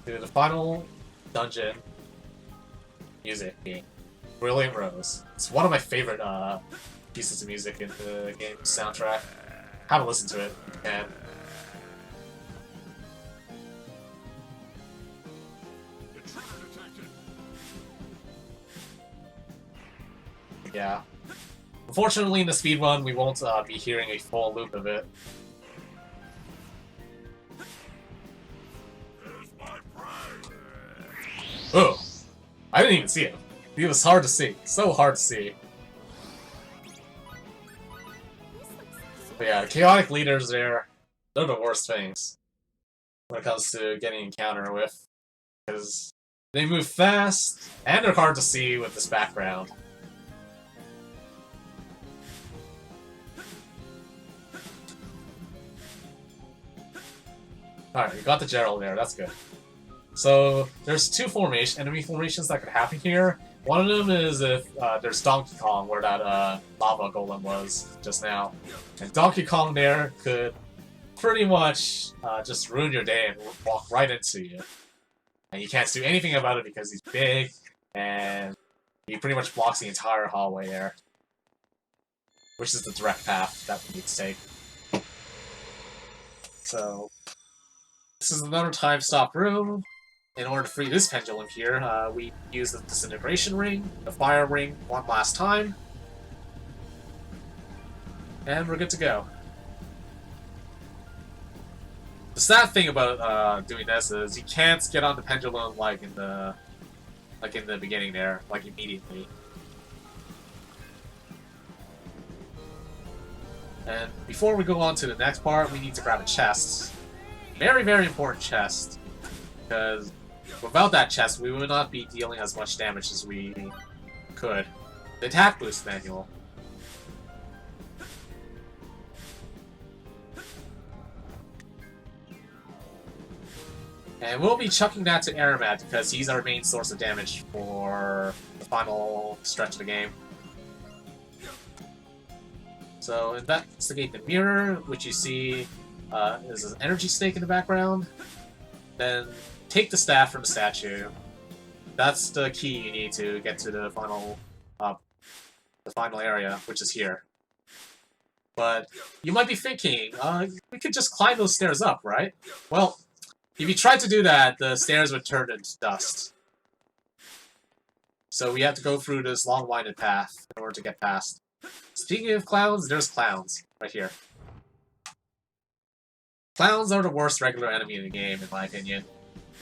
To the final dungeon music being Brilliant Rose. It's one of my favorite pieces of music in the game's soundtrack. Have a listen to it if you can. Yeah. Unfortunately, in the speedrun, we won't be hearing a full loop of it. Oh! I didn't even see it. It was hard to see. So hard to see. But yeah, chaotic leaders there, they're the worst things when it comes to getting encounter with. Because they move fast, and they're hard to see with this background. Alright, we got the Gerald there, that's good. So, there's two enemy formations that could happen here. One of them is if there's Donkey Kong, where that lava golem was just now. And Donkey Kong there could pretty much just ruin your day and walk right into you. And you can't do anything about it because he's big, and he pretty much blocks the entire hallway there. Which is the direct path that we need to take. So, this is another time stop room. In order to free this pendulum here, we use the disintegration ring, the fire ring, one last time. And we're good to go. The sad thing about doing this is you can't get on the pendulum like in the beginning there, like immediately. And before we go on to the next part, we need to grab a chest. Very, very important chest. Because without that chest, we would not be dealing as much damage as we could. The attack boost manual. And we'll be chucking that to Aramat because he's our main source of damage for the final stretch of the game. So investigate the mirror, which you see is an energy snake in the background. Then take the staff from the statue. That's the key you need to get to the final area, which is here. But you might be thinking, we could just climb those stairs up, right? Well, if you tried to do that, the stairs would turn into dust. So we have to go through this long winded path in order to get past. Speaking of clowns, there's clowns right here. Clowns are the worst regular enemy in the game, in my opinion.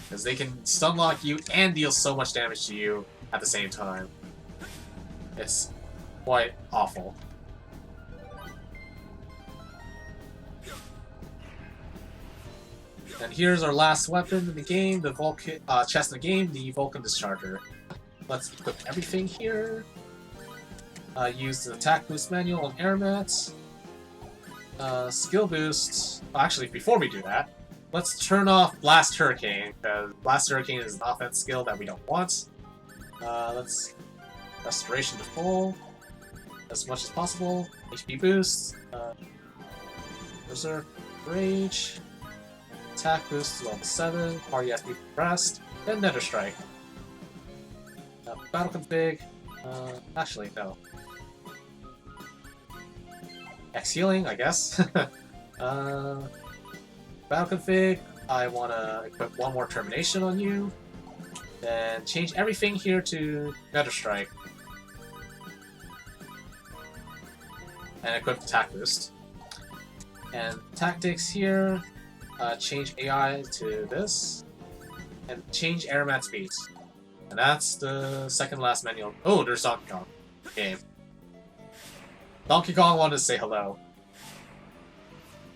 Because they can stun lock you and deal so much damage to you at the same time. It's quite awful. And here's our last weapon in the game, the chest in the game, the Vulcan Discharger. Let's equip everything here. Use the attack boost manual on Aramat. skill boost. Actually, before we do that, let's turn off Blast Hurricane, because Blast Hurricane is an offense skill that we don't want. Let's Restoration to full as much as possible. HP boost. Berserk Rage. Attack boost to level 7. Party has to be progressed. Then Nether Strike. Battle config. Actually, no. X healing, I guess. Battle config. I want to equip one more termination on you. Then change everything here to Nether Strike. And equip attack boost. And tactics here, change AI to this. And change Aeromat speed. And that's the second last menu. Oh, there's Donkey Kong. Game. Donkey Kong wanted to say hello.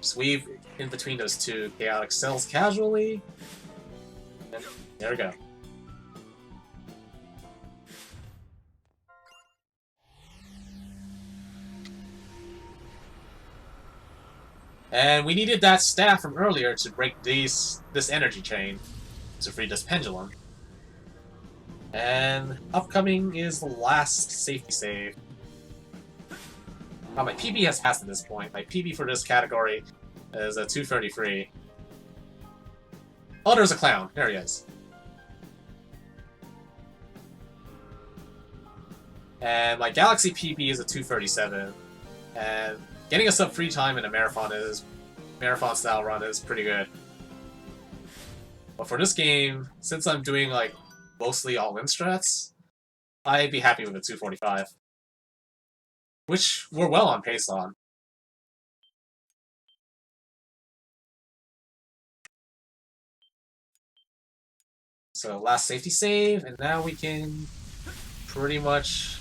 Just weave in between those two chaotic cells casually. And there we go. And we needed that staff from earlier to break this energy chain to free this pendulum. And upcoming is the last safety save. Oh, my PB has passed at this point. My PB for this category is a 233. Oh, there's a clown. There he is. And my Galaxy PB is a 237. And getting us up free time in a marathon style run is pretty good. But for this game, since I'm doing like mostly all-in strats, I'd be happy with a 245. Which we're well on pace on. So last safety save, and now we can pretty much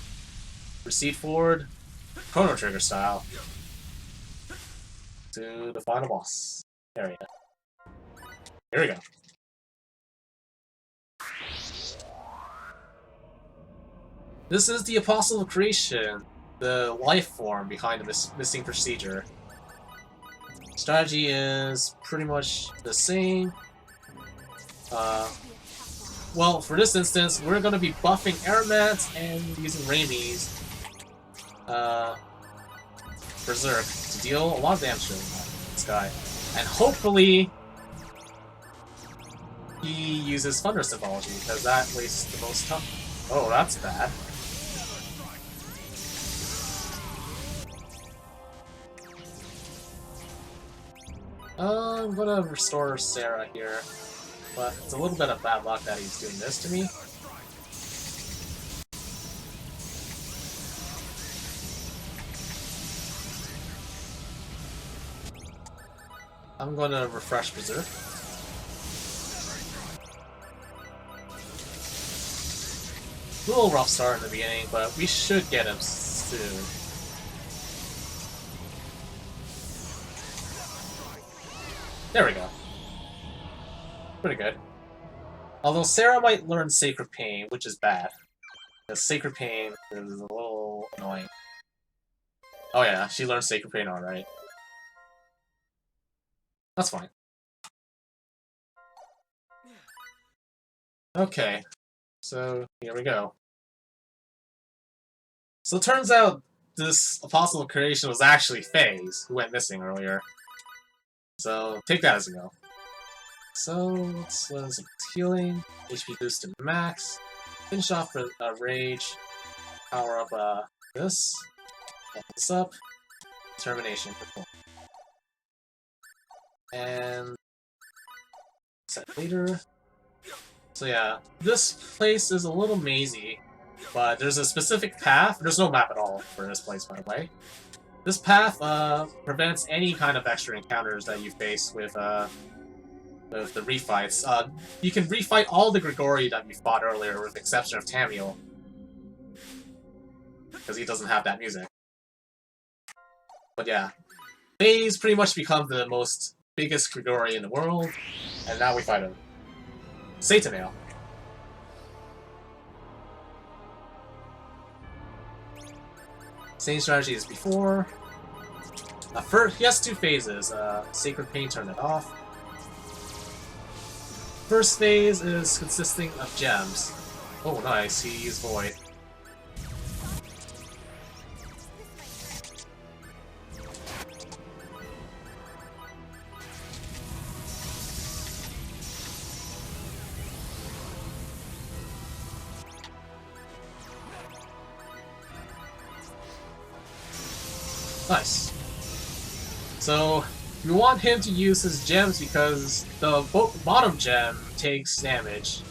proceed forward, Chrono Trigger style, to the final boss. There we go. Here we go. This is the Apostle of Creation, the life form behind the missing procedure. Strategy is pretty much the same. Well, for this instance, we're going to be buffing Aeromats and using Raimi's Berserk to deal a lot of damage to this guy. And hopefully he uses Thunder Symbology, because that wastes the most time. Oh, that's bad. I'm gonna restore Sarah here, but it's a little bit of bad luck that he's doing this to me. I'm gonna refresh Berserk. A little rough start in the beginning, but we should get him soon. There we go. Pretty good. Although Sarah might learn Sacred Pain, which is bad. Because Sacred Pain is a little annoying. Oh yeah, she learned Sacred Pain alright. That's fine. Okay, so here we go. So it turns out this Apostle of Creation was actually FaZe, who went missing earlier. So take that as a go. So let's healing, HP boost to max, finish off with Rage, power up this, level this up, Termination for full. And set later. So yeah, this place is a little mazy, but there's a specific path. There's no map at all for this place, by the way. This path prevents any kind of extra encounters that you face with the refights. You can refight all the Grigori that we fought earlier, with the exception of Tamiel, because he doesn't have that music. But yeah, FaZe pretty much become the biggest Grigori in the world, and now we fight him. Satanael. Same strategy as before. First, he has two phases. Sacred Pain, turn it off. First phase is consisting of gems. Oh, nice. He used Void. Nice. So, we want him to use his gems because the bottom gem takes damage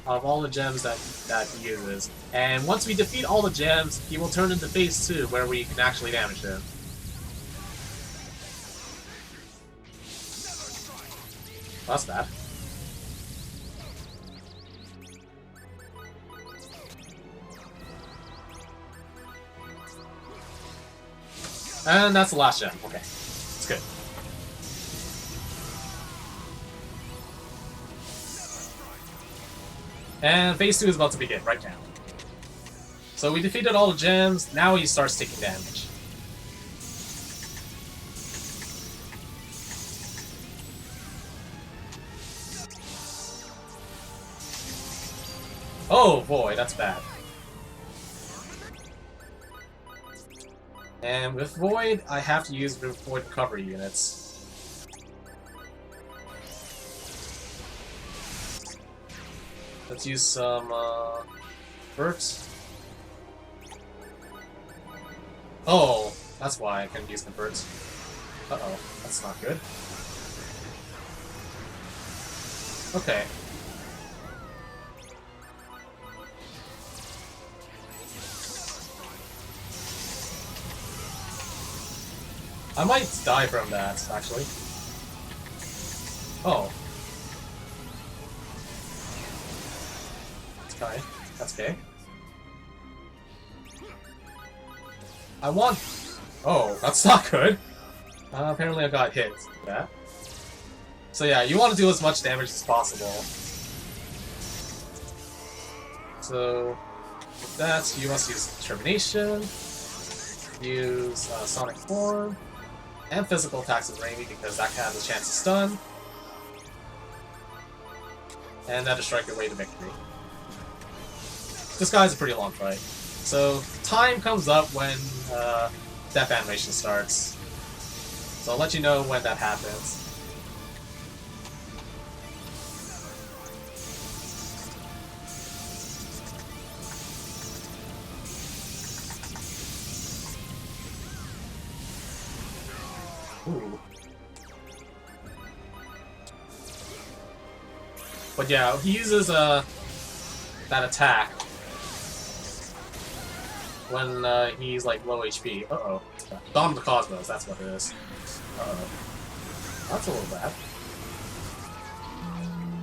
of all the gems that he uses. And once we defeat all the gems, he will turn into phase 2, where we can actually damage him. That's bad. And that's the last gem. Okay. It's good. And phase 2 is about to begin right now. So we defeated all the gems, now he starts taking damage. Oh boy, that's bad. And with Void, I have to use Void recovery units. Let's use some converts. Oh, that's why I couldn't use converts. Uh-oh, that's not good. Okay. I might die from that, actually. Oh. That's okay. That's okay. I want... Oh, that's not good. Apparently I got hit with that. So yeah, you want to do as much damage as possible. So, with that, you must use Determination, use Sonic Form, and physical attacks with Raimi because that can have a chance to stun. And that to strike your way to victory. This guy's a pretty long fight. So, time comes up when death animation starts. So I'll let you know when that happens. Ooh. But yeah, he uses that attack when he's like low HP. Uh-oh. Dawn of the Cosmos, that's what it is. Uh-oh. That's a little bad.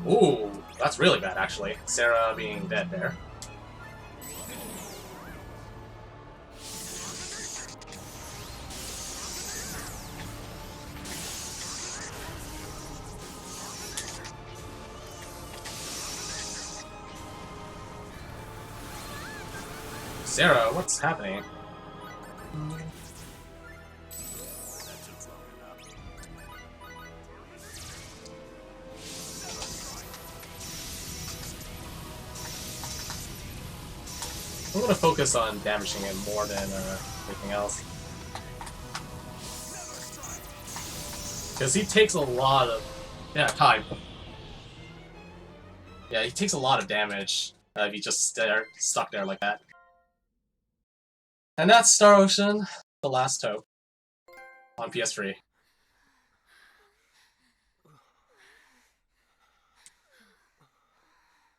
Ooh, that's really bad actually. Sarah being dead there. Sarah, what's happening? I'm gonna focus on damaging him more than anything else. Because he takes a lot of... Yeah, time. Yeah, he takes a lot of damage if you just stuck there like that. And that's Star Ocean, The Last Hope, on PS3.